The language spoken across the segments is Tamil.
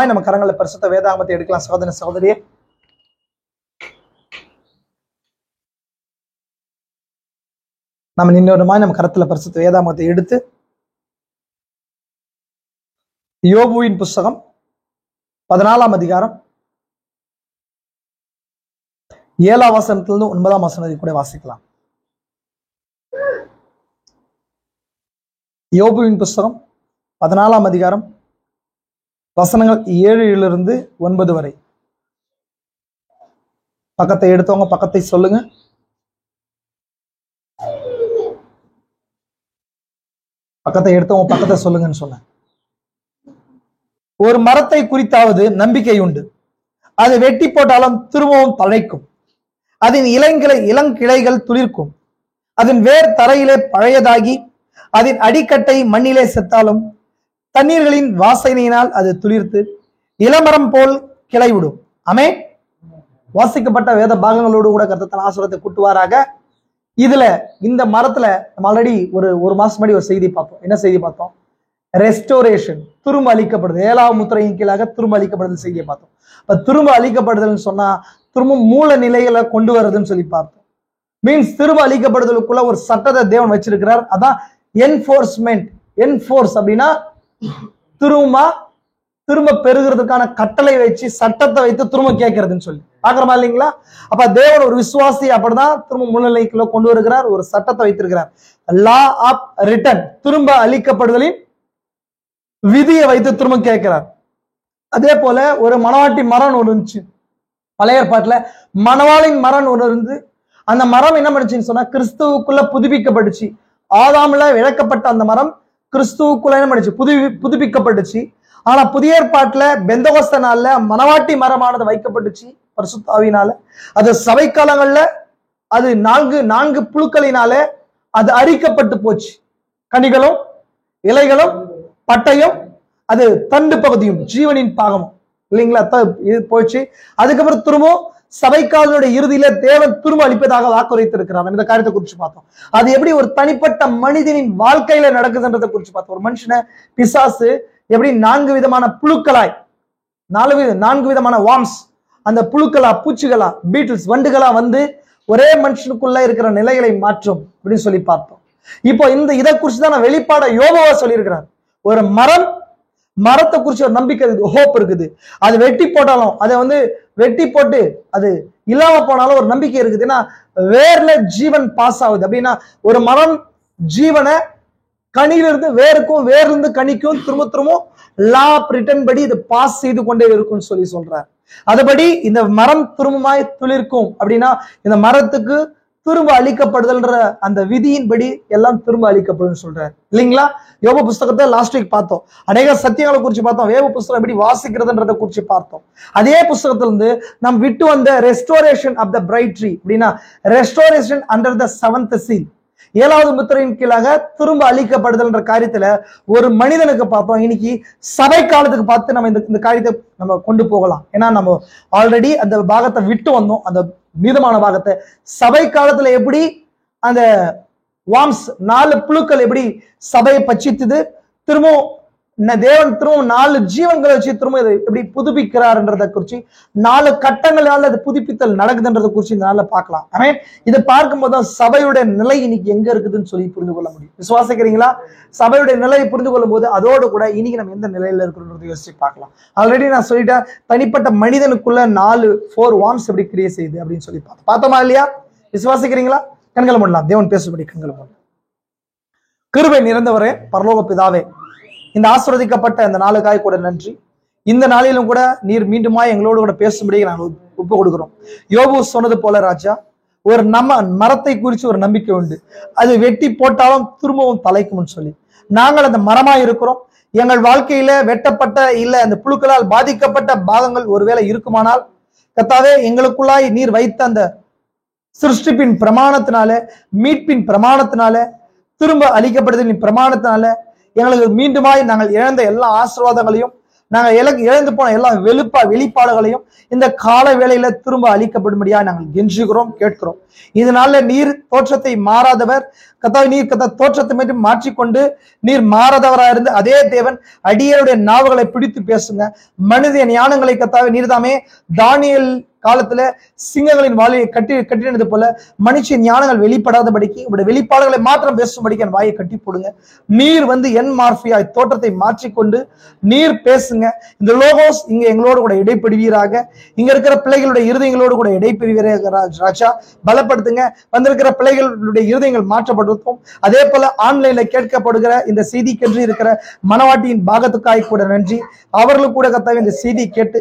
நம்ம கரங்களை பரிசுத்த வேதாகமத்தை எடுக்கலாம். சகோதர சகோதரியே, நம்ம இன்னொருமாய் நம்ம கரத்துல பரிசுத்த வேதாகமத்தை எடுத்து யோபுவின் புஸ்தகம் 14ஆம் அதிகாரம் 7ஆம் வசனத்திலிருந்து 9ஆம் வசனத்தை கூட வாசிக்கலாம். யோபுவின் புஸ்தகம் 14ஆம் அதிகாரம் வசனங்கள் 7 to 9 வரை. பக்கத்தை எடுத்தவங்க பக்கத்தை சொல்லுங்க. பக்கத்தை எடுத்தவங்க பக்கத்தை சொல்லுங்கன்னு சொன்ன. ஒரு மரத்தை குறித்தாவது நம்பிக்கை உண்டு, அது வெட்டி போட்டாலும் திரும்பவும் தழைக்கும், அதன் இளங்கிளைகள் துளிர்க்கும், அதன் வேர் தரையிலே பழையதாகி அதன் அடிக்கட்டை மண்ணிலே செத்தாலும் தண்ணீர்களின் வாசனையினால் அது துளிர்த்து இளமரம் போல் கிளைவிடும். ஆமென். வாசிக்கப்பட்ட வேத பாகங்களோடு கூட கர்த்தர் ஆசீர்வாதத்தை கூட்டுவாராக. இதுல இந்த மரத்துல நம்ம ஆல்ரெடி ஒரு மாசம் முன்னாடி ஒரு செய்தி பார்த்தோம். என்ன செய்தி பார்த்தோம்? ரெஸ்டோரேஷன், திரும்ப அளிக்கப்படுது. 7ஆம் முத்திரையின் கீழாக திரும்ப அளிக்கப்படுதல் செய்தியை பார்த்தோம். இப்ப திரும்ப அளிக்கப்படுதல்னு சொன்னா திரும்ப மூல நிலைகளை கொண்டு வருதுன்னு சொல்லி பார்த்தோம். மீன்ஸ் திரும்ப அளிக்கப்படுதலுக்குள்ள ஒரு சட்டத்தை தேவன் வச்சிருக்கிறார். அதான் என்ஃபோர்ஸ்மெண்ட். என்ஃபோர்ஸ் அப்படின்னா திரும்ப பெறுகிறதுக்கான கட்டளை வச்சு சட்டத்தை வைத்து திரும்ப கேட்கறதுன்னு சொல்லி பாக்குறமா இல்லைங்களா? அப்ப தேவன் ஒரு விசுவாசி அப்படிதான் திரும்ப முன்னிலைக்குள்ள கொண்டு வருகிறார், ஒரு சட்டத்தை வைத்திருக்கிறார். லா ஆஃப் ரிட்டர்ன், திரும்ப அளிக்கப்படுதலின் விதியை வைத்து திரும்ப கேட்கிறார். அதே போல ஒரு மணவாட்டி மரம் ஒன்று இருந்துச்சு பழைய ஏற்பாட்டுல. மணவாளின் மரம் ஒன்று இருந்து அந்த மரம் என்ன பண்ணுச்சுன்னு சொன்னா கிறிஸ்துவுக்குள்ள புதுப்பிக்கப்பட்டுச்சு. ஆதாம்ல விளக்கப்பட்ட அந்த மரம் கிறிஸ்துவுக்குள்ள என்ன பண்ணுச்சு? புதுப்பிக்கப்பட்டுச்சு. ஆனா புதிய ஏற்பாட்டுல பெந்தகோஸ்தே நாள்ல மணவாட்டி மரமானது வைக்கப்பட்டுச்சு பரிசுத்த ஆவியினால. அது சபை காலங்கள்ல அது நான்கு புழுக்களினால அது அரிக்கப்பட்டு போச்சு. கனிகளும் இலைகளும் பட்டையும் அது தண்டு பகுதியும் ஜீவனின் பாகமும் இல்லைங்களா போச்சு. அதுக்கப்புறம் திரும்ப சபைக்காலனுடைய இறுதியில தேவன் திரும்ப அளிப்பதாக வாக்குரைத்திருக்கிறார். இந்த காரியத்தை குறிச்சு பார்த்தோம். அது எப்படி ஒரு தனிப்பட்ட மனிதனின் வாழ்க்கையில நடக்குதுன்றதை குறிச்சு பார்த்தோம். ஒரு மனுஷனை பிசாசு எப்படி 4 விதமான புழுக்களாய் 4 விதமான வார்ம்ஸ், அந்த புழுக்களா பூச்சிகளா பீட்டில்ஸ் வண்டுகளா வந்து ஒரே மனுஷனுக்குள்ள இருக்கிற நிலைகளை மாற்றும் அப்படின்னு சொல்லி பார்த்தோம். இப்போ இதை குறிச்சுதான் நான் வெளிப்பாட யோபுவா சொல்லியிருக்கிறார். ஒரு மரத்தை குறிச்சு ஒரு நம்பிக்கை இருக்குது, ஹோப் இருக்குது. அது வெட்டி போட்டாலும் அதை வெட்டி போட்டு அது இல்லாம போனாலும் ஒரு நம்பிக்கை இருக்குது. ஏன்னா வேர்ல ஜீவன் பாஸ் ஆகுது. அப்படின்னா ஒரு மரம் ஜீவனை கனியிலிருந்து வேருக்கும் வேர்லிருந்து கனிக்கும் திரும்ப லா ஆஃப் ரிட்டர்ன் படி இது பாஸ் செய்து கொண்டே இருக்கும்னு சொல்றார். அதுபடி இந்த மரம் திரும்பமாய் துளிர்க்கும். அப்படின்னா இந்த மரத்துக்கு திரும்ப அளிக்கப்படுதல்ன்ற அந்த விதியின்படி எல்லாம் திரும்ப அளிக்கப்படும் சொல்றாரு இல்லைங்களா? யோபு புஸ்தகத்தை லாஸ்ட் வீக் பார்த்தோம். அநேக சத்தியங்களை குறிச்சு பார்த்தோம். யோபு புஸ்தகம் எப்படி வாசிக்கிறதுன்றதை குறிச்சு பார்த்தோம். அதே புஸ்தகத்துல இருந்து நாம் விட்டு வந்த restoration of the bride tree, அப்படின்னா restoration under the 7th seal, 7வது முத்திரையின் கீழாக திரும்ப அளிக்கப்படுதல்ன்ற காரியத்துல ஒரு மனிதனுக்கு பார்த்தோம். இன்னைக்கு சபை காலத்துக்கு பார்த்து நம்ம இந்த காரியத்தை நம்ம கொண்டு போகலாம். ஏன்னா நம்ம ஆல்ரெடி அந்த பாகத்தை விட்டு வந்தோம். அந்த மீதமான பாகத்தை சபை காலத்துல எப்படி அந்த வார்ம்ஸ் 4 புழுக்கள் எப்படி சபையை பட்சித்தது, திரும்ப தேவன் திரும்ப 4 ஜீவன்களை வச்சு திரும்ப இதை எப்படி புதுப்பிக்கிறார்ன்றதை குறிச்சு 4 கட்டங்களால அது புதுப்பித்தல் நடக்குதுன்றதை குறிச்சு இந்த நாள்ல பார்க்கலாம். ஆனா இதை பார்க்கும்போது சபையுடைய நிலை இன்னைக்கு எங்க இருக்குதுன்னு சொல்லி புரிந்து கொள்ள முடியும். விசுவாசிக்கிறீங்களா? சபையுடைய நிலையை புரிந்து கொள்ளும் போது அதோடு கூட இன்னைக்கு நம்ம எந்த நிலையில இருக்கிறோம்ன்றதை யோசிச்சு பார்க்கலாம். ஆல்ரெடி நான் சொல்லிட்டேன், தனிப்பட்ட மனிதனுக்குள்ள 4 வார்ம்ஸ் எப்படி கிரியேட் செய்யுது அப்படின்னு சொல்லி பார்த்தோமா இல்லையா? விசுவாசிக்கிறீங்களா? கண்களை மூடலாம். தேவன் பேசும்படி கண்களை மூடலாம். கிருபை நிறைந்தவரே, பரலோக பிதாவே, இந்த ஆசீர்வதிக்கப்பட்ட இந்த நாளுக்காய் கூட நன்றி. இந்த நாளிலும் கூட நீர் மீண்டுமாய் எங்களோடு கூட பேசும்படி நாங்கள் ஒப்பு கொடுக்கிறோம். யோபு சொன்னது போல ராஜா, ஒரு மரத்தை குறித்து ஒரு நம்பிக்கை உண்டு, அது வெட்டி போட்டாலும் திரும்பவும் தலைக்கும்னு சொல்லி நாங்கள் அந்த மரமாய் இருக்கிறோம். எங்கள் வாழ்க்கையில வெட்டப்பட்ட இல்ல அந்த புழுக்களால் பாதிக்கப்பட்ட பாகங்கள் ஒருவேளை இருக்குமானால் கர்த்தாவே, எங்களுக்குள்ளாய் நீர் வைத்த அந்த சிருஷ்டிப்பின் பிரமாணத்தினால, மீட்பின் பிரமாணத்தினால, திரும்ப அளிக்கப்படுதலின் பிரமாணத்தினால எங்களுக்கு மீண்டுமாய் நாங்கள் இழந்த எல்லா ஆசீர்வாதங்களையும் நாங்க இழந்து போன எல்லா வெளிப்பாடுகளையும் இந்த கால வேளையில திரும்ப அளிக்கப்படும்படியா நாங்கள் கெஞ்சுகிறோம், கேட்கிறோம். இதனால நீர் தோற்றத்தை மாறாதவர் கர்த்தாவே, நீர் தோற்றத்தை மட்டும் மாற்றிக்கொண்டு நீர் மாறாதவராக இருந்து அதே தேவன் அடியருடைய நாவுகளை பிடித்து பேசுங்க. மனித ஞானங்களை கர்த்தாவே நீர்தாமே தானியேல் காலத்துல சிங்கங்களின் வாயை கட்டினது போல மனுஷ ஞானங்கள் வெளிப்படாதபடிக்கு உங்களுடைய வெளிப்பாடுகளை மாத்திரம் பேசும்படிக்கு என் வாயை கட்டி போடுங்க. நீர் என் மார்பியாய் தோற்றத்தை மாற்றிக்கொண்டு நீர் பேசுங்க. இந்த லோகோஸ் இங்க எங்களோடு கூட இடைப்படுவீராக. இங்க இருக்கிற பிள்ளைகளுடைய இருதயங்களோடு கூட இடைப்படுவீராக ராஜா. பலப்படுத்துங்க. வந்திருக்கிற பிள்ளைகளுடைய இருதயங்கள் மாற்றப்படுத்தும். அதே போல ஆன்லைன்ல கேட்கப்படுகிற இந்த செய்திக்கென்று இருக்கிற மனவாட்டியின் பாகத்துக்காய் கூட நன்றி. அவர்களுக்கு கூட கர்த்தாவே இந்த செய்தி கேட்டு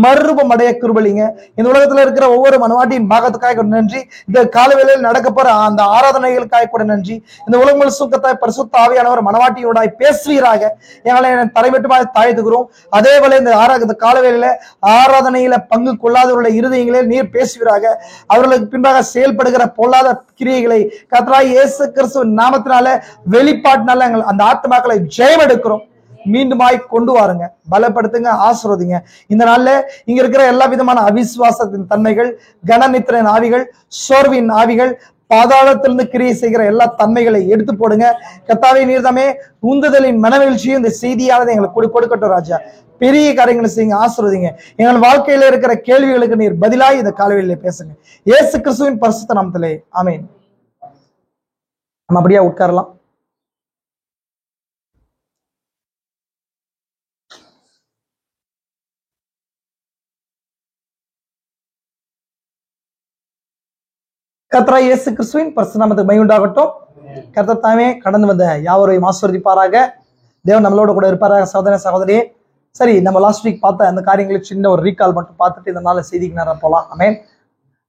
மறுரூபம் அடைய கிருபைங்க. இந்த உலகத்துல இருக்கிற ஒவ்வொரு மனவாட்டியின் பாகத்துக்காக கூட நன்றி. இந்த காலவேளையில் நடக்க போற அந்த ஆராதனைகளுக்காக கூட நன்றி. இந்த உலகம் முழுசும் கர்த்தாவே பரிசுத்த ஆவியானவர் மனவாட்டியோட பேசுவீராக. எங்களை தரைமட்டுமாக தாழ்த்துகிறோம். அதே போல இந்த காலவேளையில ஆராதனையில பங்கு கொள்ளாதவர்களுடைய இருதயங்களில் நீர் பேசுவீராக. அவர்களுக்கு பின்பாக செயல்படுகிற பொல்லாத கிரியைகளை கர்த்தராகிய இயேசு கிறிஸ்துவின் நாமத்தினால வெளிப்பாட்டினால அந்த ஆத்மாக்களை ஜெயம் எடுக்கிறோம். மீண்டுமாய் கொண்டு வாருங்க, பலப்படுத்துங்க, ஆசீர்வதிங்க. இந்த நாள்ல இங்க இருக்கிற எல்லா விதமான அவிசுவாசத்தின் தன்மைகள், கனநித்திரன் ஆவிகள், சோர்வின் ஆவிகள், பாதாளத்திலிருந்து கிரியை செய்கிற எல்லா தன்மைகளை எடுத்து போடுங்க. கர்த்தாவே நீர்தாமே உந்துதலின் மனவெழ்ச்சியும் இந்த செய்தியானது எங்களுக்கு கொடுக்கட்டும் ராஜா. பெரிய காரியங்களை செய்யுங்க, ஆசீர்வதிங்க. எங்கள் வாழ்க்கையில இருக்கிற கேள்விகளுக்கு நீர் பதிலாய் இந்த காலவெளியில பேசுங்க. இயேசு கிறிஸ்துவின் பரிசுத்த நாமத்திலே ஆமென். நம்ம அப்படியே உட்காரலாம். கர்த்தராகிய இயேசு கிறிஸ்துவின் பரிசுத்த நாமத்துக்கு மகிமை உண்டாகட்டும். கர்த்தர் தாமே கடந்து வந்த யாவரையும் ஆசீர்வதிப்பாராக. தேவன் நம்மளோட கூட இருப்பாராக. சகோதர சகோதரியே, சரி, நம்ம லாஸ்ட் வீக் பார்த்த அந்த காரியங்களை சின்ன ஒரு ரீகால் மட்டும் பார்த்துட்டு இந்த நாள் செய்திக்கு நேரம் போகலாம். ஆமென்.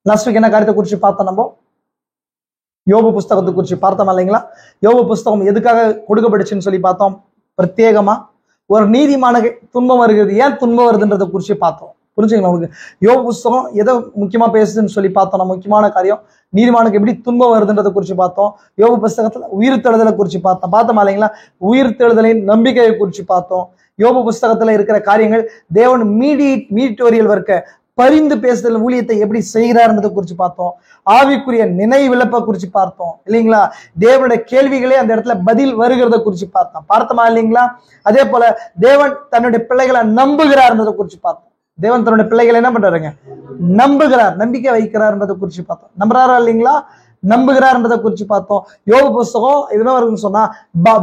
லாஸ்ட் வீக் என்ன காரியத்தை குறித்து பார்த்தோம்? நம்ம யோபு புஸ்தகத்தை குறித்து பார்த்தோம் இல்லைங்களா? யோபு புஸ்தகம் எதுக்காக கொடுக்கப்பட்டுச்சுன்னு சொல்லி பார்த்தோம். பிரத்யேகமா ஒரு நீதிமானுக்கு துன்பம் வருகிறது, ஏன் துன்பம் வருதுன்றதை குறித்து பார்த்தோம். புரிஞ்சுங்களா உங்களுக்கு? யோபு புஸ்தகம் எதை முக்கியமா பேசுதுன்னு சொல்லி பார்த்தோம். நம்ம முக்கியமான காரியம் நீதிமானுக்கு எப்படி துன்பம் வருதுன்றதை குறித்து பார்த்தோம். யோபு புஸ்தகத்துல உயிர்த்தெழுதலை குறித்து பார்த்தோமா இல்லைங்களா? உயிர்த்தெழுதலின் நம்பிக்கையை குறித்து பார்த்தோம். யோபு புஸ்தகத்துல இருக்கிற காரியங்கள் தேவன் மீடிட்டோரியல் வர்க்க பரிந்து பேசுதல் ஊழியத்தை எப்படி செய்கிறார்ன்றதை குறித்து பார்த்தோம். ஆவிக்குரிய நினைவிழப்பை குறித்து பார்த்தோம் இல்லைங்களா? தேவனுடைய கேள்விகளே அந்த இடத்துல பதில் வருகிறத குறித்து பார்த்தோமா இல்லைங்களா? அதே போல தேவன் தன்னுடைய பிள்ளைகளை நம்புகிறார்ன்றதை குறித்து பார்த்தோம். தேவன் தன்னுடைய பிள்ளைகளை என்ன பண்றாருங்க? நம்புகிறார், நம்பிக்கை வைக்கிறார்ன்றதை குறித்து பார்த்தோம். நம்புறாரா இல்லைங்களா? நம்புகிறார்ன்றதை குறித்து பார்த்தோம். யோபு புஸ்தகம் என்ன வருதுன்னு சொன்னா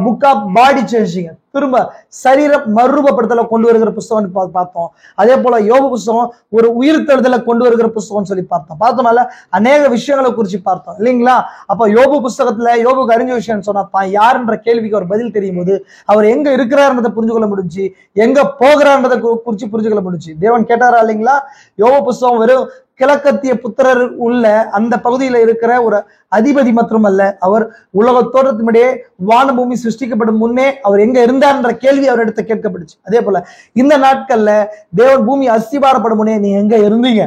புக் ஆஃப் பாடி சேஞ்சிங், திரும்ப சரீரம் மறுரூபப்படுத்தல கொண்டு வருகிற புஸ்தகம் பார்த்தோம். அதே போல யோபு புஸ்தகம் ஒரு உயிர்த்தெழுதலை கொண்டு வருகிற புஸ்தகம் சொல்லி பார்த்தோம்னால அநேக விஷயங்களை குறித்து பார்த்தோம் இல்லைங்களா? அப்ப யோபு புஸ்தகத்துல யோபுக்கு அறிஞ்ச விஷயம் சொன்னா தான் யாருன்ற கேள்விக்கு அவர் பதில் தெரியும் போது அவர் எங்க இருக்கிறார்ன்றதை புரிஞ்சு கொள்ள முடிஞ்சு, எங்க போகிறார்ன்றதை குறித்து புரிஞ்சு கொள்ள முடிஞ்சு. தேவன் கேட்டாரா இல்லைங்களா? யோபு புஸ்தகம் வெறும் கிழக்கத்திய புத்திரர் உள்ள அந்த பகுதியில இருக்கிற ஒரு அதிபதி மட்டுமல்ல, அவர் உலக தோற்றத்தினுடைய வானபூமி சிருஷ்டிக்கப்படும் முன்னே அவர் எங்க இருந்தார்ன்ற கேள்வி அவர் இடத்த கேட்கப்பட்டுச்சு. அதே போல இந்த நாட்கள்ல தேவன் பூமி அஸ்திபாரப்படும் முன்னே நீ எங்க இருந்தீங்க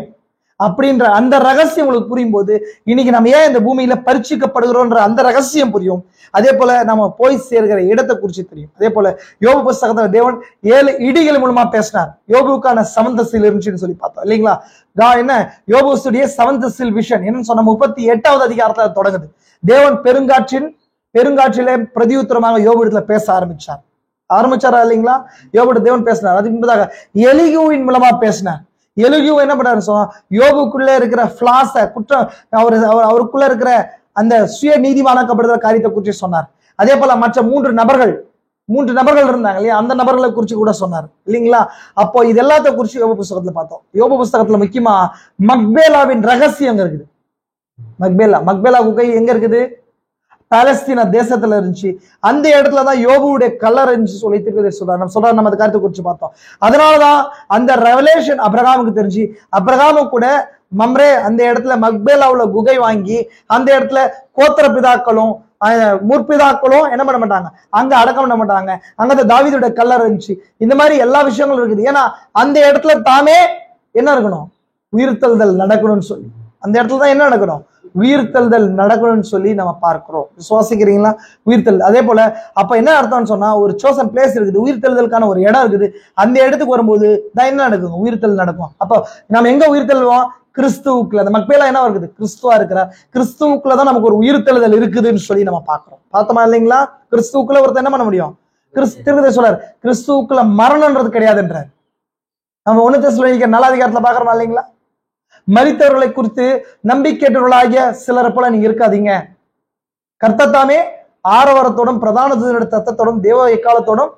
அப்படின்ற அந்த ரகசியம் உங்களுக்கு புரியும் போது இன்னைக்கு நம்ம ஏன் இந்த பூமியில பரீட்சிக்கப்படுகிறோம்ன்ற அந்த ரகசியம் புரியும். அதே போல நம்ம போய் சேர்கிற இடத்தை குறித்து தெரியும். அதே போல யோபு புஸ்தகத்துல தேவன் 7 இடிகள் மூலமா பேசினார். யோபுக்கான செவன்த் சீல் இருந்துச்சுன்னு சொல்லி பார்த்தோம் இல்லைங்களா? என்ன யோபுடைய செவன்த் சீல் விஷன் என்னன்னு சொன்ன 38வது அதிகாரத்துல தொடங்குது. தேவன் பெருங்காற்றிலே பிரதியுத்தரமாக யோபு இடத்துல பேச ஆரம்பிச்சாரா இல்லைங்களா? யோபுட தேவன் பேசினார். அதுக்கு முன்பதாக எலிகூவின் மூலமா பேசினார். எலிகூ என்ன பண்ணாரு சொன்னா யோபுக்குள்ள இருக்கிற பிளாஸ குற்றம் அவருக்குள்ள இருக்கிற அந்த சுய நீதிமானாக்கப்படுகிற காரியத்தை குறித்து சொன்னார். அதே போல மற்ற மூன்று நபர்கள் இருந்தாங்க இல்லையா? அந்த நபர்களை குறித்து கூட சொன்னார் இல்லைங்களா? அப்போ இது எல்லாத்த குறித்து யோபு புஸ்தகத்துல பார்த்தோம். யோபு புஸ்தகத்துல முக்கியமா மக்பேலாவின் ரகசியம் இருக்குது. மக்பேலா குகை எங்க இருக்குது? பாலஸ்தீன தேசத்துல இருந்துச்சு. அந்த இடத்துலதான் யோபுடைய கல்லறை இருந்துச்சு சொல்லி சொல்றாரு. நம்ம அந்த காரியத்தை குறித்து பார்த்தோம். அதனாலதான் அந்த ரெவலேஷன் அப்ரகாமுக்கு தெரிஞ்சு அப்ரகாமு கூட மம்ரே அந்த இடத்துல மக்பேலாவுல குகை வாங்கி அந்த இடத்துல கோத்திர பிதாக்களும் முற்பிதாக்களும் என்ன பண்ண மாட்டாங்க, அங்க அடக்கம் பண்ண மாட்டாங்க. அங்க தாவீதுடைய கல்லறை இருந்துச்சு. இந்த மாதிரி எல்லா விஷயங்களும் இருக்குது. ஏன்னா அந்த இடத்துல தாமே என்ன இருக்கணும்? உயிர்த்தெழுதல் நடக்கணும்னு சொல்லி அந்த இடத்துல தான் என்ன நடக்கணும்? உயிர்த்தெழுதல் நடக்கணும்னு சொல்லி நம்ம பார்க்கிறோம். விசுவாசிக்கிறீங்களா? உயிர்த்தெழுதல். அதே போல அப்ப என்ன அர்த்தம்னு சொன்னா, ஒரு சோசன் பிளேஸ் இருக்குது, உயிர்த்தெழுதலுக்கான ஒரு இடம் இருக்குது. அந்த இடத்துக்கு வரும்போது தான் என்ன நடக்கும்? உயிர்த்தெழுதல் நடக்கும். அப்போ நம்ம எங்க உயிர்த்தெழுவோம்? கிறிஸ்துவுக்குள்ள. அந்த மக்களா என்ன இருக்குது? கிறிஸ்துவா இருக்கிறார். கிறிஸ்துவுக்குள்ளதான் நமக்கு ஒரு உயிர்த்தெழுதல் இருக்குதுன்னு சொல்லி நம்ம பார்க்கிறோம். பார்த்தோமா இல்லைங்களா? கிறிஸ்துவுக்குள்ள ஒருத்தர் என்ன பண்ண முடியும்? சொல்றாரு, கிறிஸ்துவுக்குள்ள மரணம்ன்றது கிடையாதுன்றார். நம்ம 1 தெசலோனிக்கர் 4 அதிகாரத்துல பாக்குறோமா இல்லைங்களா? மரித்தவர்களை குறித்து நம்பிக்கையற்றவர்களாகிய சிலரை போல நீங்க இருக்காதீங்க. கர்த்தத்தாமே ஆரவாரத்தோடும் பிரதான தூதனுடைய தத்தத்தோடும் தேவ எக்காலத்தோடும்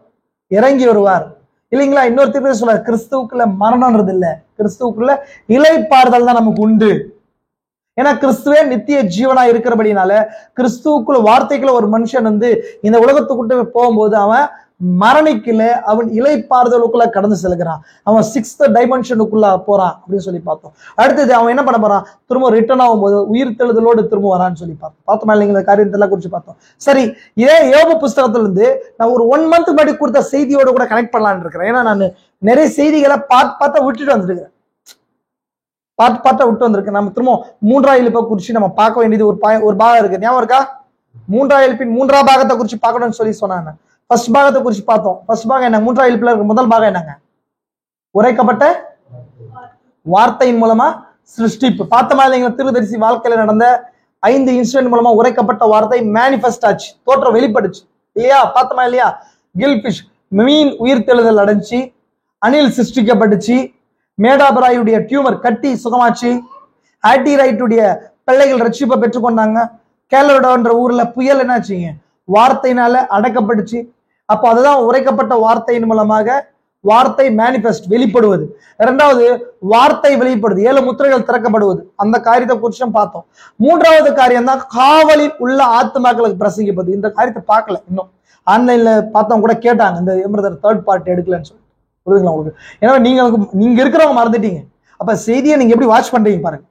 இறங்கி வருவார் இல்லைங்களா? இன்னொரு தீர்ப்பு சொல்ல, கிறிஸ்துவுக்குள்ள மரணம்ன்றது இல்ல, கிறிஸ்துவுக்குள்ள இளைப்பாறுதல் தான் நமக்கு உண்டு. ஏன்னா கிறிஸ்துவே நித்திய ஜீவனா இருக்கிறபடினால, கிறிஸ்துவுக்குள்ள வார்த்தைக்குள்ள ஒரு மனுஷன் இந்த உலகத்துக்குள்ள போகும்போது அவன் மரணிக்கல, அவன் இளைப்பாறுதலுக்குள்ள கடந்து செல்கிறான். அவன் 6th டைமென்ஷனுக்குள்ள போறான் அப்படின்னு சொல்லி பார்த்தோம். அடுத்தது அவன் என்ன பண்ண போறான்? திரும்ப ரிட்டர்ன் ஆகும்போது உயிர்த்தெழுதலோடு திரும்ப வரான்னு சொல்லி பார்த்தோமா இல்லைங்களா? காரியத்தெல்லாம் குறிச்சு பார்த்தோம். சரி, இதே யோபு புஸ்தகத்துல இருந்து நான் ஒரு 1 month முன்னாடி கொடுத்த செய்தியோட கூட கனெக்ட் பண்ணலான்னு இருக்கிறேன். ஏன்னா நான் நிறைய செய்திகளை பார்த்து விட்டுட்டு வந்துருக்கேன், விட்டு வந்திருக்கேன். நம்ம திரும்ப 3ஆம் எழுப்பை குறிச்சு நம்ம பார்க்க வேண்டியது ஒரு பாகம் இருக்கு. ஞாபகம் இருக்கா? 3ஆம் எழுப்பின் 3ஆம் பாகத்தை குறிச்சு பார்க்கணும்னு சொல்லி சொன்னாங்க. ஃபர்ஸ்ட் பாகத்தை குறிச்சு பார்த்தோம். ஃபர்ஸ்ட் பாகம் என்ன? 3ஆம் எழுப்புல இருக்க முதல் பாகம் என்னங்க? உரைக்கப்பட்ட வார்த்தையின் மூலமா சிருஷ்டிப்பு. பார்த்தோமா இல்லைங்களா? தீர்க்கதரிசி வாழ்க்கையில நடந்த 5 இன்சிடென்ட் மூலமா உரைக்கப்பட்ட வார்த்தை மேனிஃபெஸ்ட் ஆச்சு, தோற்றம் வெளிப்படுச்சு இல்லையா? பார்த்தோமா இல்லையா? கில்பிஷ் மீன் உயிர்த்தெழுதல் அடைஞ்சு, அணில் சிருஷ்டிக்கப்பட்டுச்சு, மேடாபராயுடைய டியூமர் கட்டி சுகமாச்சு, ஆட்டிரைட்டுடைய பிள்ளைகள் ரட்சிப்பை பெற்றுக்கொண்டாங்க, கேலரோடான்ற ஊர்ல புயல் என்னாச்சுங்க? வார்த்தையினால அடக்கப்பட்டுச்சு. அப்போ அதுதான் உரைக்கப்பட்ட வார்த்தையின் மூலமாக வார்த்தை மேனிஃபெஸ்ட் வெளிப்படுவது. 2வது வார்த்தை வெளிப்படுது, 7 முத்திரைகள் திறக்கப்படுவது. அந்த காரியத்தை குறிச்சும் பார்த்தோம். 3வது காரியம் தான் காவலில் உள்ள ஆத்மாக்களுக்கு பிரசங்கிப்பது. இந்த காரியத்தை பார்க்கல இன்னும். ஆன்லைன்ல பார்த்தவங்க கூட கேட்டாங்க, இந்த எம்ரதர் 3rd பார்ட் எடுக்கலன்னு சொல்லி. புரியுதுங்களா உங்களுக்கு? ஏன்னா நீங்க இருக்கிறவங்க மறந்துட்டீங்க. அப்ப செய்தியை நீங்க எப்படி வாட்ச் பண்றீங்க பாருங்க.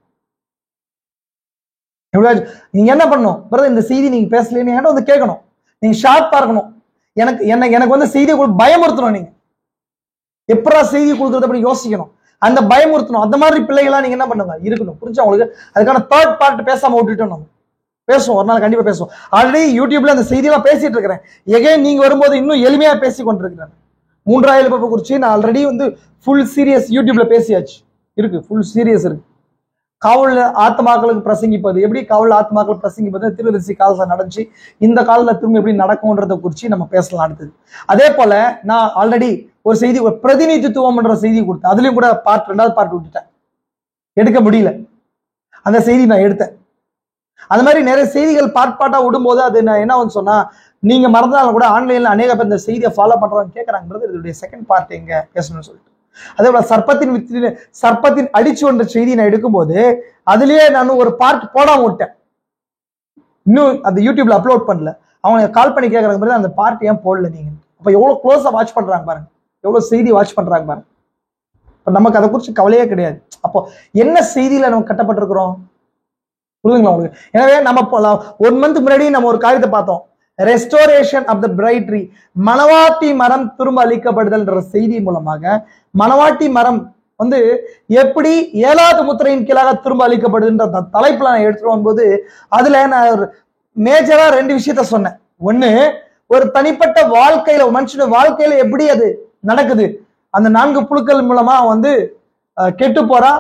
நீங்க என்ன பண்ணணும்? பிரதர் இந்த செய்தி நீங்க பேசலன்னு என்கிட்ட கேட்கணும். நீங்க ஷார்ப்பா இருக்கணும். எனக்கு செய்தியை பயமுறுத்தணும். நீங்க எப்படா செய்தி கொடுக்குறது அப்படின்னு யோசிக்கணும். அந்த பயமுறுத்தணும். அந்த மாதிரி பிள்ளைகளா நீங்க என்ன பண்ணுங்க இருக்கணும். புரிஞ்சா உங்களுக்கு? அதுக்கான 3rd பார்ட் பேசாம விட்டுட்டோம். நம்ம பேசுவோம், ஒரு நாள் கண்டிப்பா பேசுவோம். ஆல்ரெடி யூடியூப்ல அந்த செய்தியெல்லாம் பேசிட்டு இருக்கிறேன். எகைன் நீங்க வரும்போது இன்னும் எளிமையா பேசி கொண்டிருக்கிறேன். 3ஆம் எழுப்பை குறிச்சு நான் ஆல்ரெடி ஃபுல் சீரியஸ் யூடியூப்ல பேசியாச்சு இருக்கு. ஃபுல் சீரியஸ் இருக்கு. காவல் ஆத்மாக்களுக்கு பிரசங்கிப்பது எப்படி? காவல் ஆத்மாக்கள் பிரசங்கிப்பது தீர்க்கதரிசி காலத்துல நடந்துச்சு. இந்த காலத்துல திரும்ப எப்படி நடக்கும்ன்றத குறிச்சு நம்ம பேசலாம் அடுத்தது. அதே போல நான் ஆல்ரெடி ஒரு செய்தி, ஒரு பிரதிநிதித்துவம் என்ற செய்தி கொடுத்தேன். அதுலயும் கூட 2வது பார்ட் விட்டுட்டேன், எடுக்க முடியல. அந்த செய்தி நான் எடுத்தேன். அது மாதிரி நிறைய செய்திகள் பார்ட்டா விடும்போது அது நான் என்ன சொன்னா, நீங்க மறந்தாலும் கூட ஆன்லைன்ல அநேக பேர் இந்த செய்தியை ஃபாலோ பண்றவங்க கேட்கறாங்க, இதோடைய 2nd பார்ட் எங்க பேசணும்னு சொல்லிட்டு. அதே போல சர்ப்பத்தின் அடிச்சு என்ற செய்தி நான் எடுக்கும்போது அதுலயே நான் ஒரு பார்ட் போடாம விட்டேன். இன்னும் அந்த யூடியூப்ல அப்லோட் பண்ணல. அவங்க கால் பண்ணி கேட்கறாங்க, அந்த பார்ட் ஏன் போடல நீங்க? அப்ப எவ்வளவு க்ளோஸா வாட்ச் பண்றாங்க பாருங்க, எவ்வளவு செய்தி வாட்ச் பண்றாங்க பாருங்க. நமக்கு அதை குறிச்சு கவலையே கிடையாது. அப்போ என்ன செய்தியில நம்ம கட்டப்பட்டிருக்கிறோம்? புரியுதுங்களா உங்களுக்கு? எனவே நம்ம 1 month முன்னாடி நம்ம ஒரு காரியத்தை பார்த்தோம், ரெஸ்டோரேஷன் ஆஃப் த பிரைட்ரி, மணவாட்டி மரம் திரும்ப அளிக்கப்படுதல் செய்தி மூலமாக மணவாட்டி மரம் எப்படி 7வது முத்திரையின் கீழாக திரும்ப அளிக்கப்படுதுன்ற தலைப்புல நான் எடுத்துட்டு வரும்போது அதுல நான் மேஜரா 2 விஷயத்த சொன்னேன். ஒண்ணு, ஒரு தனிப்பட்ட வாழ்க்கையில, மனுஷன் வாழ்க்கையில எப்படி அது நடக்குது, அந்த 4 புழுக்கள் மூலமா கெட்டு போறா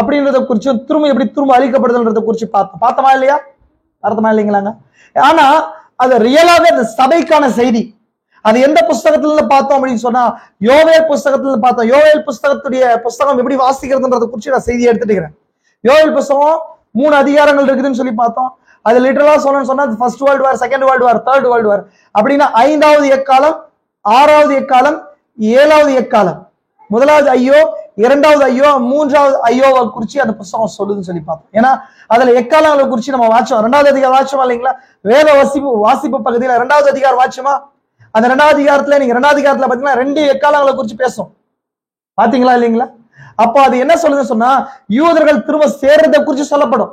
அப்படின்றத குறிச்சு, திரும்ப அளிக்கப்படுதல்ன்றத குறிச்சு பார்த்தோமா இல்லையா? அர்த்தமா இல்லைங்களாங்க? ஆனா அது ரியலாவே அந்த சபைக்கான செய்தி. அது எந்த புஸ்தகத்துல இருந்து பார்த்தோம் அப்படின்னு சொன்னா, யோவேல் புஸ்தகத்துல இருந்து பார்த்தோம். யோவேல் புஸ்தகம் எப்படி வாசிக்கிறதுன்றத குறிச்சு நான் செய்தியை எடுத்துக்கிறேன். யோவேல் புஸ்தகம் 3 அதிகாரங்கள் இருக்குதுன்னு சொல்லி பார்த்தோம். அது லிட்டரலா சொன்னா first world war, second world war, third world war அப்படின்னா 5வது எக்காலம், 6வது எக்காலம், 7வது எக்காலம், 1வது ஐயோ, 2வது ஐயோ, 3வது ஐயோவை குறிச்சு அந்த புஸ்தகம் சொல்லுதுன்னு சொல்லி பார்த்தோம். ஏன்னா அதுல எக்காலங்களை குறிச்சு நம்ம வாட்சோம். 2வது அதிகாரம் வாட்சமா இல்லைங்களா? வேத வாசிப்பு பகுதியில 2வது அதிகாரம் வாட்சமா? அந்த 2வது அதிகாரத்துல நீங்க 2வது அதிகாரத்துல பாத்தீங்கன்னா 2 எக்காலங்களை குறிச்சு பேசும். பாத்தீங்களா இல்லைங்களா? அப்போ அது என்ன சொல்லுதுன்னு சொன்னா, யூதர்கள் திரும்ப சேர்றதை குறிச்சு சொல்லப்படும்,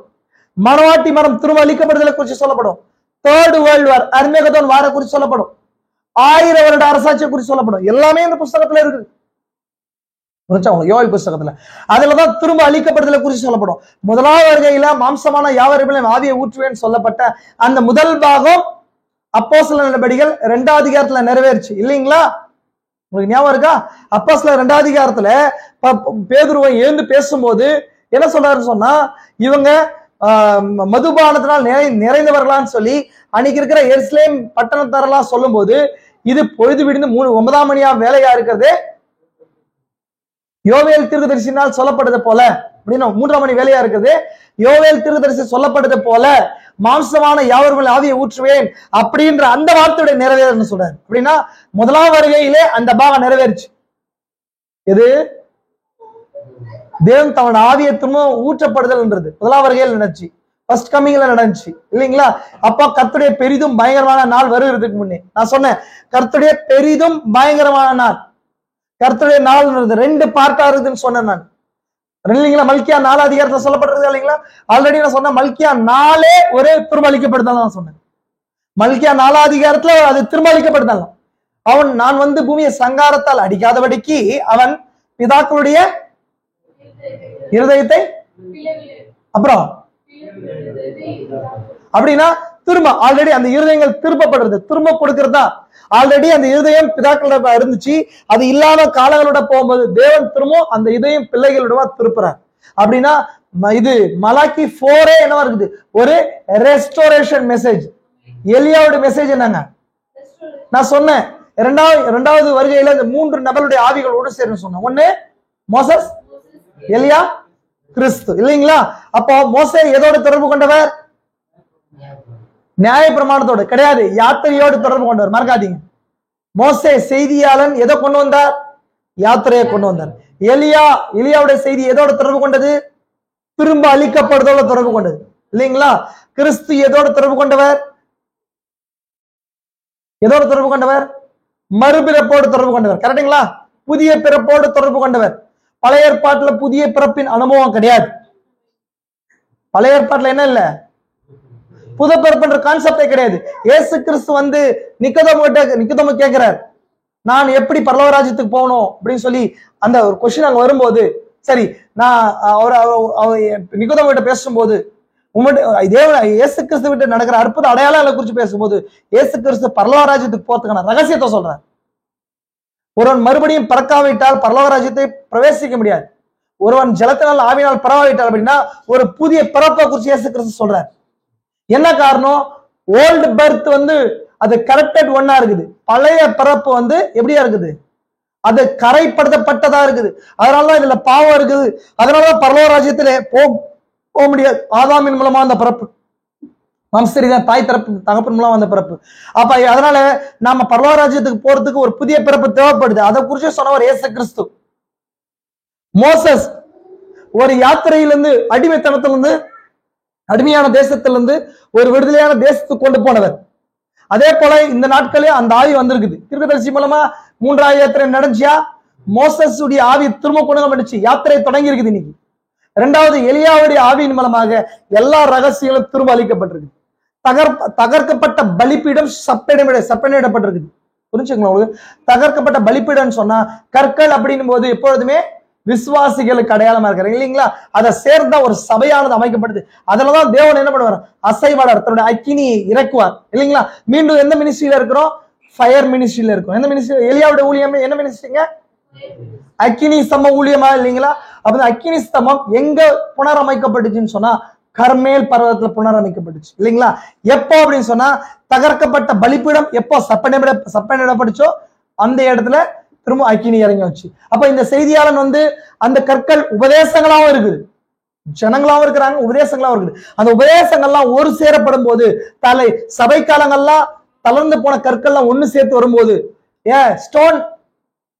மணவாட்டி மரம் திரும்ப அளிக்கப்படுதலை குறிச்சு சொல்லப்படும், 3rd வேர்ல்டு வார், அர்மேகதோன் வார குறிச்சு சொல்லப்படும், 1000 வருட அரசாட்சியை குறிச்சு சொல்லப்படும். எல்லாமே இந்த புஸ்தகத்துல இருக்குது. யோவேல் புத்தகத்துல அதுலதான் திரும்ப அழிக்கப்படுதலை குறித்து சொல்லப்படும். முதலாவது வருகையில மாம்சமான யாவரையும் ஆவியை ஊற்றுவேன்னு சொல்லப்பட்ட அந்த முதல் பாகம் அப்போஸ்தலர் நடபடிகள் 2வது அதிகாரத்துல நிறைவேறுச்சு இல்லைங்களா? உங்களுக்கு ஞாபகம் இருக்கா? அப்போஸ்தலர் 2வது அதிகாரத்துல பேதுருவை எழுந்து பேசும்போது என்ன சொல்றாருன்னு சொன்னா, இவங்க மதுபானத்தினால் நிறைந்தவர்களான்னு சொல்லி அன்னைக்கு இருக்கிற எருசலேம் பட்டணத்தாரெல்லாம் சொல்லும் போது, இது பொழுது விடிந்து 9ஆம் மணியா வேலையா இருக்கிறது யோவேல் தீர்க்கதரிசினால் சொல்லப்பட்டது போல அப்படின்னா 3ஆம் மணி வேலையா இருக்குது. யோவேல் தீர்க்கதரிசி சொல்லப்பட்டது போல மாம்சமான யாவர்கள் ஆவியை ஊற்றுவேன் அப்படின்ற அந்த வார்த்தையுடைய நிறைவேறுன்னு சொல்றாரு. அப்படின்னா முதலாம் வருகையிலே அந்த பாகம் நிறைவேறுச்சு. எது? தேவன் தன்னோட ஆவியை திரும்ப ஊற்றப்படுதல்ன்றது முதலாம் வருகையில் நடந்துச்சு, ஃபர்ஸ்ட் கமிங்ல நடந்துச்சு இல்லைங்களா? அப்போ கர்த்தருடைய பெரிதும் பயங்கரமான நாள் வருகிறதுக்கு முன்னே நான் சொன்னேன், கர்த்தருடைய பெரிதும் பயங்கரமான நாள். கர்த்தருடைய நாள் 2 பார்ட்டா இருக்குதுன்னு சொன்னேன் நான் இல்லைங்களா? மல்கியா 4 அதிகாரத்துல சொல்லப்பட்டிருக்கு இல்லைங்களா? ஆல்ரெடி நான் சொன்னேன் மல்கியா 4 ஒரு திரும்ப அளிக்கப்படுதல் நான் சொன்னேன். மல்கியா 4 அதிகாரத்துல அது திரும்ப அளிக்கப்படுதல். நான் வந்து பூமியை சங்காரத்தால் அடிக்காதபடிக்கு அவன் பிதாக்களுடைய இருதயத்தை அப்புறம் அப்படின்னா திரும்ப ஆல்ரெடி அந்த இருதயங்கள் திரும்பப்படுறது, திரும்ப கொடுக்கறதா. ஆல்ரெடி அந்த இருதயம் பிதாக்களோட இருந்துச்சு, அது இல்லாத காலங்களோட போகும்போது தேவன் திரும்ப அந்த இதயம் பிள்ளைகளோட திருப்புறார். அப்படின்னா இது மலாக்கி 4 என்னவா இருக்குது? ஒரு ரெஸ்டோரேஷன் மெசேஜ். எலியாவோட மெசேஜ் என்னங்க? நான் சொன்னேன் இரண்டாவது வருகையில இந்த 3 நபருடைய ஆவிகளோடு சேர்ந்து சொன்னேன். ஒண்ணு மோசஸ், எலியா, கிறிஸ்து இல்லைங்களா? அப்போ மோசே எதோட தொடர்பு கொண்டவர்? நியாய பிரமாணத்தோடு கிடையாது, யாத்திரையோடு தொடர்பு கொண்டவர். மறக்காதீங்க. மோசே செய்தியாளன் எதை கொண்டு வந்தார்? யாத்திரையை கொண்டு வந்தார். எலியாவுடைய செய்தி எதோட தொடர்பு கொண்டது? திரும்ப அளிக்கப்படுதோட தொடர்பு கொண்டது இல்லைங்களா? கிறிஸ்து எதோட தொடர்பு கொண்டவர்? எதோட தொடர்பு கொண்டவர்? மறுபிறப்போடு தொடர்பு கொண்டவர். கரெக்டுங்களா? புதிய பிறப்போடு தொடர்பு கொண்டவர். பழைய ஏற்பாட்டுல புதிய பிறப்பின் அனுபவம் கிடையாது. பழைய ஏற்பாட்டுல என்ன இல்ல? புது பிறப்புன்ற கான்செப்டே கிடையாது. இயேசு கிறிஸ்து வந்து நிக்கோதேமு கேட்கிறார், நான் எப்படி பரலோக ராஜ்யத்துக்கு போகணும் அப்படின்னு சொல்லி அந்த ஒரு கொஸ்டின் அங்க வரும்போது, சரி நான் நிக்கோதேமு கிட்ட பேசும்போது இயேசு கிறிஸ்து விட்டு நடக்கிற அற்புத அடையாளங்களை குறித்து பேசும்போது இயேசு கிறிஸ்து பரலோக ராஜ்யத்துக்கு போறதுக்கான ரகசியத்தை சொல்றார். ஒருவன் மறுபடியும் பிறக்காவிட்டால் பரலோக ராஜ்யத்தை பிரவேசிக்க முடியாது. ஒருவன் ஜலத்தினால் ஆவினால் பிறவாவிட்டால் அப்படின்னா ஒரு புதிய பிறப்பை குறித்து இயேசு கிறிஸ்து சொல்றார். என்ன காரணம்? ஓல்டு பர்த் வந்து அது கரெக்டட் ஒன்னா இருக்குது, பழைய பிறப்பு வந்து எப்படியா இருக்குது? அது கரைப்படுத்தப்பட்டதா இருக்குது. அதனாலதான் இதுல பாவம் இருக்குது. அதனாலதான் பரலோக ராஜ்யத்திலே போக முடியாது. ஆதாமின் மூலமா அந்த பிறப்பு, சரிதான், தாய் தரப்பு தகப்பன் மூலம் வந்த பிறப்பு. அப்ப அதனால நாம பரலோக ராஜ்யத்துக்கு போறதுக்கு ஒரு புதிய பிறப்பு தேவைப்படுது. அதை குறித்து சொன்னவர் இயேசு கிறிஸ்து. மோசஸ் ஒரு யாத்திரையிலிருந்து, அடிமைத்தனத்திலிருந்து, அடிமையான தேசத்திலிருந்து ஒரு விடுதலையான தேசத்துக்கு கொண்டு போனவர். அதே போல இந்த நாட்களே அந்த ஆவி வந்திருக்குது. தீர்க்கதரிசி மூலமா 3வது யாத்திரை நடந்துச்சா? மோசஸ் உடைய ஆவி திரும்ப கொண்டு வந்துச்சு, யாத்திரை தொடங்கி இருக்குது இன்னைக்கு. 2வது எலியாவுடைய ஆவியின் மூலமாக எல்லா ரகசியங்களும் திரும்ப அளிக்கப்பட்டிருக்கு. தகர்க்கப்பட்ட பலிப்பீடம் செப்பனிடப்பட்டிருக்குது. புரிஞ்சுங்களா உங்களுக்கு? தகர்க்கப்பட்ட பலிப்பீடம் சொன்னா கற்கள் அப்படின்னும் போது எப்பொழுதுமே விசுவாசிகளுக்கு அடையாளமா இருக்கிறாங்க இல்லைங்களா? அதை சேர்ந்த ஒரு சபையானது அமைக்கப்படுது. அதுலதான் தேவன் என்ன பண்ணுவார்? அசைவாளர் தன்னுடைய அக்கினியை இறக்குவார் இல்லைங்களா? மீண்டும் எந்த மினிஸ்ட்ரியில இருக்கிறோம்? ஃபயர் மினிஸ்ட்ரியில இருக்கும். எந்த மினிஸ்ட்ரி? எலியாவுடைய ஊழியமே என்ன மினிஸ்ட்ரிங்க? அக்கினி ஸ்தம்பம் ஊழியமா இல்லைங்களா? அப்ப அக்கினி ஸ்தம்பம் எங்க புனரமைக்கப்பட்டுச்சுன்னு சொன்னா கர்மேல் பர்வதத்துல புனரமைக்கப்பட்டுச்சு இல்லைங்களா? எப்போ அப்படின்னு சொன்னா தகர்க்கப்பட்ட பலிப்பீடம் எப்போ சப்பனிடப்பட்டுச்சோ அந்த இடத்துல திரும்ப அக்கினி இறங்கி வச்சு. அப்ப இந்த செய்தியாளன் வந்து அந்த கற்கள் உபதேசங்களாவும் இருக்குது, ஜனங்களாவும் இருக்கிறாங்க, உபதேசங்களாவும் இருக்குது. அந்த உபதேசங்கள்லாம் ஒரு சேரப்படும் போது சபை காலங்கள்லாம் தளர்ந்து போன கற்கள்லாம் ஒண்ணு சேர்த்து வரும்போது ஸ்டோன்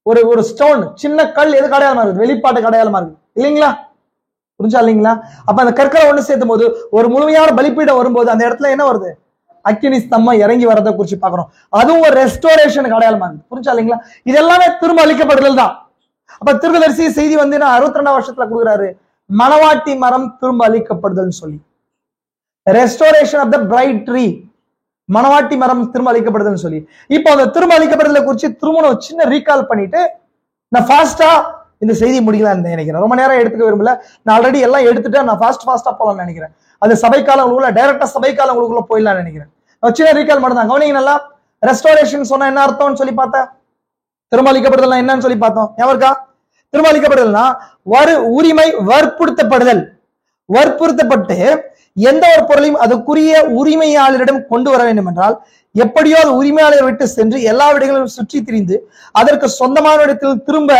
ஒரு ஸ்டோன் சின்ன கல் எதுக்கு அடையாளமா இருக்குது? வெளிப்பாட்டுக்கு அடையாளமா இருக்கு இல்லைங்களா? புரிஞ்சா இல்லைங்களா? அப்ப அந்த கற்களை ஒண்ணு சேர்த்தும் போது ஒரு முழுமையான பலிப்பீடம் வரும்போது அந்த இடத்துல என்ன வருது? அக்கினி ஸ்தம்பம் இறங்கி வரதை குறிச்சு பாக்குறோம். அதுவும் ஒரு ரெஸ்டோரேஷனுக்கு அடையாளமா இருக்கு. புரிஞ்சா இல்லைங்களா? இது எல்லாமே திரும்ப அளிக்கப்படுதல் தான். அப்ப தீர்க்கதரிசி செய்தி வந்து 62ஆம் வருஷத்துல கொடுக்குறாரு, மணவாட்டி மரம் திரும்ப அளிக்கப்படுதல் சொல்லி. Restoration of the bride tree, மணவாட்டி மரம் திரும்ப அளிக்கப்படுதுன்னு சொல்லி. இப்போ அந்த திரும்ப அளிக்கப்படுதலை குறிச்சு திரும்ப சின்ன ரீகால் பண்ணிட்டு நான் ஃபாஸ்டா இந்த செய்தி முடிக்கலாம்னு நினைக்கிறேன். ரொம்ப நேரம் எடுத்துக்க விரும்பல. நான் ஆல்ரெடி எல்லாம் எடுத்துட்டேன். நான் ஃபாஸ்டா போலாம்னு நினைக்கிறேன். அது சபைக்காலங்களுக்குள்ள டைரக்டா சபைக்காலங்களுக்குள்ள போயிடலாம்னு நினைக்கிறேன். சின்ன ரீகால் மட்டும் தான் கவனிங்க நல்லா. ரெஸ்டோரேஷன் சொன்னா என்ன அர்த்தம்னு சொல்லி பார்த்தேன். திரும்ப அளிக்கப்படுதல் என்னன்னு சொல்லி பார்த்தோம். ஞாபகம் இருக்கா? திரும்ப அளிக்கப்படுதல்னா உரிமை வற்புறுத்தப்படுதல். வற்புறுத்தப்பட்டு எந்த ஒரு பொருளையும் அதுக்குரிய உரிமையாளரிடம் கொண்டு வர வேண்டும் என்றால் எப்படியோ அது உரிமையாளரை விட்டு சென்று எல்லா இடங்களிலும் சுற்றி திரிந்து அதற்கு சொந்தமான இடத்தில் திரும்ப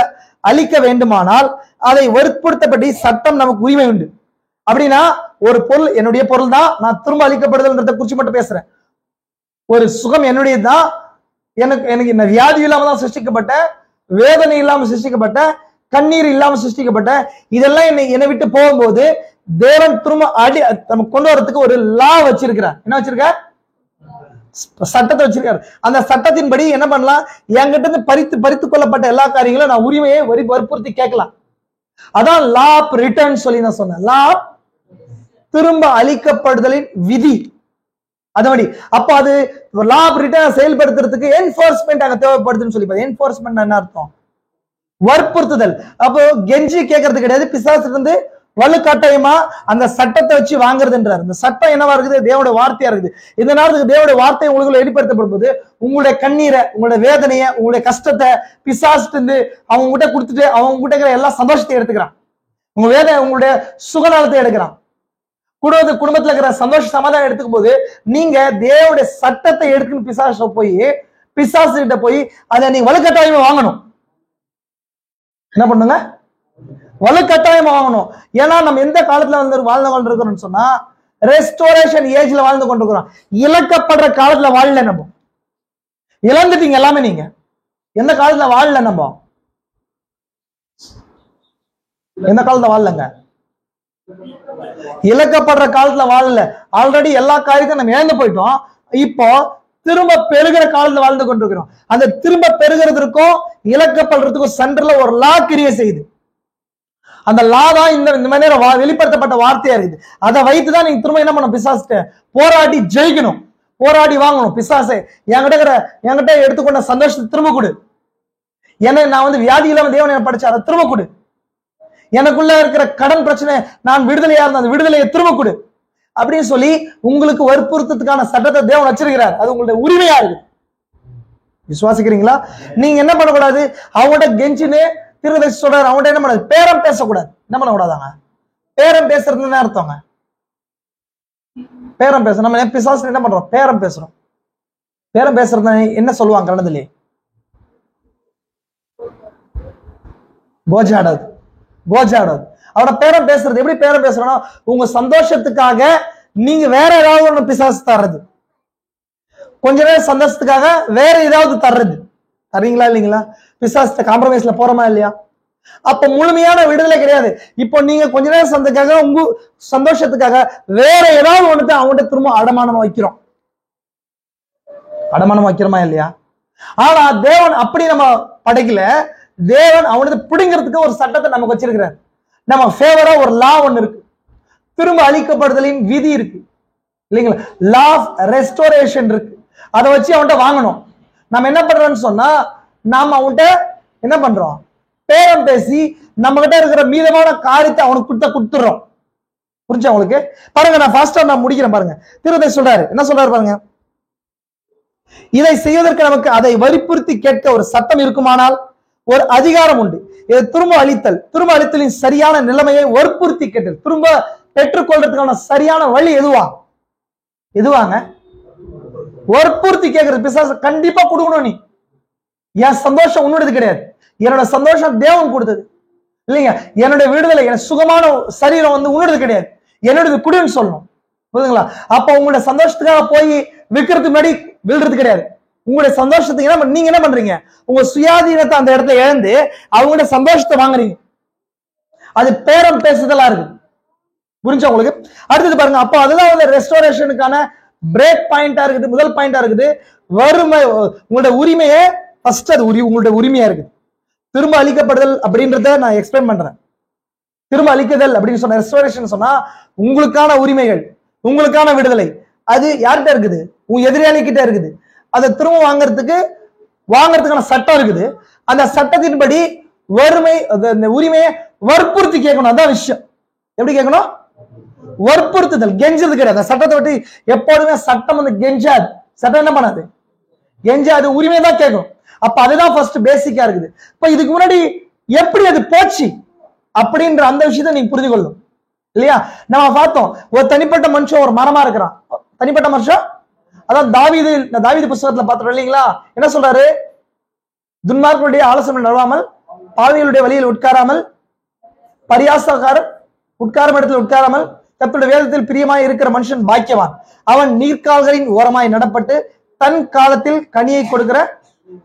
அளிக்க வேண்டுமானால் அதை வற்புறுத்தப்பட்டு சட்டம் நமக்கு உரிமை உண்டு. அப்படின்னா ஒரு பொருள் என்னுடைய பொருள் தான், நான் திரும்ப அளிக்கப்படுதல்ன்றத குறிச்சு மட்டும் பேசுறேன். ஒரு சுகம் என்னுடையதுதான், எனக்கு இந்த வியாதி இல்லாம தான் சிருஷ்டிக்கப்பட்ட, வேதனை இல்லாம சிருஷ்டிக்கப்பட்ட, கண்ணீர் இல்லாம சிருஷ்டிக்கப்பட்ட, இதெல்லாம் என்னை விட்டு போகும்போது தேவன் திரும்ப நம்ம கொண்டு வரதுக்கு ஒரு லா வச்சிருக்கிறார். என்ன வச்சிருக்கார்? சட்டத்தை வச்சிருக்காரு. அந்த சட்டத்தின்படி என்ன பண்ணலாம்? என்கிட்ட இருந்து பறித்து கொள்ளப்பட்ட எல்லா காரியங்களும் நான் உரிமையை வற்புறுத்தி கேட்கலாம். அதான் லா ஆஃப் ரிட்டர்ன் சொல்லி நான் சொன்னேன். லா திரும்ப அளிக்கப்படுதலின் விதி. அதபடி அப்ப அது லா ஆஃப் ரிட்டர்ன் செயல்படுத்துறதுக்கு என்போர்ஸ்மெண்ட் அங்க தேவைப்படுதுன்னு சொல்லி. என்போர்ஸ்மெண்ட் என்ன அர்த்தம்? வற்புறுத்துதல். அப்போ கெஞ்சி கேட்கறது கிடையாது, பிசாசு இருந்து வலுக்கட்டாயமா அந்த சட்டத்தை வச்சு வாங்குறதுன்றார். இந்த சட்டம் என்னவா இருக்குது? தேவனுடைய வார்த்தையா இருக்குது. இந்த நேரத்துக்கு தேவனுடைய வார்த்தை உங்களுக்கு வெளிப்படுத்தப்படும் போது உங்களுடைய கண்ணீரை, உங்களுடைய வேதனையை, உங்களுடைய கஷ்டத்தை பிசாசு இருந்து அவங்க கிட்ட கொடுத்துட்டு அவங்க கிட்ட இருக்கிற எல்லா சந்தோஷத்தை எடுத்துக்கிறான். உங்க வேதனை, உங்களுடைய சுகநலத்தை எடுக்கிறான். குடும்பத்துல இருக்கிற சந்தோஷ சமாதானம் எடுத்துக்கும் போது நீங்க தேவனுடைய சட்டத்தை எடுக்கணும். பிசாசு கிட்ட போய் அதை நீங்க வலுக்கட்டாயமா வாங்கணும். என்ன பண்ணுங்க? வலுக்கட்டாயமா வாங்கணும். ஏன்னா நம்ம எந்த காலத்துல வாழ்ந்து கொண்டிருக்கிறோம்னு சொன்னா ரெஸ்டோரேஷன் ஏஜ்ல வாழ்ந்து கொண்டிருக்கிறோம். இழக்கப்படுற காலத்துல வாழல. நம்ம இழந்துட்டீங்க எல்லாமே. நீங்க எந்த காலத்துல வாழல? நம்ம எந்த காலத்துல வாழலங்க? இழக்கப்படுற காலத்துல வாழல. ஆல்ரெடி எல்லா காரியத்தையும் நம்ம இழந்து போயிட்டோம். இப்போ திரும்ப பெருகிற காலத்துல வாழ்ந்து கொண்டிருக்கிறோம். அந்த திரும்ப பெருகிறதுக்கும் இழக்கப்படுறதுக்கும் சென்டர்ல ஒரு லா கிரியை செய்யுது. அந்த லா தான் இந்த மாதிரி வெளிப்படுத்தப்பட்ட வார்த்தையா இருக்குது. அதை வைத்துதான் நீங்க திரும்ப என்ன பண்ணணும்? பிசாசு போராடி ஜெயிக்கணும், போராடி வாங்கணும். பிசாசை என்கிட்ட எடுத்துக்கொண்ட சந்தோஷத்தை திரும்ப கொடு. ஏன்னா நான் வியாதி இல்லாம தேவன் படிச்சேன், அதை திரும்ப கொடு. எனக்குள்ள இருக்கிற கடன் பிரச்சனை, நான் விடுதலையா இருந்த அந்த விடுதலையை திரும்ப கொடு அப்படின்னு சொல்லி உங்களுக்கு வற்புறுத்ததுக்கான சட்டத்தை தேவன் வச்சிருக்கிறார். அது உங்களுடைய உரிமையா இருக்கு. விசுவாசிக்கிறீங்களா? நீங்க என்ன பண்ணக்கூடாது? அவங்கள்ட்ட கெஞ்சின்னு திருதேசி சொல்றாரு, அவங்கள்ட்ட என்ன பண்ணாது? பேரம் பேசக்கூடாது. என்ன பண்ணக்கூடாதாங்க? பேரம் பேசுறதுன்னு அர்த்தங்க. பேரம் பேச நம்ம பிசாசு என்ன பண்றோம்? பேரம் பேசுறோம். பேரம் பேசுறது என்ன சொல்லுவாங்க கன்னடத்திலே? கோஜாடாது. அவட பேரம் பேசுறது எப்படி? பேரம் பேசுறோம்னா உங்க சந்தோஷத்துக்காக நீங்க வேற ஏதாவது ஒண்ணு பிசாசு தர்றது, கொஞ்ச நேரம் சந்தோஷத்துக்காக வேற ஏதாவது தர்றது. தரீங்களா இல்லைங்களா? பிசாசு காம்ப்ரமைஸ்ல போறோமா இல்லையா? அப்ப முழுமையான விடுதலை கிடையாது. இப்போ நீங்க கொஞ்ச நேரம் உங்க சந்தோஷத்துக்காக வேற ஏதாவது ஒண்ணுதான் அவங்ககிட்ட திரும்ப அடமானமா வைக்கிறோமா இல்லையா? ஆனா தேவன் அப்படி நம்ம படைக்கல. தேவன் அவனது பிடிங்கிறதுக்கு ஒரு சட்டத்தை நமக்கு வச்சிருக்கிறார். நம்ம ஃபேவரா ஒரு லா ஒண்ணு இருக்கு, திரும்ப அளிக்கப்படுதலின் விதி இருக்கு இல்லைங்களா? லா ஆஃப் ரெஸ்டோரேஷன் இருக்கு. அதை வச்சு அவன்கிட்ட வாங்கணும். நம்ம என்ன பண்றோம்னு சொன்னா, நாம அவன்கிட்ட என்ன பண்றோம்? பேரம் பேசி நம்ம கிட்ட இருக்கிற மீதமான காரியத்தை அவனுக்கு கொடுத்துறோம். புரிஞ்சா உங்களுக்கு? பாருங்க, நான் ஃபாஸ்டா முடிக்கிறேன். பாருங்க, திருதேசி சொல்றாரு, என்ன சொல்றாரு பாருங்க. இதை செய்வதற்கு நமக்கு அதை வற்புறுத்தி கேட்க ஒரு சட்டம் இருக்குமானால் ஒரு அதிகாரம் உண்டு. இது திரும்ப அளித்தலின் சரியான நிலைமையை வற்புறுத்தி கேட்டல், திரும்ப பெற்றுக்கொள்றதுக்கான சரியான வழி எதுவாங்க? வற்புறுத்தி கேட்கறது. பிசாசு கண்டிப்பா கொடுக்கணும். நீ என் சந்தோஷம் உன்னுடையது கிடையாது, என்னோட சந்தோஷம் தேவன் கொடுத்தது இல்லைங்க. என்னுடைய விடுதலை, என் சுகமான சரீரம் உன்னுடையது கிடையாது, என்னுடையது குடின்னு சொல்லணும். புரியுதுங்களா? அப்ப உங்களுடைய சந்தோஷத்துக்காக போய் விற்கிறதுக்கு முன்னாடி விழுறது கிடையாது. உங்களுடைய சந்தோஷத்துக்கு நீங்க என்ன பண்றீங்க? உங்க சுயாதீனத்தை அந்த இடத்துல இழந்து அவங்களோட சந்தோஷத்தை வாங்குறீங்க. அது பேரம் பேசுதலா இருக்கு. புரிஞ்சா உங்களுக்கு? அடுத்தது பாருங்க, அப்ப அதுதான் ரெஸ்டோரேஷனுக்கான பிரேக் பாயிண்டா இருக்குது. முதல் பாயிண்டா இருக்குது வறுமை. உங்களுடைய உரிமையை ஃபர்ஸ்ட், அது உங்களுடைய உரிமையா இருக்கு. திரும்ப அளிக்கப்படுதல் அப்படின்றத நான் எக்ஸ்பிளைன் பண்றேன். திரும்ப அளிக்குதல் அப்படின்னு சொன்ன ரெஸ்டோரேஷன் சொன்னா உங்களுக்கான உரிமைகள், உங்களுக்கான விடுதலை அது யார்கிட்ட இருக்குது? உங்க எதிராளி கிட்ட இருக்குது. அதை திரும்ப வாங்குறதுக்கான சட்டம் இருக்குது. அந்த சட்டத்தின்படி வறுமை அந்த உரிமையை வற்புறுத்தி கேட்கணும். அதான் விஷயம். எப்படி கேட்கணும்? வற்புறுத்துதல், கெஞ்சது கிடையாது. சட்டத்தை விட்டு எப்போதுமே சட்டம் வந்து கெஞ்சாது. சட்டம் என்ன பண்ணாது? கெஞ்சாது, உரிமை தான் கேட்கும். அப்ப அதுதான் ஃபர்ஸ்ட் பேசிக்கா இருக்குது. இப்ப இதுக்கு முன்னாடி எப்படி அது போச்சு அப்படின்ற அந்த விஷயத்தை நீங்க புரிந்து கொள்ளும் இல்லையா? நம்ம பார்த்தோம், ஒரு தனிப்பட்ட மனுஷன் ஒரு மரமா இருக்கிறான். தனிப்பட்ட மனுஷன், அதான் தாவீது புத்தகத்துல பார்த்தோம் இல்லைங்களா? என்ன சொல்றாரு? துன்மார்க்கருடைய ஆலோசனை நடவாமல், பாவிகளுடைய வழியில் உட்காராமல், பரியாசக்காரர் உட்காரும் இடத்தில் உட்காராமல், கர்த்தருடைய வேதத்தில் பிரியமாய் இருக்கிற மனுஷன் பாக்கியவான். அவன் நீர்க்கால்களின் ஓரமாய் நடப்பட்டு தன் காலத்தில் கனியை கொடுக்கிற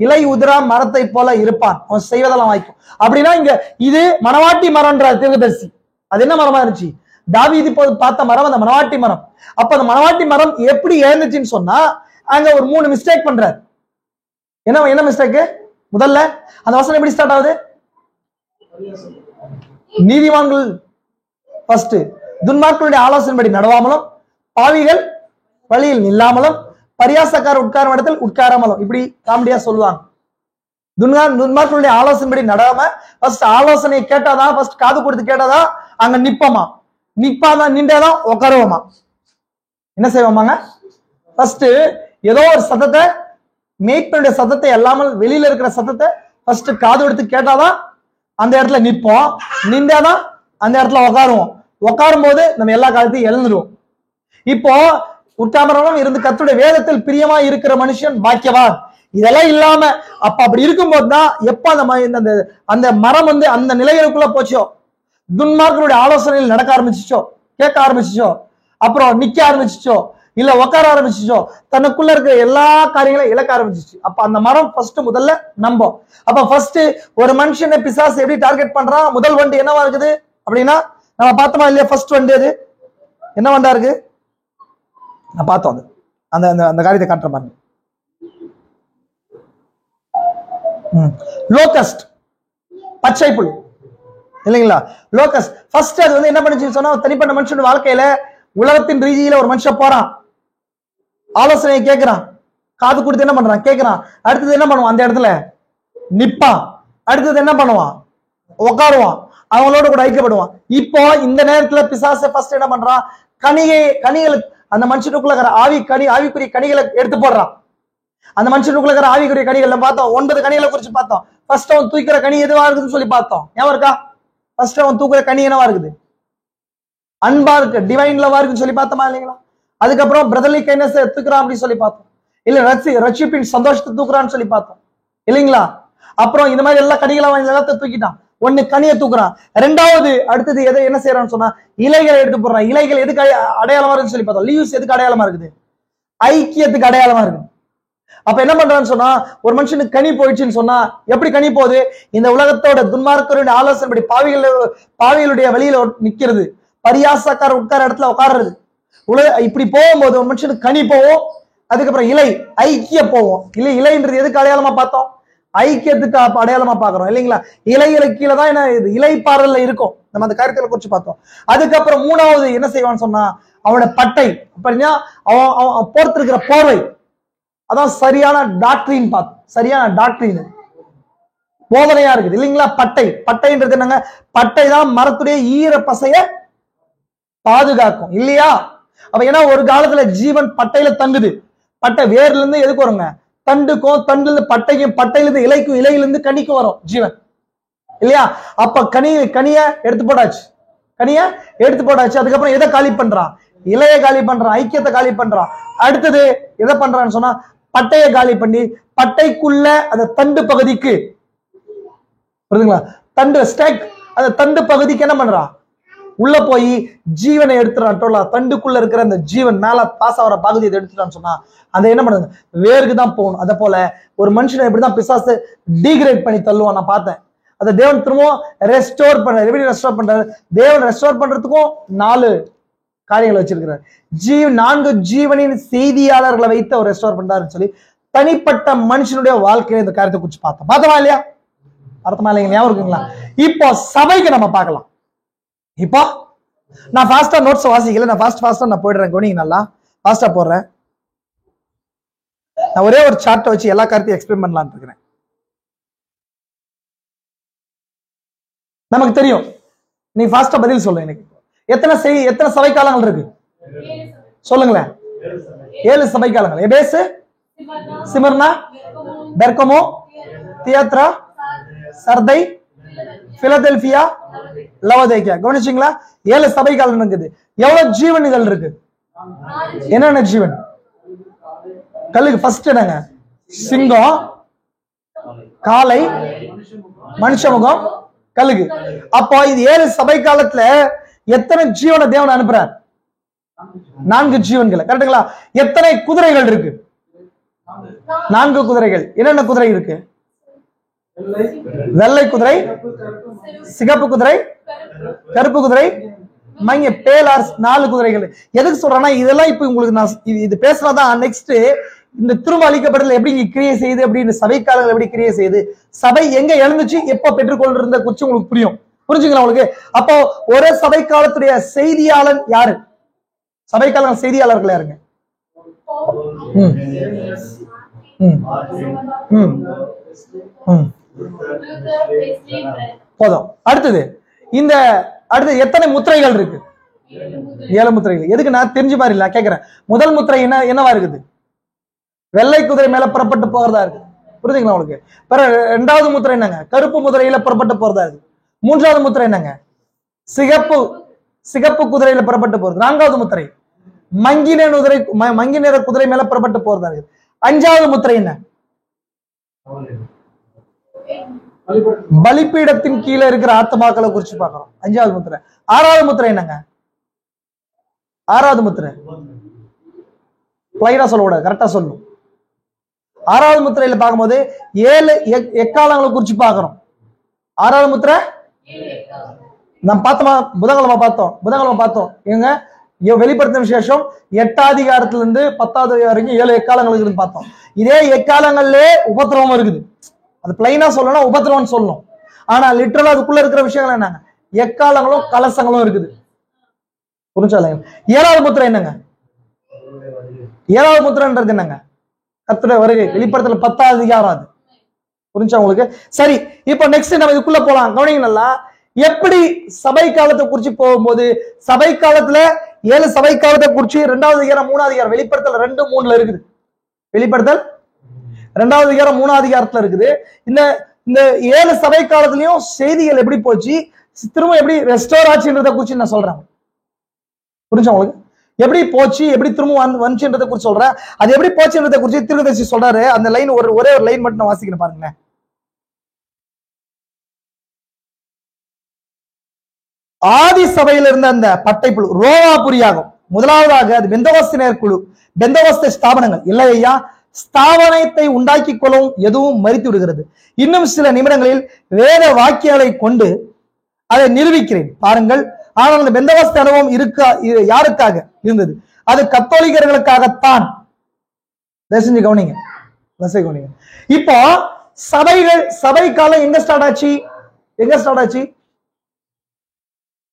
இலை உதிரா மரத்தை போல இருப்பான். அவன் செய்வதெல்லாம் வாய்க்கும். அப்படின்னா இங்க இது மணவாட்டி மரம்ன்ற தீர்க்கதரிசி. அது என்ன மரமா இருந்துச்சு? தாவீது பார்த்த மரம் அந்த மணவாட்டி மரம். அப்ப அந்த மணவாட்டி மரம் எப்படி எழுந்துச்சுன்னு சொன்னா, அங்க ஒரு 3 மிஸ்டேக் பண்றாரு. என்ன மிஸ்டேக்? முதல்ல அந்த வசனம் எப்படி ஸ்டார்ட் ஆகுது? நீதிமான்கள் ஃபர்ஸ்ட் துன்மார்க்கருடைய ஆலோசனைப்படி நடவாமலும், பாவிகள் வழியில் நில்லாமலும், பரியாசக்கார உட்காரும் இடத்தில் உட்காராமலும், இப்படி காமெடியா சொல்லுவாங்க. துன்மார்க்கருடைய ஆலோசனைப்படி நடாம ஃபர்ஸ்ட் ஆலோசனை கேட்டாதான், ஃபர்ஸ்ட் காது கொடுத்து கேட்டாதான் அங்க நிப்பாதான் நின்றாதான் உட்காருவோமா. என்ன செய்வோமாங்க? ஃபர்ஸ்ட் ஏதோ ஒரு சத்தத்தை, மேய்ப்பனுடைய சத்தத்தை அல்லாமல் வெளியில இருக்கிற சத்தத்தை ஃபர்ஸ்ட் காது எடுத்து கேட்டாதான் அந்த இடத்துல நிப்போம். நின்றாதான் அந்த இடத்துல உட்காருவோம். உட்காரும் போது நம்ம எல்லா காலத்தையும் எழுந்துருவோம். இப்போ உட்காமரம் இருந்து கர்த்தருடைய வேதத்தில் பிரியமா இருக்கிற மனுஷன் பாக்கியவான். இதெல்லாம் இல்லாம அப்படி இருக்கும்போது தான் எப்ப அந்த மரம் வந்து அந்த நிலைகளுக்குள்ள போச்சோ, துன்மார்க்கருடைய ஆலோசனையில் நடக்க ஆரம்பிச்சிச்சோ, கேட்க ஆரம்பிச்சிச்சோ, அப்புறம் நிக்க ஆரம்பிச்சிச்சோ, இல்ல உட்கார ஆரம்பிச்சிச்சோ, தனக்குள்ள இருக்கிற எல்லா காரியங்களையும் இழக்க ஆரம்பிச்சிச்சு. அப்ப அந்த மரம் ஃபர்ஸ்ட் முதல்ல நம்பும். அப்ப ஃபர்ஸ்ட் ஒரு மனுஷனை பிசாசு எப்படி டார்கெட் பண்றான்? முதல் வண்டி என்னவா இருக்குது அப்படின்னா, நம்ம பார்த்தோமா இல்லையா? ஃபர்ஸ்ட் வண்டி அது என்ன வண்டா இருக்கு? நான் பார்த்தோம். அந்த அந்த காரியத்தை காட்டுற மாதிரி லோகஸ்ட், பச்சை புல் இல்லைங்களா? லோகஸ்ட் ஃபர்ஸ்ட் அது வந்து என்ன பண்ணுச்சுன்னு சொன்னா, தனிப்பட்ட மனுஷன் வாழ்க்கையில உலகத்தின் ரீதியில ஒரு மனுஷன் போறான், ஆலோசனையை கேட்கிறான், காது கொடுத்து என்ன பண்றான்? கேட்கிறான். அடுத்தது என்ன பண்ணுவான்? அந்த இடத்துல நிப்பான். அடுத்தது என்ன பண்ணுவான்? உட்காருவான், அவங்களோட கூட ஐக்கியப்படுவான். இப்போ இந்த நேரத்துல பிசாசு ஃபர்ஸ்ட் என்ன பண்றான்? கனிகளுக்கு அந்த மனுஷனுக்குள்ள இருக்கிற ஆவிக்குரிய கனிகளை எடுத்து போடுறான். அந்த மனுஷனுக்குள்ள இருக்கிற ஆவிக்குரிய கனிகள் பார்த்தோம், 9 கனிகளை குறிச்சு பார்த்தோம். ஃபர்ஸ்ட் அவன் தூக்கிற கனி எதுவா இருக்குதுன்னு சொல்லி பார்த்தோம். ஞாபகம் இருக்கா? ஃபர்ஸ்ட் அவன் தூக்குற கனி என்னவா இருக்குது? அன்பா இருக்கு, டிவைன் லவா இருக்குன்னு சொல்லி பார்த்தோமா இல்லைங்களா? அதுக்கப்புறம் பிரதர்லி கைண்ட்னஸ் தூக்குறான் அப்படின்னு சொல்லி பார்த்தோம். இல்ல ரட்சிப்பின் சந்தோஷத்தை தூக்குறான்னு சொல்லி பார்த்தோம் இல்லைங்களா? அப்புறம் இந்த மாதிரி எல்லா கனிகளை அவன் எல்லாத்தையும் தூக்கிட்டான். ஒண்ணு கனியை தூக்குறான். ரெண்டாவது அடுத்தது என்ன செய்யறான்னு சொன்னா, இலைகளை எடுத்து போடுறான். இலைகள் எதுக்கு அடையாளமா இருக்குன்னு சொல்லி பார்த்தோம். லீவ்ஸ் எதுக்கு அடையாளமா இருக்குது? ஐக்கியத்துக்கு அடையாளமா இருக்கு. அப்ப என்ன பண்றான்னு சொன்னா, ஒரு மனுஷனுக்கு கனி போயிடுச்சுன்னு சொன்னா எப்படி கனி போகுது? இந்த உலகத்தோட துன்மார்க்கருடைய ஆலோசனைப்படி பாவிகளுடைய வழியில நிக்கிறது, பரியாசக்கார உட்கார இடத்துல உட்கார்றது, இப்படி போகும்போது ஒரு மனுஷனுக்கு கனி போவோம். அதுக்கப்புறம் இலை ஐக்கிய போவோம். இலைன்றது எதுக்கு அடையாளமா பார்த்தோம்? ஐக்கியத்துக்கு அடையாளமா பாக்குறோம் இல்லைங்களா? இலைகளுக்கு கீழே தான் என்ன இலை பாறல்ல இருக்கும். நம்ம அந்த காரியத்தை குறிச்சு பார்த்தோம். அதுக்கப்புறம் மூணாவது என்ன செய்வான்னு சொன்னா, அவனோட பட்டை, அப்படின்னா அவன் போர்த்திருக்கிற போர்வை, அதான் சரியான டாக்டரின் பார்த்தோம். சரியான டாக்டரின் போதனையா இருக்குது இல்லைங்களா? பட்டைன்றது என்னங்க? பட்டை தான் மரத்துடைய ஈர பசைய பாதுகாக்கும் இல்லையா? அப்ப ஏன்னா ஒரு காலத்துல ஜீவன் பட்டையில தங்குது. பட்டை வேர்ல இருந்து எதுக்கு வருங்க? தண்டுக்கும், தண்டுல இருந்து பட்டைக்கும், பட்டையில இருந்து இலைக்கும், இலையில இருந்து கனிக்கும் வரும் ஜீவன் இல்லையா? அப்ப கனிய எடுத்து போட்டாச்சு. அதுக்கப்புறம் எதை காலி பண்றான்? இலையை காலி பண்றான், ஐக்கியத்தை காலி பண்றான். அடுத்தது எதை பண்றான்னு சொன்னா, பட்டையை காலி பண்ணி பட்டைக்குள்ள அந்த தண்டு பகுதிக்கு புரியுதுங்களா? தண்டு ஸ்டேக், அந்த தண்டு பகுதிக்கு என்ன பண்றான்? உள்ள போய் ஜீவனை எடுத்துறான். தண்டுக்குள்ள இருக்கிற அந்த ஜீவன் மேல பாஸ் ஆகிற பகுதியை எடுத்துட்டான்னு சொன்னா, அதை என்ன பண்ணுது? வேருக்கு தான் போகணும். அதை போல ஒரு மனுஷனை எப்படிதான் பிசாசு டீக்ரேட் பண்ணி தள்ளுவான். நான் பார்த்தேன். அதை தேவன் திரும்பவும் ரெஸ்டோர் பண்றாரு. எப்படி ரெஸ்டோர் பண்றாரு? தேவன் ரெஸ்டோர் பண்றதுக்கும் 4 காரியங்களை வச்சிருக்கிறார். 4 ஜீவனின் செய்தியாளர்களை வைத்து அவர் ரெஸ்டோர் பண்றாருன்னு சொல்லி தனிப்பட்ட மனுஷனுடைய வாழ்க்கையில இந்த காரியத்தை குறிச்சு பார்த்தோமா இல்லையா? அர்த்தமா இல்லைங்க? ஞாபகம் இருக்குங்களா? இப்போ சபைக்கு நம்ம பார்க்கலாம். இப்போ நான் ஃபாஸ்டா நோட்ஸ் வாசிக்கல, நான் ஃபாஸ்டா நான் போயிடுறேன். கவனிங்க, நல்லா ஃபாஸ்டா போடுறேன். நான் ஒரே ஒரு சார்ட்டை வச்சு எல்லா காரியத்தையும் எக்ஸ்பிளைன் பண்ணலாம்னு இருக்கிறேன். நமக்கு தெரியும். நீ ஃபாஸ்டா பதில் சொல்லு எனக்கு. எத்தனை சபை காலங்கள் இருக்கு சொல்லுங்களேன். 7 சபை காலங்கள். Ephesus, Smyrna, Pergamos, Thyatira, Sardis, Philadelphia, Laodicea. கவனிச்சீங்களா? 7 சபை காலம் இருக்குது. எவ்வளவு ஜீவன்கள் இருக்கு? என்னென்ன ஜீவன்? கல்லுக்கு ஃபர்ஸ்ட் என்னங்க? சிங்கம், காளை, மனுஷமுகம், கல்லுக்கு. அப்போ இது 7 சபை காலத்துல எத்தனை ஜீவனை தேவன் அனுப்புறார்? 4 ஜீவன்களை. கரெக்டுங்களா? எத்தனை குதிரைகள் இருக்கு? 4 குதிரைகள். என்னென்ன குதிரை இருக்கு? வெள்ளை குதிரை, சிகப்பு குதிரை, கருப்பு குதிரை, மங்க பேலார் 4 குதிரைகள். எதுக்கு சொல்றேன்னா இதெல்லாம் இப்ப உங்களுக்கு நான் இது பேசுறதான் நெக்ஸ்ட் இந்த திரும்ப அளிக்கப்படல எப்படி கிரியை செய்யுது, அப்படின்னு சபை காலங்கள் எப்படி கிரியை செய்யுது, சபை எங்க எழுந்துச்சு, எப்ப பெற்றுக்கொள்ற குறிச்சு உங்களுக்கு புரியும். புரிஞ்சுங்களா உங்களுக்கு? அப்போ ஒரே சபை காலத்துடைய செய்தியாளர் யாரு? சபை கால செய்தியாளர்கள் யாருங்க? போதும். அடுத்தது எத்தனை முத்திரைகள் இருக்கு? 7 முத்திரைகள். எதுக்கு நான் தெரிஞ்சு மாதிரி இல்ல கேட்கிறேன். முதல் முத்திரை என்னவா இருக்குது? வெள்ளை குதிரை மேல புறப்பட்டு போறதா இருக்கு. புரியுதுங்களா உங்களுக்கு? இரண்டாவது முத்திரை என்னங்க? கருப்பு முதிரையில புறப்பட்டு போறதா இருக்கு. மூன்றாவது முத்திரை என்னங்க? சிகப்பு குதிரையில புறப்பட்டு போறது. 4வது முத்திரை மங்கி நிற குதிரை மேல புறப்பட்டு போறதா இருக்கு. 5வது முத்திரை என்ன? பலிப்பீடத்தின் கீழே இருக்கிற ஆத்மாக்களை குறிச்சு பார்க்கிறோம். 5வது முத்திரை. 6வது முத்திரை என்னங்க? 6வது முத்திரை பிளைனா சொல்லக்கூடாது, கரெக்டா சொல்லணும். 6வது முத்திரையில பார்க்கும்போது 7 எக்காலங்களை குறிச்சு பார்க்கிறோம். 6வது முத்திரை நம்ம பார்த்தோமா? புதன்கிழமை பார்த்தோம். எங்க வெளிப்படுத்தின விசேஷம் 8ஆம் அதிகாரத்துல இருந்து 10வது வரைக்கும் 7 எக்காலங்களுக்கு இருந்து பார்த்தோம். இதே எக்காலங்கள்ல உபத்திரவம் இருக்குது. அது பிளைனா சொல்லணும், உபத்திரவம் சொல்லணும். ஆனா லிட்டரலா அதுக்குள்ள இருக்கிற விஷயங்கள் என்னங்க? எக்காலங்களும் கலசங்களும் இருக்குது. புரிஞ்சாலங்க? 7வது முத்திரை என்னங்க? 7வது முத்திரைன்றது என்னங்க? கர்த்தருடைய வருகை. வெளிப்படுத்தல 10ஆம் அதிகாரம் அது. புரிஞ்சா உங்களுக்கு? சரி, இப்ப நெக்ஸ்ட் நம்ம இதுக்குள்ள போலாம். கவனிங்க நல்லா. எப்படி சபை காலத்தை குறிச்சு போகும்போது சபை காலத்துல 7 சபை காலத்தை குறிச்சு 2வது அதிகாரம் 3வது அதிகாரம் வெளிப்படுத்தல் 2:3 இருக்குது. வெளிப்படுத்தல் 2வது அதிகாரம் 3வது அதிகாரத்துல இருக்குது. இந்த 7 சபை காலத்திலயும் செய்திகள் எப்படி போச்சு, திரும்ப எப்படி ரெஸ்டோர் ஆச்சுன்றத குறிச்சு நான் சொல்றேன். புரிஞ்சா உங்களுக்கு? எப்படி போச்சு, எப்படி திரும்ப வந்துச்சுன்றதை குறிச்சு சொல்றேன். அது எப்படி போச்சுன்றதை குறிச்சு தீர்க்கதரிசி சொல்றாரு. அந்த லைன் ஒரே ஒரு லைன் மட்டும் நான் வாசிக்கிறேன் பாருங்களேன். ஆதி சபையில் இருந்த அந்த பட்டைப்புழு ரோவாபுரியாகும். முதலாவதாக அது பெந்தகோஸ்தினர் குழு, பெந்தகோஸ்தே ஸ்தாபனங்கள் இல்லை ஐயா, ஸ்தாபனத்தை உண்டாக்கி கொள்ளவும் எதுவும் மறித்து விடுகிறது. இன்னும் சில நிமிடங்களில் வேத வாக்கியங்களை கொண்டு அதை நிரூபிக்கிறேன் பாருங்கள். ஆனால் அந்த பெந்தகோஸ்தே அனுபவம் யாருக்காக இருந்தது? அது கத்தோலிக்கர்களுக்காகத்தான். கவனிங்க. இப்போ சபை காலம் எங்க ஸ்டார்ட் ஆச்சு?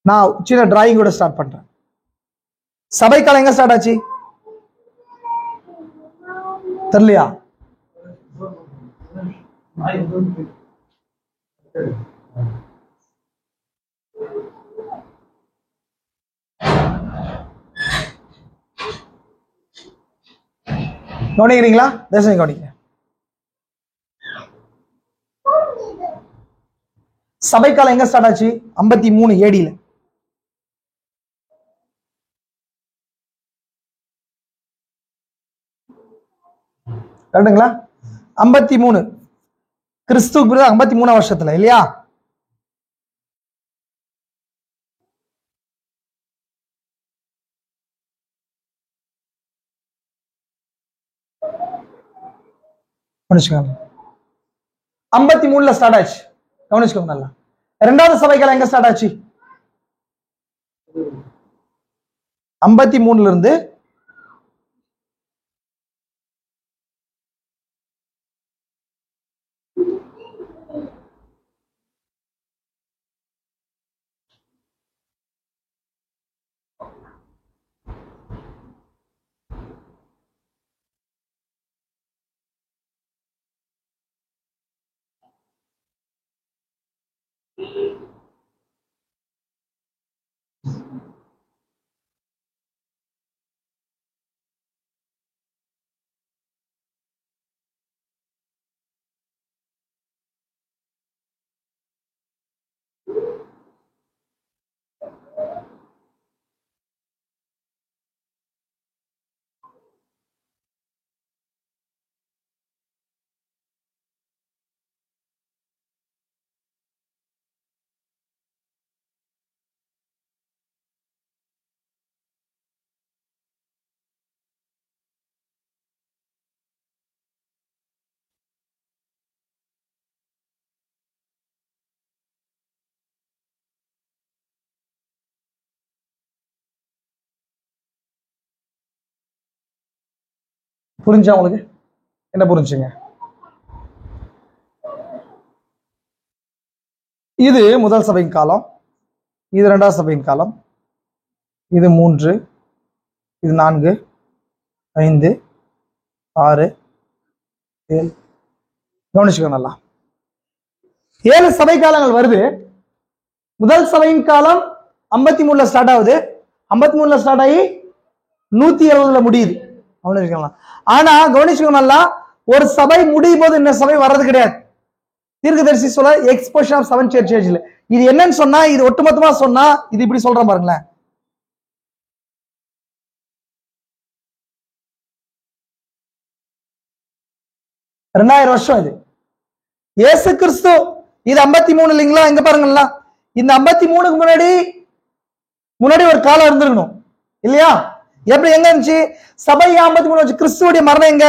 நான் சின்ன டிராயிங்கோட ஸ்டார்ட் பண்றேன். சபை காலம் எங்க ஸ்டார்ட் ஆச்சு தெரியலையா? கவனிக்கிறீங்களா? தேசம் கவனிக்க. சபை காலம் எங்க ஸ்டார்ட் ஆச்சு? 53 ஏடியில. கரெக்டுங்களா? 53 கிறிஸ்துவுக்கு 53 வருஷத்துல இல்லையா? கவனிச்சுக்கோங்க. 53 ஸ்டார்ட் ஆச்சு. கவனிச்சுக்கோங்க நல்லா. 2வது சபைக்கால எங்க ஸ்டார்ட் ஆச்சு? 53 இருந்து புரிஞ்சா உங்களுக்கு? என்ன புரிஞ்சுங்க? இது முதல் சபையின் காலம், இது இரண்டாவது சபையின் காலம், இது 3, இது 4, 5, 6, 7. கவனிச்சுக்கோ நல்லா. 7 சபை காலங்கள் வருது. முதல் சபையின் காலம் 53 ஸ்டார்ட் ஆகுது. 53 ஸ்டார்ட் ஆகி 170 முடியுது. கவனிச்சுக்கலாம். ஆனா கவனிச்சுக்கோ நல்லா, ஒரு சபை முடியும் போது இன்னும் சபை வர்றது கிடையாது. தீர்க்கதரிசி சொல்ல எக்ஸ்போஷன் ஆஃப் 7 சர்ச்சஸ்ல இது என்னன்னு சொன்னா, இது ஒட்டுமொத்தமா சொன்னா இது இப்படி சொல்ற பாருங்களேன். ரெண்டாயிரம் வருஷம் இது. இயேசு கிறிஸ்து இது 53 இல்லைங்களா? இங்க பாருங்களா, இந்த 53க்கு முன்னாடி ஒரு காலம் இருந்திருக்கணும் இல்லையா? எப்படி எங்க இருந்துச்சு சபை? 53 வச்சு கிறிஸ்துவோடைய மரணம் எங்க?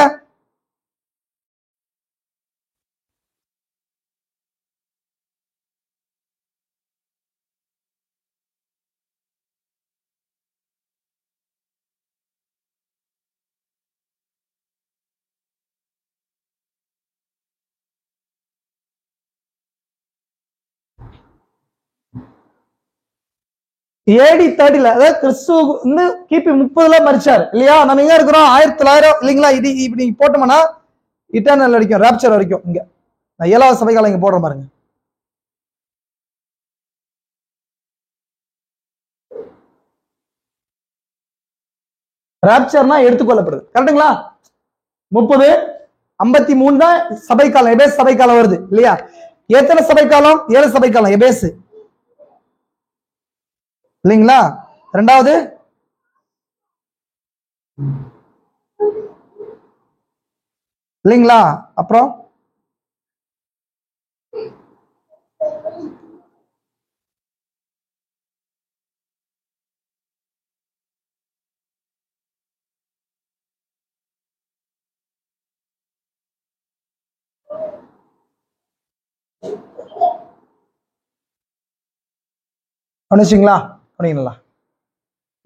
AD 30, அதாவது கிறிஸ்து வந்து கிபி 30 மரிச்சாரு இல்லையா? நம்ம எங்க இருக்கிறோம்? 1900 இல்லைங்களா? இது இப்படி போட்டோம்னா இட்டர்னல் வரைக்கும், ராப்சர் வரைக்கும். இங்க நான் 7வது சபை காலம் இங்க போடுறேன் பாருங்க. ராப்சர்னா எடுத்துக்கொள்ளப்படுது, கரெக்டுங்களா? 30, 53 தான் சபை காலம், எபேஸ் சபை காலம் வருது இல்லையா? எத்தனை சபை காலம்? 7 சபை காலம் எபேஸ் இல்லைங்களா? ரெண்டாவது இல்லைங்களா? அப்புறம் கவனிச்சிங்களா? கவனிங்களா?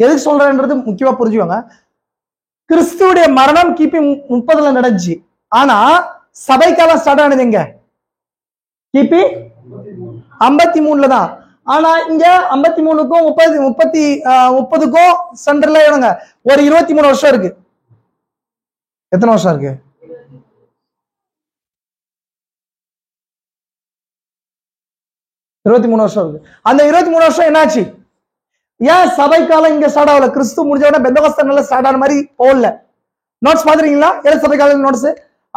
எதுக்கு சொல்றேன்றது முக்கியமா புரிஞ்சுவாங்க. கிறிஸ்துவுடைய மரணம் கிபி 30 நடந்துச்சு. ஆனா சபை காலம் ஸ்டார்ட் ஆனது எங்க? கிபி 53 தான். ஆனா இங்க 53க்கும் 30க்கும் சென்டர்ல இவங்க ஒரு 23 வருஷம் இருக்கு. எத்தனை வருஷம் இருக்கு? 23 வருஷம் இருக்கு. அந்த 23 வருஷம் என்னாச்சு? ஏன் சபை காலம் இங்க ஸ்டார்ட் ஆகல? கிறிஸ்து முடிஞ்ச உடனே பெந்தகோஸ்தே நாள்ல ஸ்டார்ட் ஆன மாதிரி போகல. நோட்ஸ் பாத்துறீங்களா? 7 சபை கால நோட்ஸ்.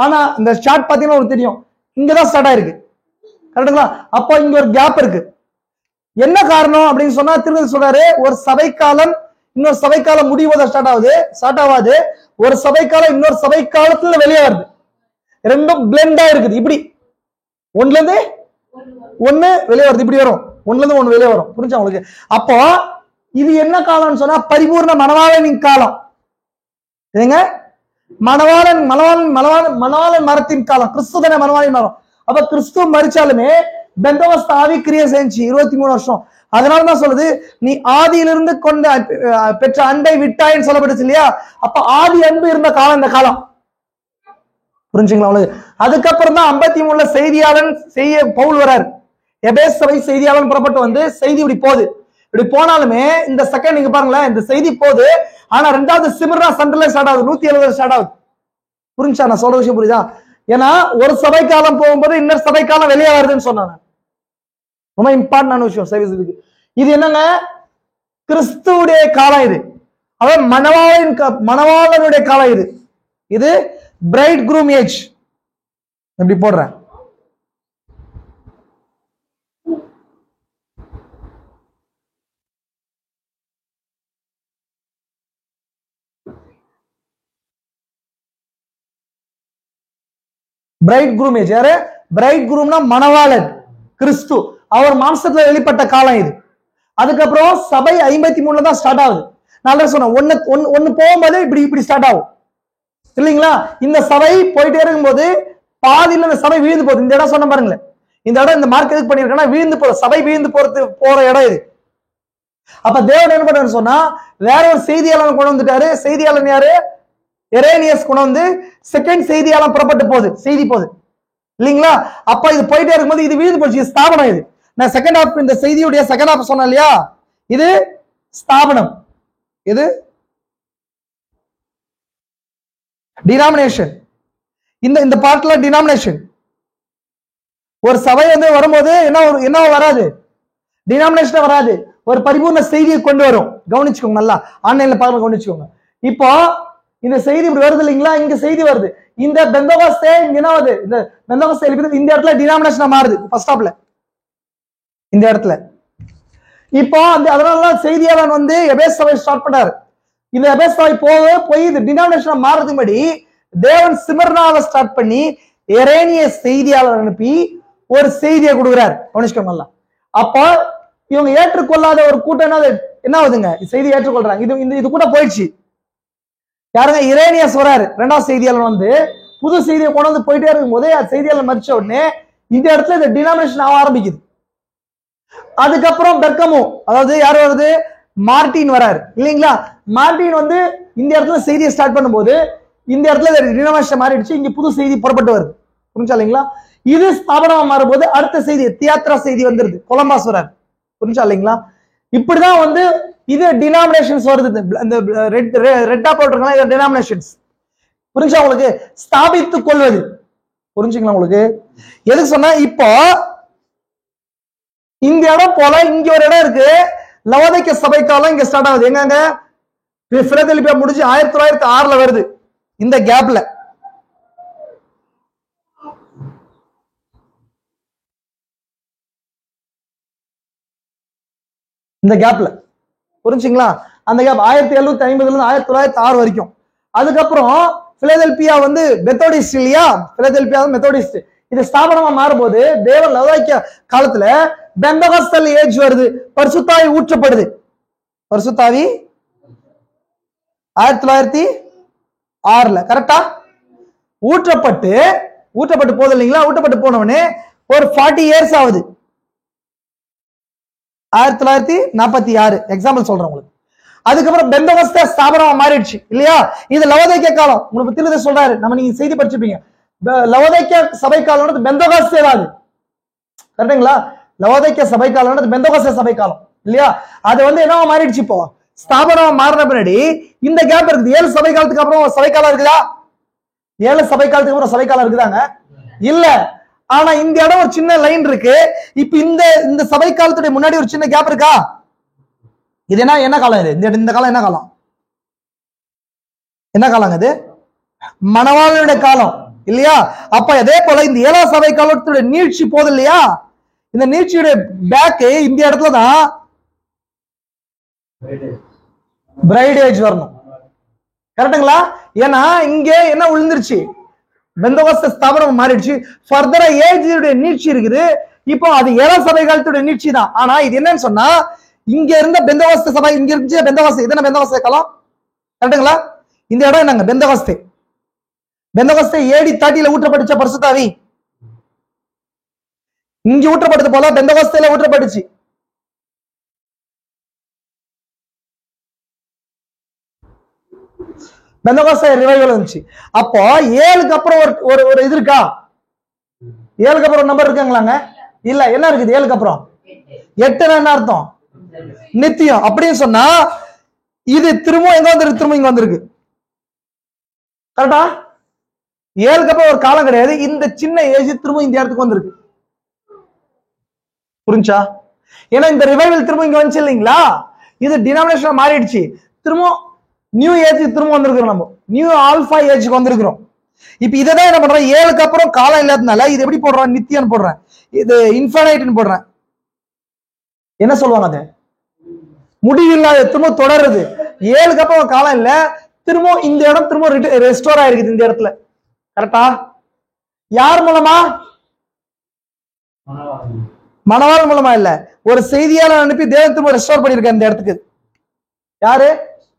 ஆனா இந்த சார்ட் பாத்தீங்கன்னா உங்களுக்கு தெரியும், இங்கதான் ஸ்டார்ட் ஆயிருக்கு, கரெக்டுங்களா? அப்போ இங்க ஒரு கேப் இருக்கு. என்ன காரணம் அப்படின்னு சொன்னா, திரும்ப சொல்றாரு, ஒரு சபை காலம் இன்னொரு சபை காலம் முடியும் போது ஸ்டார்ட் ஆகாது. ஒரு சபை காலம் இன்னொரு சபை காலத்துல வெளியே வருது. ரெண்டும் பிளெண்டா இருக்குது. இப்படி ஒண்ணுல இருந்து ஒண்ணு வெளியே வருது, இப்படி வரும். ஒண்ணுல இருந்து ஒண்ணு வெளியே வரும். புரிஞ்சா உங்களுக்கு? அப்போ இது என்ன காலம்னு சொன்னா பரிபூர்ண மணவாளனின் காலம். ஏங்க, மணவாளன் மரத்தின் காலம், கிறிஸ்துவ மணவாளன் மரம். அப்ப கிறிஸ்துவ மரிச்சாலுமே பெந்தகோஸ்தே ஆவி கிரியை செஞ்சு 23 வருஷம். அதனாலதான் சொல்லுது, நீ ஆதியிலிருந்து கொண்ட பெற்ற அன்பை விட்டாயின்னு சொல்லப்பட்டுச்சு இல்லையா? அப்ப ஆதி அன்பு இருந்த காலம் இந்த காலம். புரிஞ்சுங்களா உங்களுக்கு? அதுக்கப்புறம் தான் 53 செய்தியாளன் பவுல் வராரு. எபேஸ் சபை செய்தியாளன் புறப்பட்டு வந்து செய்தி இப்படி போகுது. இப்படி போனாலுமே இந்த செகண்ட் நீங்க பாருங்களேன், இந்த செய்தி போகுது. ஆனா ரெண்டாவது சிமிர்னா சென்டர்ல ஸ்டார்ட் ஆகுது, 170 ஸ்டார்ட் ஆகுது. புரிஞ்சா நான் சொல்ற விஷயம்? புரியுதா? ஏன்னா ஒரு சபை காலம் போகும்போது இன்னொரு சபை காலம் வெளியே வருதுன்னு சொன்னாங்க. ரொம்ப இம்பார்ட்டன்டான விஷயம் சர்வீஸுக்கு. இது என்னங்க? கிறிஸ்துவுடைய காலம் இது. அதாவது மணவாளனுடைய காலம் இது. இது பிரைட் க்ரூம் ஏஜ். எப்படி போடுறேன்? Bright groom age. யாரு பிரைட் க்ரூம்னா? மணவாளன் கிறிஸ்து. அவர் மாம்சத்துல வெளிப்பட்ட காலம் இது. அதுக்கப்புறம் சபை 53 தான் ஸ்டார்ட் ஆகுது. நல்லா சொன்னேன், ஒன்னு போகும்போது இப்படி ஸ்டார்ட் ஆகும் இல்லைங்களா? இந்த சபை போயிட்டே இருக்கும்போது பாதியில இந்த சபை வீழ்ந்து போகுது. இந்த இடம் சொன்ன பாருங்களேன், இந்த இடம் இந்த மார்க் எதுக்கு பண்ணிருக்கேன்னா வீழ்ந்து போகுது, சபை வீழ்ந்து போற இடம் இது. அப்ப தேவன் என்ன பண்றாரு சொன்னா, வேற ஒரு செய்தியாளன் கொண்டு வந்துட்டாரு. செய்தியாளன் யாரு? எரேனியஸ் கொண்டு வந்து செகண்ட் செய்தியாளம் புறப்பட்டு போகுது, செய்தி போகுது இல்லைங்களா? அப்ப இது போயிட்டே இருக்கும்போது இது விழுந்து போச்சு, ஸ்தாபனம். இது நான் செகண்ட் ஹாஃப், இந்த செய்தியுடைய செகண்ட் ஹாஃப் சொன்னேன் இல்லையா, இது ஸ்தாபனம், இது டினாமினேஷன். இந்த பார்ட்ல டினாமினேஷன். ஒரு சபை வந்து வரும்போது என்ன வராது, டினாமினேஷன் வராது, ஒரு பரிபூர்ண செய்தியை கொண்டு வரும். கவனிச்சுக்கோங்க, நல்லா ஆன்லைன்ல பாருங்க, கவனிச்சுக்கோங்க. இப்போ இந்த செய்தி இப்படி வருது இல்லைங்களா, இங்க செய்தி வருது. இந்த பெந்தகோஸ்தே இங்க என்ன வருது, இந்த பெந்தகோஸ்தே இந்த இடத்துல டினாமினேஷன் மாறுது ஃபர்ஸ்ட் ஸ்டாப்ல, இந்த இடத்துல. இப்போ அதனால செய்தியாளன் வந்து எபேசு சபை ஸ்டார்ட் பண்ணாரு. இந்த எபேசு சபை போய் இந்த டினாமினேஷன் மாறதுக்கு முன்னாடி தேவன் சிமர்னாவை ஸ்டார்ட் பண்ணி எரேனிய செய்தியாளர் அனுப்பி ஒரு செய்தியை கொடுக்குறாரு. கவனிச்சுக்கோங்க நல்லா. அப்போ இவங்க ஏற்றுக்கொள்ளாத ஒரு கூட்டம் என்ன ஆகுதுங்க, செய்தி ஏற்றுக்கொள்றாங்க. இது கூட போயிடுச்சு. யாருங்க, இரேனியஸ் வராரு, இரண்டாவது செய்தியாளர் வந்து புது செய்தியை கொண்டு வந்து போயிட்டே இருக்கும் போது செய்தியாளர் மறிச்ச உடனே இந்த இடத்துல இந்த டினாமினேஷன் ஆக ஆரம்பிக்குது. அதுக்கப்புறம் பெர்கமோ, அதாவது யார் வருது, மார்டின் வராரு இல்லைங்களா. மார்டின் வந்து இந்த இடத்துல செய்தியை ஸ்டார்ட் பண்ணும்போது இந்த இடத்துல டினாமினேஷன் மாறிடுச்சு, இங்க புது செய்தி புறப்பட்டு வருது. புரிஞ்சா இல்லைங்களா? இது ஸ்தாபனமா மாறும்போது அடுத்த செய்தி தியாத்ரா செய்தி வந்துருது, கொலம்பாஸ் வராரு. புரிஞ்சா இல்லைங்களா? இப்படிதான் வந்து இது டினாமினேஷன்ஸ் வருது. இந்த ரெட்டா போட்டிருக்கலாம், இது டினாமினேஷன்ஸ். புரிஞ்சா உங்களுக்கு? ஸ்தாபித்துக் கொள்வது. புரிஞ்சுங்களா உங்களுக்கு? எதுக்கு சொன்னா, இப்போ இந்த இடம் போல இங்க ஒரு இடம் இருக்கு, லவோதிக்கே சபை காலம் இங்க ஸ்டார்ட் ஆகுது. எங்க பிலதெல்பியா முடிஞ்சு 1906 வருது. இந்த கேப்ல புரிஞ்சுங்களா? அந்த கேப் 1750 இருந்து 1906 வரைக்கும். அதுக்கப்புறம் பிலதெல்பியா வந்து மெத்தோடிஸ்ட் இல்லையா, பிலதெல்பியா மெத்தோடிஸ்ட். இது ஸ்தாபனமா மாறும்போது தேவன் லவோதிக்கே காலத்துல பெந்தகோஸ்தல் ஏஜ் வருது, பரிசுத்தாவி ஊற்றப்படுது. பரிசுத்தாவி 1906 கரெக்டா ஊற்றப்பட்டு போகுது இல்லைங்களா. ஊற்றப்பட்டு போனவனே ஒரு 40 இயர்ஸ் ஆகுது. 1946 எக்ஸாம்பிள் சொல்றேன் உங்களுக்கு. அதுக்கப்புறம் பெந்தகோஸ்தே ஸ்தாபனமா மாறிடுச்சு இல்லையா. இது லவோதிக்கே காலம். உங்களுக்கு திருத சொல்றாரு, நம்ம நீங்க செய்தி படிச்சிருப்பீங்க. லவோதிக்கே சபை காலம் பெந்தகோஸ்தே வாது, கரெக்டுங்களா? லவோதிக்கே சபை காலம் பெந்தகோஸ்தே சபை காலம் இல்லையா. அது வந்து என்னவா மாறிடுச்சு, இப்போ ஸ்தாபனமா மாறின பின்னாடி இந்த கேப் இருக்குது. 7 சபை காலத்துக்கு அப்புறம் சபை காலம் இருக்குதா? 7 சபை காலத்துக்கு அப்புறம் சபை காலம் இருக்குதாங்க? இல்ல. ஆனா இந்த இடம் ஒரு சின்ன லைன் இருக்கு. இப்ப இந்த சபை காலத்துடைய முன்னாடி ஒரு சின்ன கேப் இருக்கா? இது என்ன காலம்? இது இந்த காலம் என்ன காலம்? என்ன காலங்க இது? மணவாளனுடைய காலம் இல்லையா. அப்ப அதே போல இந்த 7ஆம் சபை காலத்துடைய நீட்சி போகுது இல்லையா. இந்த நீட்சியுடைய பேக் இந்த இடத்துலதான் பிரைட் ஏஜ் வரணும், கரெக்டுங்களா? ஏன்னா இங்க என்ன விழுந்துருச்சு, பெந்தகோஸ்தே ஸ்தாபனம் மாறிடுச்சு. ஃபர்தரா ஏஜ் நீட்சி இருக்குது. இப்போ அது 7ஆம் சபை காலத்துடைய நீட்சி தான். ஆனா இது என்னன்னு சொன்னா, இங்க இருந்த பெந்தகோஸ்தே சபை, இங்க இருந்துச்சு பெந்தகோஸ்தே. இது என்ன பெந்தகோஸ்தே காலம், கரெக்டுங்களா? இந்த இடம் என்னங்க, பெந்தகோஸ்தே. AD 30 ஊற்றப்பட்டுச்ச பரிசுத்தாவி, இங்க ஊற்றப்பட்டது போல பெந்தகோஸ்தேல ஊற்றப்பட்டுச்சு. பெந்தகோஸ்தே ரிவைவல் இருந்துச்சு. அப்போ 7க்கு அப்புறம் ஒரு இது இருக்கா? 7க்கு அப்புறம் நம்பர் இருக்காங்களாங்க? இல்ல. என்ன இருக்குது 7க்கு அப்புறம்? 8 என்ன அர்த்தம்? நித்தியம். அப்படின்னு சொன்னா இது திரும்ப எங்க வந்துருக்கு, திரும்ப இங்க வந்திருக்கு, கரெக்டா? 7க்கு அப்புறம் ஒரு காலம் கிடையாது. இந்த சின்ன ஏஜ் திரும்ப இந்த இடத்துக்கு வந்திருக்கு. புரிஞ்சா? ஏன்னா இந்த ரிவைவல் திரும்ப இங்க வந்துச்சு இல்லைங்களா. இது டினாமினேஷன் மாறிடுச்சு. திரும்ப நியூ ஏஜ் திரும்ப வந்திருக்கிறோம், நம்ம நியூ ஆல்பா ஏஜ்க்கு வந்திருக்கிறோம். இப்ப இதான் என்ன பண்றேன், 7க்கு அப்புறம் காலம் இல்லாதனால இது எப்படி போடுறேன், நித்தியம் போடுறேன், இது இன்ஃபைனைட்னு போடுறேன். என்ன சொல்லுவாங்க, அது முடிவில்லாத, திரும்ப தொடருது. 7க்கு அப்புறம் காலம் இல்ல, திரும்ப இந்த இடம் திரும்ப ரெஸ்டோர் ஆயிருக்குது இந்த இடத்துல, கரெக்டா? யார் மூலமா? மணவாள் மூலமா இல்ல, ஒரு செய்தியாளர் அனுப்பி தேவன் திரும்ப ரெஸ்டோர் பண்ணிருக்க இந்த இடத்துக்கு. யாரு?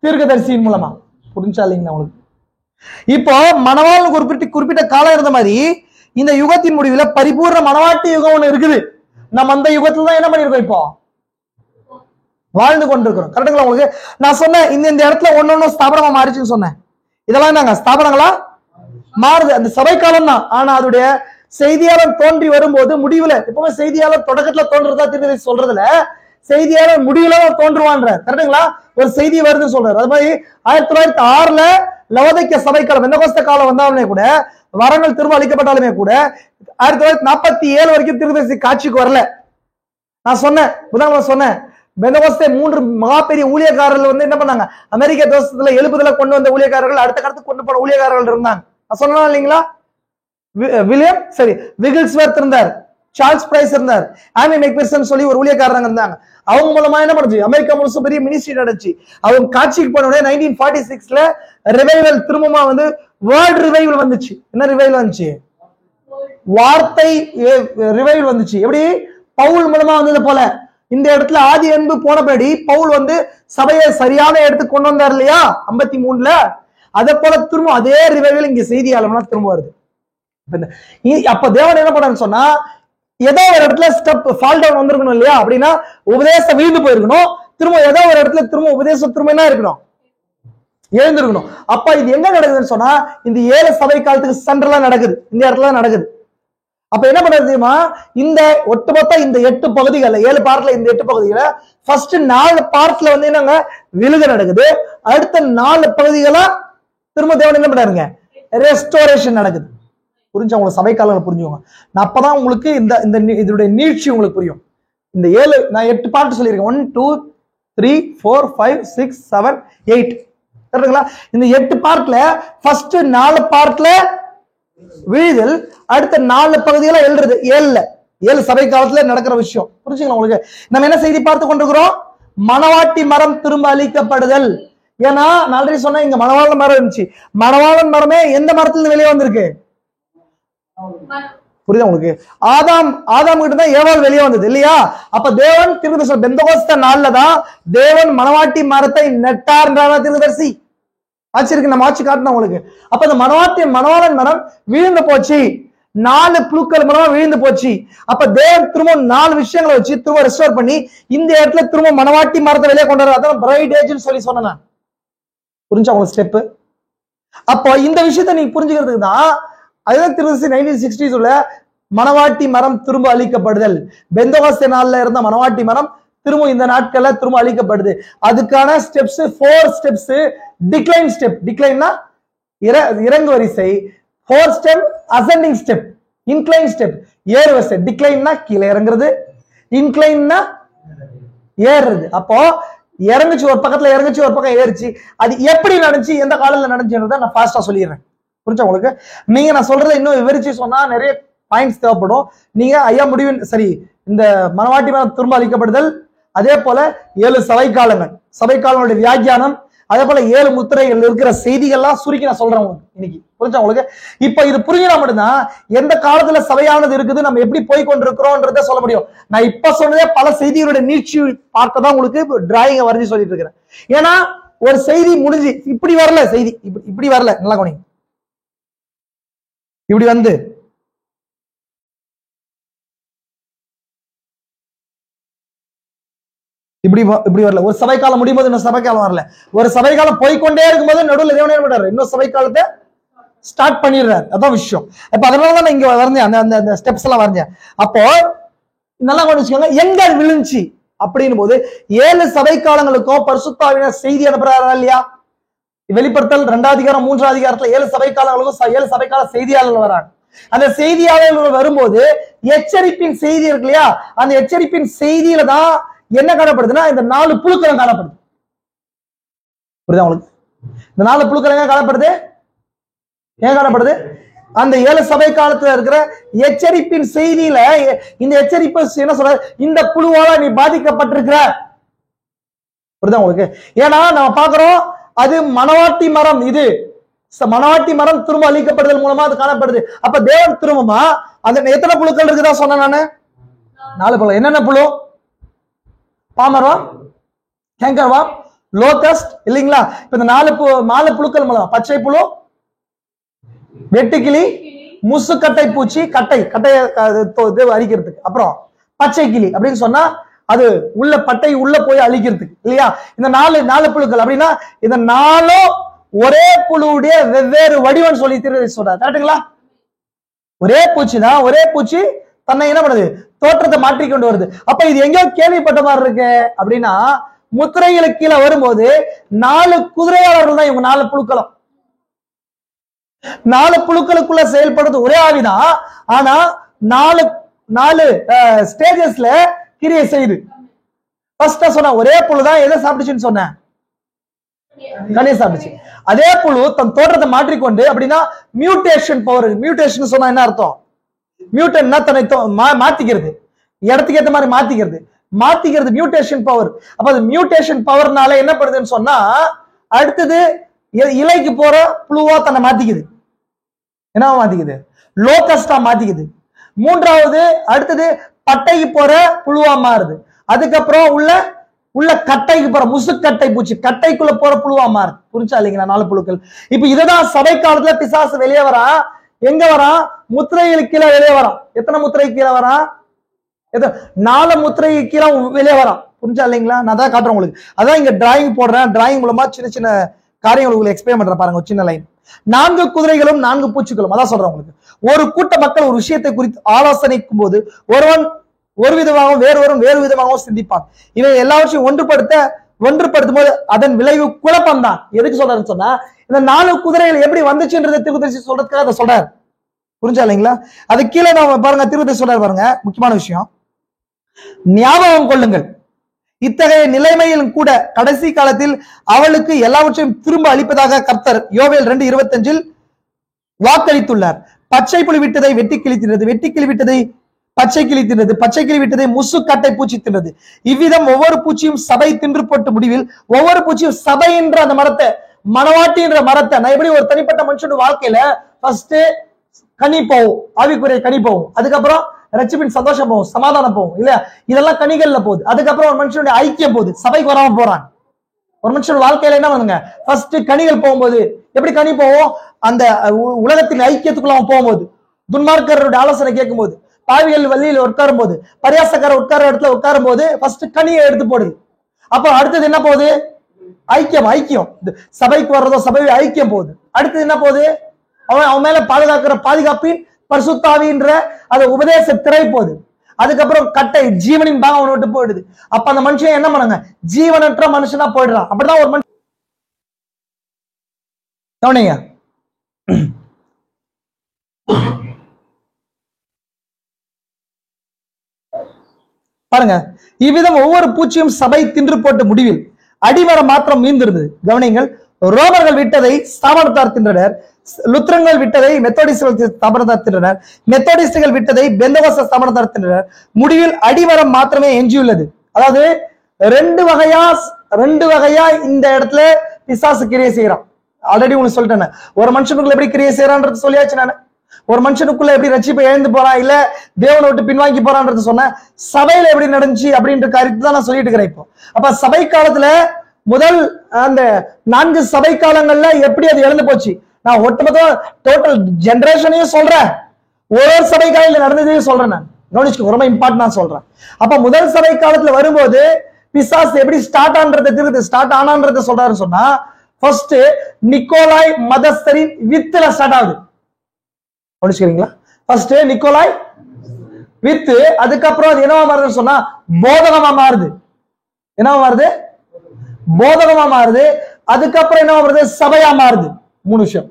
தீர்க்கதரிசியின் மூலமா. புரிஞ்சா இல்லைங்களா உங்களுக்கு? இப்போ மணவாள் குறிப்பிட்ட காலம் இருந்த மாதிரி இந்த யுகத்தின் முடிவுல பரிபூர்ண மணவாட்டி யுகம் ஒண்ணு இருக்குது. நம்ம அந்த யுகத்துல தான் என்ன பண்ணிருக்கோம், இப்போ வாழ்ந்து கொண்டிருக்கிறோம், கரெக்டுங்களா உங்களுக்கு? நான் சொன்னேன் இந்த இடத்துல ஒன்னொன்னு ஸ்தாபனமா மாறிச்சுன்னு சொன்னேன். இதெல்லாம் நாங்க ஸ்தாபனங்களா மாறுது. அந்த சபை காலம் தான். ஆனா அதோடைய செய்தியாளர் தோன்றி வரும்போது முடிவுல, எப்பவுமே செய்தியாளர் தொடக்கத்துல தோன்றதா திருப்பி சொல்றதுல, செய்தியாளர் முடிவுல தோன்றுவான்ற. கரெக்டுங்களா? ஒரு செய்தி வருதுன்னு சொல்றாரு. அது மாதிரி 1906 லவோதிக்கேய சபை காலம், பெந்தெகோஸ்தே காலம் வந்தாலுமே கூட, வரங்கள் திரும்ப அளிக்கப்பட்டாலுமே கூட 1947 வரைக்கும் தீர்க்கதரிசி காட்சிக்கு வரல. நான் சொன்னேன், சொன்னேன், பெந்தெகோஸ்தே 3 மகாபெரிய ஊழியக்காரர்கள் என்ன பண்ணாங்க, அமெரிக்க தேசத்துல எழுப்புதல கொண்டு வந்த ஊழியக்காரர்கள், அடுத்த கடத்துக்கு கொண்டு போன ஊழியக்காரர்கள் இருந்தாங்க. நான் சொன்னா இல்லைங்களா? விகில்ஸ்வர்த் இருந்தார், சார்ல்ஸ் பிரைஸ் இருந்தார், ஆமி மெக்பிர்சன் சொல்லி ஒரு ஊழியக்காரங்க இருந்தாங்க. அவங்க மூலமா என்ன பண்ணுச்சு, அமெரிக்கா முழுசும் பெரிய மினிஸ்ட்ரி நடந்துச்சு. அவங்க காட்சிக்கு போன உடனே 1946 ரிவைவல் திரும்பமா வேர்ல்ட் ரிவைவல் வந்துச்சு. என்ன ரிவைவல் வந்துச்சு? வார்த்தை ரிவைவல் வந்துச்சு. எப்படி? பவுல் மூலமா வந்தது போல. இந்த இடத்துல ஆதி அன்பு போனபடி பவுல் சபையை சரியான இடத்துக்கு கொண்டு வந்தார் இல்லையா 53. அதே போல திரும்ப அதே ரிவைவல் இங்க செய்தியாளர்னா திரும்ப வருது. அப்ப தேவன் என்ன பண்ணான்னு சொன்னா, ஏதோ ஒரு இடத்துல ஸ்டெப் ஃபால் டவுன் வந்திருக்கணும் இல்லையா? அப்படின்னா உபதேசம் வீழ்ந்து போயிருக்கணும். திரும்ப ஏதோ ஒரு இடத்துல திரும்ப உபதேசம் திரும்ப என்ன இருக்கணும், எழுந்திருக்கணும். அப்ப இது எங்க நடக்குதுன்னு சொன்னா, இந்த 7 சபை காலத்துக்கு சென்ட்ரலா நடக்குது, இந்த இடத்துல நடக்குது. அப்ப என்ன பண்றது தெரியுமா, இந்த ஒட்டுமொத்த இந்த 8 பகுதிகள், 7 பார்ட்ல இந்த 8 பகுதிகளை ஃபர்ஸ்ட் 4 பார்ட்ல என்னங்க விழுக நடக்குது. அடுத்த 4 பகுதிகளா திரும்ப தேவன் என்ன பண்றாருங்க, ரெஸ்டோரேஷன் நடக்குது. புரிஞ்சு உங்களுக்கு சபை காலம் புரிஞ்சுவாங்க. நான் அப்பதான் உங்களுக்கு இந்த இதோட நீட்சி உங்களுக்கு புரியும். இந்த 7 நான் 8 பார்ட் சொல்லியிருக்கேன். 1 2 3 4 5 6 7 8 கரெக்டுங்களா? இந்த 8 பார்ட்ல ஃபர்ஸ்ட் 4 பார்ட்ல விழுதல், அடுத்த 4 பகுதிகளா எழுறது. 7 சபை காலத்துல நடக்கிற விஷயம் புரிஞ்சுங்களா உங்களுக்கு? நம்ம என்ன செய்தி பார்த்து கொண்டிருக்கிறோம், மணவாட்டி மரம் திரும்ப அளிக்கப்படுதல். ஏன்னா நான் ஆல்ரெடி சொன்னேன், இங்க மணவாளன் மரம் இருந்துச்சு. மணவாளன் மரமே எந்த மரத்துல இருந்து வெளியே வந்திருக்கு? புரியுதா உங்களுக்கு? ஆதாம் கிட்ட தான் ஏவாள் வெளியே வந்தது இல்லையா? அப்ப தேவன் தீர்க்கதரிசி பெந்தெகோஸ்தே நாள்ல தான் தேவன் மணவாட்டி மரத்தை நட்டார்ன்றான தீர்க்கதரிசி ஆட்சி இருக்கு. நம்ம ஆட்சி காட்டணும் உங்களுக்கு. அப்ப இந்த மணவாளன் மரம் விழுந்து போச்சு, 4 புழுக்கள் மூலமா விழுந்து போச்சு. அப்ப தேவன் திரும்ப 4 விஷயங்களை வச்சு திரும்ப ரெஸ்டோர் பண்ணி இந்த இடத்துல திரும்ப மணவாட்டி மரத்தை வெளியே கொண்டு வர, அதான் பிரைட் ஏஜ்னு சொல்லி சொன்னேன். புரிஞ்சா உங்களுக்கு ஸ்டெப்? அப்போ இந்த விஷயத்த நீங்க புரிஞ்சுக்கிறதுக்கு தான் அதுதான் திருச்சி 1960s மணவாட்டி மரம் திரும்ப அளிக்கப்படுதல். பெந்தெகோஸ்தே நாள்ல இருந்த மணவாட்டி மரம் திரும்ப இந்த நாட்கள்ல திரும்ப அளிக்கப்படுது. அதுக்கான ஸ்டெப்ஸ் 4 ஸ்டெப்ஸ். டிக்ளைன் ஸ்டெப், டிக்ளைன்னா இறங்கு வரிசை. 4 step ascending step. Incline step ஏறு வரிசை. டிக்ளைன்னா கீழே இறங்குறது, இன்க்ளைன்னா ஏறுறது. அப்போ இறங்குச்சு ஒரு பக்கத்துல, இறங்குச்சு ஒரு பக்கம் ஏறிச்சு. அது எப்படி நடந்துச்சு, எந்த காலத்துல நடந்துச்சுன்றத நான் ஃபாஸ்டா சொல்லிடுறேன். புரிஞ்சா உங்களுக்கு? நீங்க நான் சொல்றதை இன்னும் விவரிச்சு சொன்னா நிறைய பாயிண்ட்ஸ் தேவைப்படும். நீங்க ஐயா முடிவின் சரி, இந்த மணவாட்டி மரம் திரும்ப அளிக்கப்படுதல், அதே போல 7 சபை காலங்கள், சபை காலங்களுடைய வியாக்கியானம், அதே போல 7 முத்திரைகள் இருக்கிற செய்திகள்லாம் சுருக்கி நான் சொல்றேன் உங்களுக்கு இன்னைக்கு. புரிஞ்சா உங்களுக்கு? இப்ப இது புரிஞ்சினா மட்டும்தான் எந்த காலத்துல சபையானது இருக்குது, நம்ம எப்படி போய் கொண்டிருக்கிறோம்ன்றத சொல்ல முடியும். நான் இப்ப சொன்னதே பல செய்திகளுடைய நீட்சி பார்க்க தான் உங்களுக்கு டிராயிங்க வரைஞ்சி சொல்லிட்டு இருக்கிறேன். ஏன்னா ஒரு செய்தி முடிஞ்சு இப்படி வரல, செய்தி இப்படி வரல. நல்லா கவனிங்க. இப்படி இப்படி வரல. ஒரு சபை காலம் முடியும் போது இன்னொரு சபை காலம் வரல. ஒரு சபை காலம் போய்கொண்டே இருக்கும்போது நடுவில் தேவன் என்ன பண்றாரு, இன்னொரு சபை காலத்தை ஸ்டார்ட் பண்ணிடுறாரு. அதான் விஷயம். அப்ப அதனாலதான் நான் இங்க வரைஞ்சேன், அந்த ஸ்டெப்ஸ் எல்லாம் வரைஞ்சேன். அப்போ நல்லா கவனிச்சுக்கோங்க, எங்க விழுந்துச்சு அப்படின்னு போது 7 சபை காலங்களுக்கும் பரிசுத்தாவினர் செய்தி அனுப்புறாரா இல்லையா? வெளிப்படுத்தல் 2ஆம் அதிகாரம் 3ஆம் அதிகாரத்துல 7 சபை காலங்களுக்கும் 7 சபை கால செய்தியாளர்கள் வராங்க. அந்த செய்தியாளர்கள் வரும்போது எச்சரிப்பின் செய்தி இருக்கு இல்லையா, அந்த எச்சரிப்பின் செய்தியில தான் என்ன காணப்படுதுன்னா இந்த 4 புழுக்கள் காணப்படுது. புரியுதா உங்களுக்கு? இந்த 4 புழுக்கள் எங்க காணப்படுது, ஏன் காணப்படுது? அந்த 7 சபை காலத்துல இருக்கிற எச்சரிப்பின் செய்தியில இந்த எச்சரிப்பு என்ன சொல்ற, இந்த புழுவால நீ பாதிக்கப்பட்டிருக்கிற. புரியுதா உங்களுக்கு? ஏன்னா நம்ம பாக்குறோம், அது மணவாட்டி மரம், இது மணவாட்டி மரம் திரும்ப அளிக்கப்படுதல் மூலமா அது காணப்படுது. அப்ப தேவன் திரும்பமா அந்த எத்தனை புழுக்கள் இருக்குதா சொன்னேன் நானு? 4 புழு. என்னென்ன புழு? பாமரம், கேங்கர்வா, லோகஸ்ட் இல்லைங்களா? இப்ப இந்த 4 புழுக்கள் மூலம் பச்சை புழு, வெட்டுக்கிளி, முசுக்கட்டை பூச்சி, கட்டையை அழிக்கிறதுக்கு, அப்புறம் பச்சை கிளி அப்படின்னு சொன்னா அது உள்ள பட்டை உள்ள போய் அழிக்கிறதுக்கு இல்லையா? இந்த 4 புழுக்கள் அப்படின்னா இந்த 4 ஒரே புழுவுடைய வெவ்வேறு வடிவம் சொல்லி சொல்றாரு. கரெக்டுங்களா? ஒரே பூச்சி தான், ஒரே பூச்சி தன்னை என்ன பண்ணுது, தோற்றத்தை மாற்றிக்கொண்டு வருது. அப்ப இது எங்கேயோ கேள்விப்பட்ட மாதிரி இருக்கு அப்படின்னா, முத்திரைகளுக்கு கீழே வரும்போது 4 குதிரையாளர்கள் தான் இவங்க, 4 புழுக்களும். 4 புழுக்களுக்குள்ள செயல்படுறது ஒரே ஆவிதான். ஆனா 4 ஸ்டேஜஸ்ல கிரியை செய்யுது. ஃபர்ஸ்ட் சொன்ன ஒரே புழு தான் எதை சாப்பிடுச்சுன்னு சொன்னேன், கனியை சாப்பிடுச்சு. அதே புழு தன் தோற்றத்தை மாற்றிக்கொண்டு, அப்படின்னா மியூட்டேஷன் பவர். மியூட்டேஷன் சொன்னா என்ன அர்த்தம்? மியூட்டன்னா தன்னை மாத்திக்கிறது, இடத்துக்கு ஏற்ற மாதிரி மாத்திக்கிறது மியூட்டேஷன் பவர். அப்ப அது மியூட்டேஷன் பவர்னால என்ன பண்ணுதுன்னு சொன்னா, அடுத்தது இலைக்கு போற புழுவா தன்னை மாத்திக்குது. என்னவா மாத்திக்குது? லோகஸ்டா மாத்திக்குது. மூன்றாவது அடுத்தது பட்டைக்கு போற புழுவா மாறுது. அதுக்கப்புறம் உள்ள கட்டைக்கு போற முசுக்கட்டை பூச்சி, கட்டைக்குள்ள போற புழுவா மாறுது. புரிஞ்சா இல்லைங்களா? 4 புழுக்கள். இப்ப இதுதான் சபை காலத்துல பிசாசு வெளியே வரா. எங்க வரா? முத்திரைகளுக்கு கீழே வெளியே வரான். எத்தனை முத்திரைக்கு கீழே வரான்? 4 முத்திரைக்கு கீழே வெளியே வரான். புரிஞ்சா இல்லைங்களா? நான் தான் காட்டுறேன் உங்களுக்கு. அதான் இங்க டிராயிங் போடுறேன். டிராயிங் மூலமா சின்ன சின்ன காரியங்கள் உங்களுக்கு எக்ஸ்பிளைன் பண்றேன் பாருங்க. சின்ன லைன். 4 குதிரைகளும் 4 பூச்சிகளும். அதான் சொல்றேன் உங்களுக்கு. ஒரு கூட்ட மக்கள் ஒரு விஷயத்தை குறித்து ஆலோசனைக்கும் போது ஒருவன் ஒரு விதமாகவும் வேறொருவன் வேறு விதமாகவும் சிந்திப்பான். இவை எல்லாவற்றையும் ஒன்றுபடுத்தும் போது அதன் விளைவு குழப்பம் தான். எதுக்கு சொல்றாருன்னு சொன்னா, இந்த 4 குதிரைகள் எப்படி வந்துச்சுன்றதை தீர்க்கதரிசி சொல்றதுக்காக அதை சொல்றாரு. புரிஞ்சா இல்லைங்களா? அது கீழே நம்ம பாருங்க, தீர்க்கதரிசி சொல்றாரு பாருங்க, முக்கியமான விஷயம். ஞாபகம் கொள்ளுங்கள், இத்தகைய நிலைமையிலும் கூட கடைசி காலத்தில் அவளுக்கு எல்லாவற்றையும் திரும்ப அளிப்பதாக கர்த்தர் யோவேல் 2:25 வாக்களித்துள்ளார். பச்சை புலி விட்டதை வெட்டி கிழித்தினது, வெட்டி கிளி விட்டதை பச்சை கிளி தின்றது, பச்சை கிளி விட்டதை முசுக்கட்டை பூச்சி தின்றது. இவ்விதம் ஒவ்வொரு பூச்சியும் சபை தின்று போட்டு முடிவில் ஒவ்வொரு பூச்சியும் சபை என்ற அந்த மரத்தை, மனவாட்டின்ற மரத்தை, நான் எப்படி ஒரு தனிப்பட்ட மனுஷனோட வாழ்க்கையில ஃபர்ஸ்ட் கனி போகும், ஆவிக்குரிய கனி போகும், அதுக்கப்புறம் ரட்சிப்பின் சந்தோஷம் போகும், சமாதானம் போகும் இல்லையா? இதெல்லாம் கனிகள்ல போகுது. அதுக்கப்புறம் ஒரு மனுஷனுடைய ஐக்கியம் போகுது, சபைக்கு வராம போறான். ஒரு மனுஷன் வாழ்க்கையில என்ன பண்ணுங்க, ஃபர்ஸ்ட் கனிகள் போகும்போது எப்படி கனி போவோம்? அந்த உலகத்தின் ஐக்கியத்துக்குள்ள அவன் போகும்போது, துன்மார்க்கருடைய ஆலோசனை கேட்கும் போது, பாவிகள் வழியில் உட்காரும் போது, பரியாசக்கார உட்கார இடத்துல உட்காரும் போது ஃபர்ஸ்ட் கனியை எடுத்து போடுது. அப்ப அடுத்தது என்ன போகுது? ஐக்கியம். சபைக்கு வர்றதோ சபை ஐக்கியம் போகுது. அடுத்தது என்ன போகுது? அவன் மேல பாதுகாக்கிற பாதுகாப்பின் பரிசுத்தாவின்ற அது உபதேச திரை போகுது. அதுக்கப்புறம் கட்டை ஜீவனின் பாகம் அவனை விட்டு போயிடுது. அப்ப அந்த மனுஷன் என்ன பண்ணாங்க? ஜீவனற்ற மனுஷனா போயிடுறான். அப்படிதான் ஒரு மனுஷன். கவனிங்க, பாருங்க. இவ்விதம் ஒவ்வொரு பூச்சியும் சபை தின்று போட்ட முடிவில் அடிமரம் மாத்திரம் மீந்திருந்தது. கவனிங்கள், ரோமர்கள் விட்டதை ஸ்தாபனத்தார் தின்றனர், லுத்ரங்கள் விட்டதை மெத்தோடிஸ்டுகள் ஸ்தாபனத்தார் தின்றனர், மெத்தோடிஸ்டுகள் விட்டதை பெந்தகோஸ்த ஸ்தாபனத்தார் தின்றனர். முடிவில் அடிமரம் மாத்திரமே எஞ்சியுள்ளது. அதாவது ரெண்டு வகையா இந்த இடத்துல பிசாசு கிரியை செய்யறான். ஆல்ரெடி உங்களுக்கு சொல்லிட்டேன். ஒரு மனுஷனுக்குள்ள எப்படி கிரியை செய்யறான்றது சொல்லியாச்சு நான். ஒரு மனுஷனுக்குள்ள எப்படி ரட்சிப்பை இழந்து போறான், இல்ல தேவனை விட்டு பின்வாங்கி போறான்றது சொன்ன. சபையில எப்படி நடந்துச்சு அப்படின்ற காரியத்தை தான் நான் சொல்லிட்டு இருக்கிறேன் இப்போ. அப்ப சபை காலத்துல முதல் அந்த 4 சபை காலங்கள்ல எப்படி அது இழந்து போச்சு, நான் ஒட்டுமொத்த டோட்டல் ஜெனரேஷனையும் சொல்றேன், ஒரு சபை காலையில நடந்ததையும் சொல்றேன். நான் கவனிச்சு ரொம்ப இம்பார்ட்டன்ட் நான் சொல்றேன். அப்ப முதல் சபை காலத்துல வரும்போது பிசாசு எப்படி ஸ்டார்ட் ஆனான்றத சொல்றாருன்னு சொன்னா, ஃபர்ஸ்ட் நிக்கோலாய் மதஸ்தரின் வித்துல ஸ்டார்ட் ஆகுது. கவனிச்சுக்கிறீங்களா? ஃபர்ஸ்ட் நிக்கோலாய் வித்து, அதுக்கப்புறம் அது என்னவா மாறுதுன்னு சொன்னா போதகமா மாறுது. என்னவா மாறுது? போதகமா மாறுது. அதுக்கப்புறம் என்னவா மாறுது? சபையா மாறுது. 3 விஷயம்.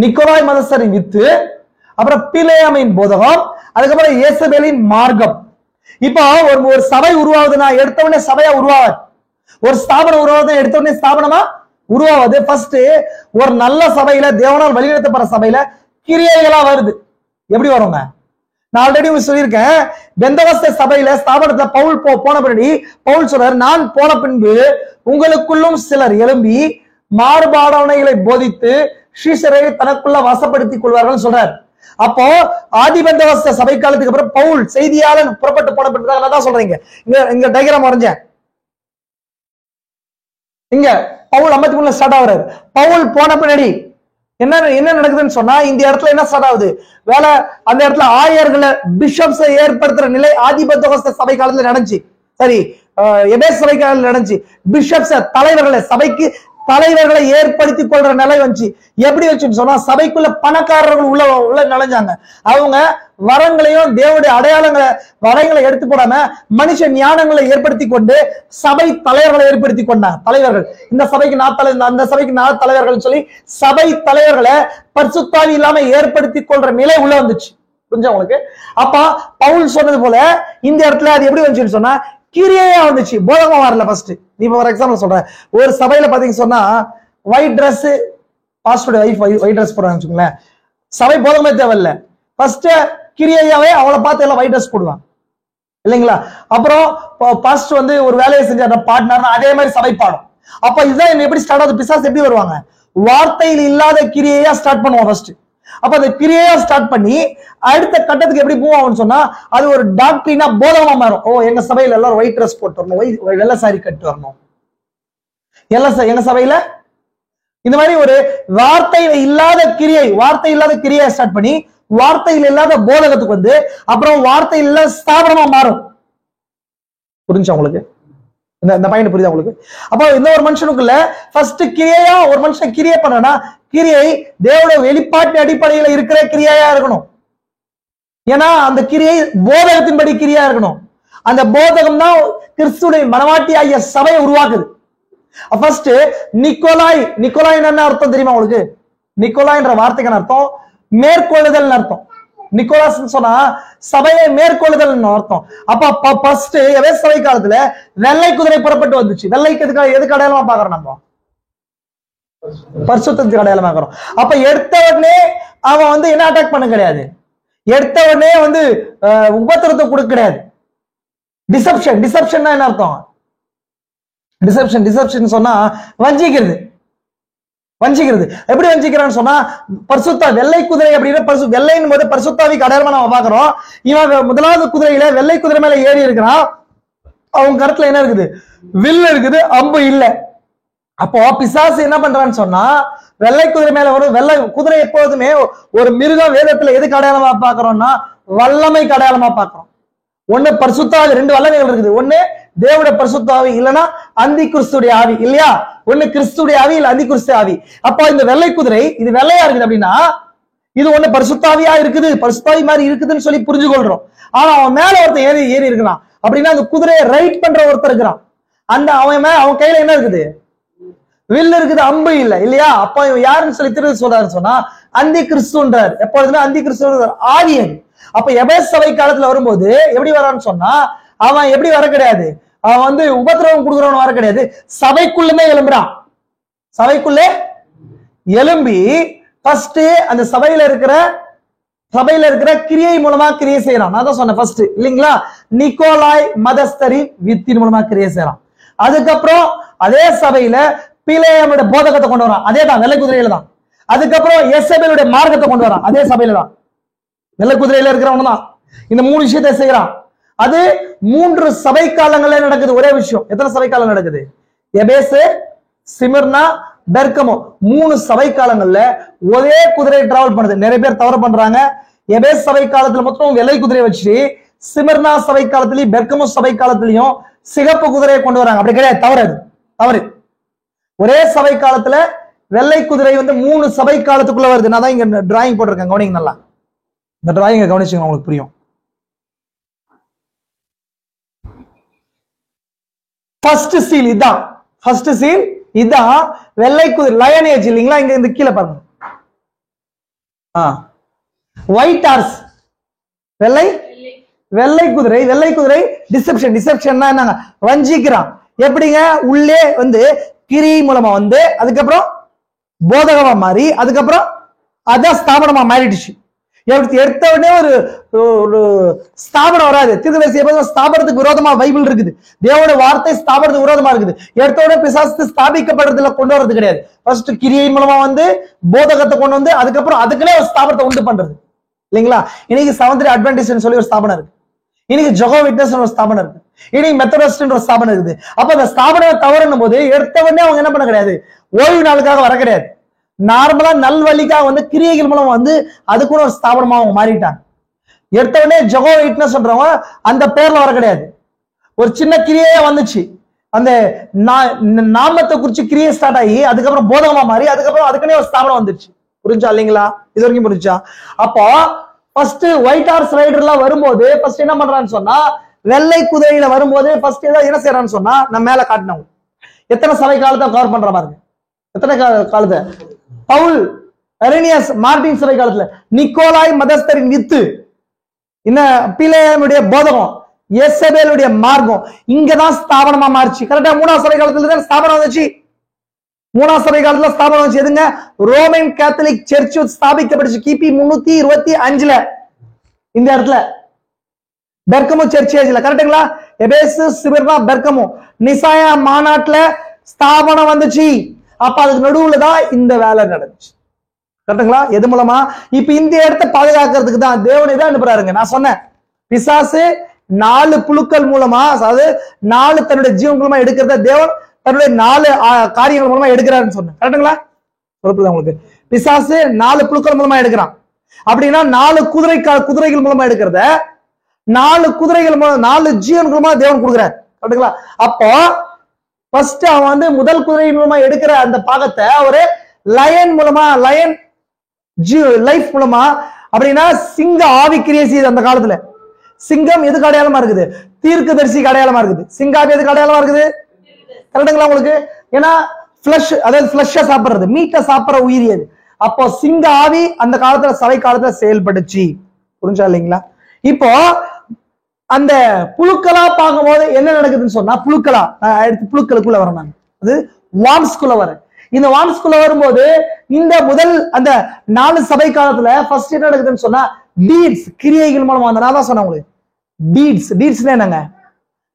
நிக்கோலாய் மதஸ்தரின் வித்து, அப்புறம் பிலேயாமின் போதகம், அதுக்கப்புறம் இயேசபேலின் மார்க்கம். இப்போ ஒரு சபை உருவாகுதுன்னா எடுத்தவொடனே சபையா உருவாகாது. ஒரு ஸ்தாபனம் உருவாகுது எடுத்தவொடனே ஸ்தாபனமா உருவாகுது. ஃபர்ஸ்ட் ஒரு நல்ல சபையில, தேவனால் வழிநடத்தப்படுற சபையில கிரியைகளா வருது. எப்படி வருங்க? நான் ஆல்ரெடி சொல்லியிருக்கேன். பெந்தகோஸ்தே சபையில ஸ்தாபனத்துல பவுல் போன பின்னாடி பவுல் சொல்றாரு, நான் போன பின்பு உங்களுக்குள்ளும் சிலர் எழும்பி மாறுபாடானவைகளை போதித்து சீஷரை தனக்குள்ள வசப்படுத்திக் கொள்வார்கள் சொல்றாரு. அப்போ ஆதி பெந்தகோஸ்தே சபை காலத்துக்கு அப்புறம் பவுல் செய்தியாளன் புறப்பட்டு போன பின்பு தான் சொல்றீங்க. இங்க டயக்ராம் வரைஞ்சேன். இங்க பவுல் 53 ஸ்டார்ட் ஆகுறாரு. பவுல் போன பின்னாடி என்ன நடக்குதுன்னு சொன்னா, இந்த இடத்துல என்ன ஸ்டார்ட் ஆகுது? வேலை அந்த இடத்துல ஆயர்களை பிஷப்ஸை ஏற்படுத்துற நிலை ஆதி பெந்தகோஸ்தே சபை காலத்துல நடந்துச்சு. சரி, எபேசு சபை காலத்துல நடந்துச்சு. பிஷப்ஸ் தலைவர்களை, சபைக்கு தலைவர்களை ஏற்படுத்தி கொள்ற நிலை வந்துச்சு. எப்படி வச்சுன்னு சொன்னா, சபைக்குள்ள பணக்காரர்கள் உள்ள நுழைஞ்சாங்க. அவங்க வரங்களையும் தேவனுடைய அடையாளங்களை வரங்களை எடுத்து போடாம மனுஷ ஞானங்களை ஏற்படுத்தி கொண்டு சபை தலைவர்களை ஏற்படுத்தி கொண்டாங்க. தலைவர்கள், இந்த சபைக்கு நான் தலைவர், அந்த சபைக்கு நான் தலைவர்கள் சொல்லி சபை தலைவர்களை பரிசுத்தாவி இல்லாம ஏற்படுத்தி கொள்ற நிலை உள்ள வந்துச்சு. புரிஞ்சா உங்களுக்கு? அப்ப பவுல் சொன்னது போல இந்த இடத்துல அது எப்படி வந்துச்சுன்னு சொன்னா, கிரியையா வந்துச்சு, போதகமா வரல. ஃபர்ஸ்ட் இப்ப ஒரு எக்ஸாம்பிள் சொல்றேன். ஒரு சபையில பாத்தீங்க சொன்னா white dress, pastor wife white dress போடுறாங்க வச்சுக்கோங்களேன், சபை போதகமே தேவையில்ல. ஃபர்ஸ்ட் கிரியையாவே அவளை பார்த்து எல்லாம் ஒயிட் ட்ரெஸ் போடுவாங்க இல்லைங்களா? அப்புறம் பாஸ்டர் வந்து ஒரு வேலையை செஞ்சார் பாட்னர், அதே மாதிரி சபை பாடும். அப்ப இதுதான் எப்படி ஸ்டார்ட் ஆகுது? பிசாசு எப்படி வருவாங்க? வார்த்தையில் இல்லாத கிரியையா ஸ்டார்ட் பண்ணுவோம் ஃபர்ஸ்ட். அப்ப அந்த கிரியையா ஸ்டார்ட் பண்ணி அடுத்த கட்டத்துக்கு எப்படி போவான்னு சொன்னா, அது ஒரு டாக்டரினா போதகமா மாறும். ஓ, எங்க சபையில எல்லாரும் ஒயிட் ட்ரெஸ் போட்டு வரணும், வெள்ளை சாரி கட்டு வரணும், எங்க சபையில இந்த மாதிரி ஒரு வார்த்தையில இல்லாத கிரியை, வார்த்தை இல்லாத கிரியை ஸ்டார்ட் பண்ணி வார்த்தையில் இல்லாத போதகத்துக்கு வந்து அப்புறம் வார்த்தையில் இல்லாத ஸ்தாபனமா மாறும். புரிஞ்சா உங்களுக்கு? இந்த பாயிண்ட் புரியுதா உங்களுக்கு? அப்ப இந்த ஒரு மனுஷனுக்குள்ள ஃபர்ஸ்ட் கிரியையா ஒரு மனுஷன் கிரியை பண்ணனா, கிரியை தேவனுடைய வெளிப்பாட்டு அடிப்படையில இருக்கிற கிரியையா இருக்கணும். ஏன்னா அந்த கிரியை போதகத்தின்படி கிரியா இருக்கணும். அந்த போதகம் தான் கிறிஸ்துடைய மனவாட்டி ஆகிய சபையை உருவாக்குது. ஃபர்ஸ்ட் நிக்கோலாய், நிக்கோலாய் என்ன அர்த்தம் தெரியுமா உங்களுக்கு? நிக்கோலாய் என்ற வார்த்தைக்கான அர்த்தம் மேற்கொள்ளுதல் அர்த்தம். நிக்கோலாஸ் சொன்னா சபையை மேற்கொள்ளுதல் அர்த்தம். அப்ப ஃபர்ஸ்ட் எபேசு சபை காலத்துல வெள்ளை குதிரை புறப்பட்டு வந்துச்சு. வெள்ளைக்கு எதுக்கு அடையாளமா பாக்குறோம்? நம்ம பரிசுத்தத்துக்கு அடையாளமா பாக்குறோம். அப்ப எடுத்த உடனே அவன் வந்து என்ன அட்டாக் பண்ண கிடையாது, எடுத்த உடனே வந்து உபத்திரத்தை கொடுக்க கிடையாது. டிசப்ஷன், டிசப்ஷன் என்ன அர்த்தம்? டிசப்ஷன், டிசப்ஷன் சொன்னா வஞ்சிக்கிறது. வஞ்சிக்கிறது எப்படி வஞ்சிக்கிறான்னு சொன்னா, பரிசுத்தா வெள்ளை குதிரை அப்படின்னா வெள்ளைன்னு போது பரிசுத்தாவிக்கு அடையாளமா நம்ம பாக்குறோம். இவன் முதலாவது குதிரையில வெள்ளை குதிரை மேல ஏறி இருக்கிறான். அவங்க கருத்துல என்ன இருக்குது? வில் இருக்குது, அம்பு இல்ல. அப்போ பிசாசு என்ன பண்றான்னு சொன்னா, வெள்ளை குதிரை மேல வரும். வெள்ளை குதிரை எப்போதுமே ஒரு மிருகம். வேதத்துல எதுக்கு அடையாளமா பாக்குறோம்னா, வல்லமைக்கு அடையாளமா பாக்குறோம். ஒண்ணு பரிசுத்தாவி, ரெண்டு வல்லமைகள் இருக்குது. ஒண்ணு தேவனுடைய பரிசுத்தாவி, இல்லைன்னா அந்தி கிறிஸ்துடைய ஆவி, இல்லையா? ஒண்ணு கிறிஸ்துடைய ஆவி, இல்ல அந்தி கிறிஸ்து ஆவி. அப்போ இந்த வெள்ளை குதிரை இது வெள்ளையா இருக்குது அப்படின்னா இது ஒண்ணு பரிசுத்தாவியா இருக்குது, பரிசுத்தாவி மாதிரி இருக்குதுன்னு சொல்லி புரிஞ்சு கொள்றோம். ஆனா அவன் மேல ஒருத்தன் ஏறி இருக்கிறான் அப்படின்னா அந்த குதிரையை ரைட் பண்ற ஒருத்தர் இருக்கிறான். அந்த அவன் கையில என்ன இருக்குது? வில் இருக்குது, அம்பு இல்ல, இல்லையா? அப்ப யாருன்னு சொல்லி திரும்ப சொல்றாருன்னு சொன்னா அந்தி கிறிஸ்துன்றார். எப்பொழுதுமே அந்தி கிறிஸ்து ஆவியன். அப்ப எபேசு சபை காலத்துல வரும்போது எப்படி வரான்னு சொன்னா, அவன் எப்படி வர கிடையாது, அவன் வந்து உபத்திரவம் கொடுக்குறவன் வர கிடையாது, சபைக்குள்ளுமே எழும்புறான். சபைக்குள்ளே எழும்பி ஃபர்ஸ்ட் அந்த சபையில இருக்கிற கிரியை மூலமா கிரியை செய்யறான். நான் தான் சொன்னேன் ஃபர்ஸ்ட், இல்லைங்களா? நிக்கோலாய் மதஸ்தரின் வித்தின் மூலமா கிரியை செய்யறான். அதுக்கப்புறம் அதே சபையில பிலேயமுடைய போதகத்தை கொண்டு வரான். அதே தான், வெள்ளை குதிரையில தான். அதுக்கப்புறம் எசபேலுடைய மார்க்கத்தை கொண்டு வரான். அதே சபையில தான், வெள்ளை குதிரையில இருக்கிறவன் தான் இந்த மூணு விஷயத்தை செய்யறான். அது 3 சபை காலங்கள்ல நடக்குது. ஒரே விஷயம். எத்தனை சபை காலம் நடக்குது? எபேசு, சிமிர்னா, பெர்கமோ 3 சபை காலங்கள்ல ஒரே குதிரை டிராவல் பண்ணுது. நிறைய பேர் தவறு பண்றாங்க. எபேசு சபை காலத்துல மொத்தம் வெள்ளை குதிரை வச்சு, சிமிர்னா சபை காலத்திலயும் பெர்கமோ சபை காலத்திலயும் சிகப்பு குதிரையை கொண்டு வராங்க. அப்படி கிடையாது, தவறு. ஒரே சபை காலத்துல வெள்ளை குதிரை வந்து 3 சபை காலத்துக்குள்ள வருது. நான் தான் இங்க டிராயிங் போட்டிருக்கேன், கவனிங்க நல்லா. இந்த டிராயிங்கை கவனிச்சுங்க, உங்களுக்கு புரியும். ஃபர்ஸ்ட் சீல் இதான். ஃபர்ஸ்ட் சீல் இதான். வெள்ளை குதிரை லயன் ஏஜ், இல்லைங்களா? இங்க இந்த கீழே பாருங்க. ஒயிட் ஹார்ஸ், வெள்ளை குதிரை டிசெப்ஷன். டிசெப்ஷன்னா என்னங்க? வஞ்சிக்கிறான். எப்படிங்க? உள்ளே வந்து கிரி மூலமா வந்து அதுக்கப்புறம் போதகமா மாறி அதுக்கப்புறம் அதான் ஸ்தாபனமா மாறிடுச்சு. எடுத்த உடனே ஒரு ஸ்தாபனம் வராது. தீர்க்கதரிசி ஸ்தாபனத்துக்கு விரோதமா பைபிள் இருக்குது. தேவனுடைய வார்த்தை ஸ்தாபனத்துக்கு விரோதமா இருக்குது. எடுத்த உடனே பிசாசு ஸ்தாபிக்கப்படுறதுல கொண்டு வரது கிடையாது. ஃபர்ஸ்ட் கிரியின் மூலமா வந்து போதகத்தை கொண்டு வந்து அதுக்கப்புறம் அதுக்குன்னே ஒரு ஸ்தாபனத்தை உண்டு பண்றது, இல்லைங்களா? இன்னைக்கு செவன்த் டே அட்வென்டிஸ்ட்னு சொல்லி ஒரு ஸ்தாபனம் இருக்கு. இன்னைக்கு ஜெகோவா விட்னஸ் ஒரு ஸ்தாபனம் இருக்கு. இன்னைக்கு மெத்தடிஸ்ட் ஒரு ஸ்தாபனம் இருக்குது. அப்ப அந்த ஸ்தாபனம் தவறும் போது எடுத்த உடனே அவங்க என்ன பண்ண கிடையாது, ஓய்வு நாளுக்காக வர கிடையாது. நார்மலா நல்வழிக்காக வந்து கிரியைகள் மூலம் வந்து அது கூட ஒரு ஸ்தாபனமா அவங்க மாறிட்டாங்க. எடுத்த உடனே ஜெகோவா விட்னஸ் சொல்றவங்க அந்த பேர்ல வர கிடையாது. ஒரு சின்ன கிரியையா வந்துச்சு. அந்த நாமத்தை குறிச்சு கிரியை ஸ்டார்ட் ஆகி அதுக்கப்புறம் போதகமா மாறி அதுக்கப்புறம் அதுக்குன்னே ஒரு ஸ்தாபனம் வந்துருச்சு. புரிஞ்சா இல்லைங்களா? இது வரைக்கும் புரிஞ்சா? அப்போ ஃபர்ஸ்ட் ஒயிட் ஹார்ஸ் ரைடர் எல்லாம் வரும்போது ஃபர்ஸ்ட் என்ன பண்றான்னு சொன்னா, வெள்ளை குதிரையில வரும்போது ஃபர்ஸ்ட் ஏதாவது என்ன செய்யறான்னு சொன்னா, நம்ம மேல காட்டினவங்க எத்தனை சபை காலத்தை கவர் பண்ற பாருங்க. எத்தனை காலத்தை? பவுல், எரேனியஸ், மார்டின் சபை காலத்துல, நிக்கோலாய் மதஸ்தரின் வித்து, பிலேயனுடைய போதகம், எசபேலுடைய மார்க்கம், இங்கதான் ஸ்தாபனமா மாறிச்சு. கரெக்டா 3ஆம் சபை காலத்துல தான் ஸ்தாபனம் வந்துச்சு. 3ஆம் சபை காலத்துல ஸ்தாபனம் வந்துச்சு. எதுங்க? ரோமன் கேத்தலிக் சர்ச் ஸ்தாபிக்கப்பட்டுச்சு கிபி 325ல. இந்த இடத்துல பெர்கமோ சர்ச் ஏஜ்ல. கரெக்டுங்களா? எபேசு, சிமிர்னா, பெர்கமோ, நிசாயா மாநாட்டுல ஸ்தாபனம் வந்துச்சு. அப்ப அதுக்கு நடுவுல தான் இந்த வேலை நடந்துச்சு. கரெக்டுங்களா? எது மூலமா? இப்ப இந்த இடத்தை பாதுகாக்கிறதுக்கு தான் தேவனை தான் அனுப்புறாருங்க. நான் சொன்னேன், பிசாசு 4 புழுக்கள் மூலமா, அதாவது 4 தன்னுடைய ஜீவன் மூலமா எடுக்கிறத தேவன் தன்னுடைய 4 காரியங்கள் மூலமா எடுக்கிறாருன்னு சொன்னேன். கரெக்டுங்களா? சொல்லுங்க உங்களுக்கு. பிசாசு 4 புழுக்கள் மூலமா எடுக்கிறான். அப்படின்னா 4 குதிரைகள் மூலமா எடுக்கிறத 4 குதிரைகள் மூலம் 4 ஜீவன் மூலமா தேவன் கொடுக்குறாரு. கரெக்டுங்களா? அப்போ ஃபர்ஸ்ட் அவன் வந்து முதல் குதிரை மூலமா எடுக்கிற அந்த பாகத்தை அவரு லயன் மூலமா, லயன் லைஃப் மூலமா, அப்படின்னா சிங்க ஆவிக்கிரியை செய்யுது. அந்த காலத்துல சிங்கம் எதுக்கு அடையாளமா இருக்குது? தீர்க்கதரிசிக்கு அடையாளமா இருக்குது. சிங்காவி எதுக்கு அடையாளமா இருக்குது? கரெக்டுங்களா உங்களுக்கு? ஏன்னா பிளஷ், அதாவது பிளஷ சாப்பிடுறது, மீட்டை சாப்பிடுற உயிரி அது. அப்போ சிங்க ஆவி அந்த காலத்துல சபை காலத்துல செயல்படுச்சு. புரிஞ்சா இல்லைங்களா? இப்போ அந்த புழுக்களா பார்க்கும்போது என்ன நடக்குதுன்னு சொன்னா, புழுக்களா எடுத்து புழுக்களுக்குள்ள வரேன் நான், அது வாம்ஸ்குள்ள வரேன். இந்த வாம்ஸ்குள்ள வரும்போது இந்த முதல் அந்த 4 சபை காலத்துல ஃபர்ஸ்ட் என்ன நடக்குதுன்னு சொன்னா, டீட்ஸ், கிரியைகள் மூலமா. அந்த நான் தான் சொன்னேன் உங்களுக்கு, டீட்ஸ்னா என்னங்க?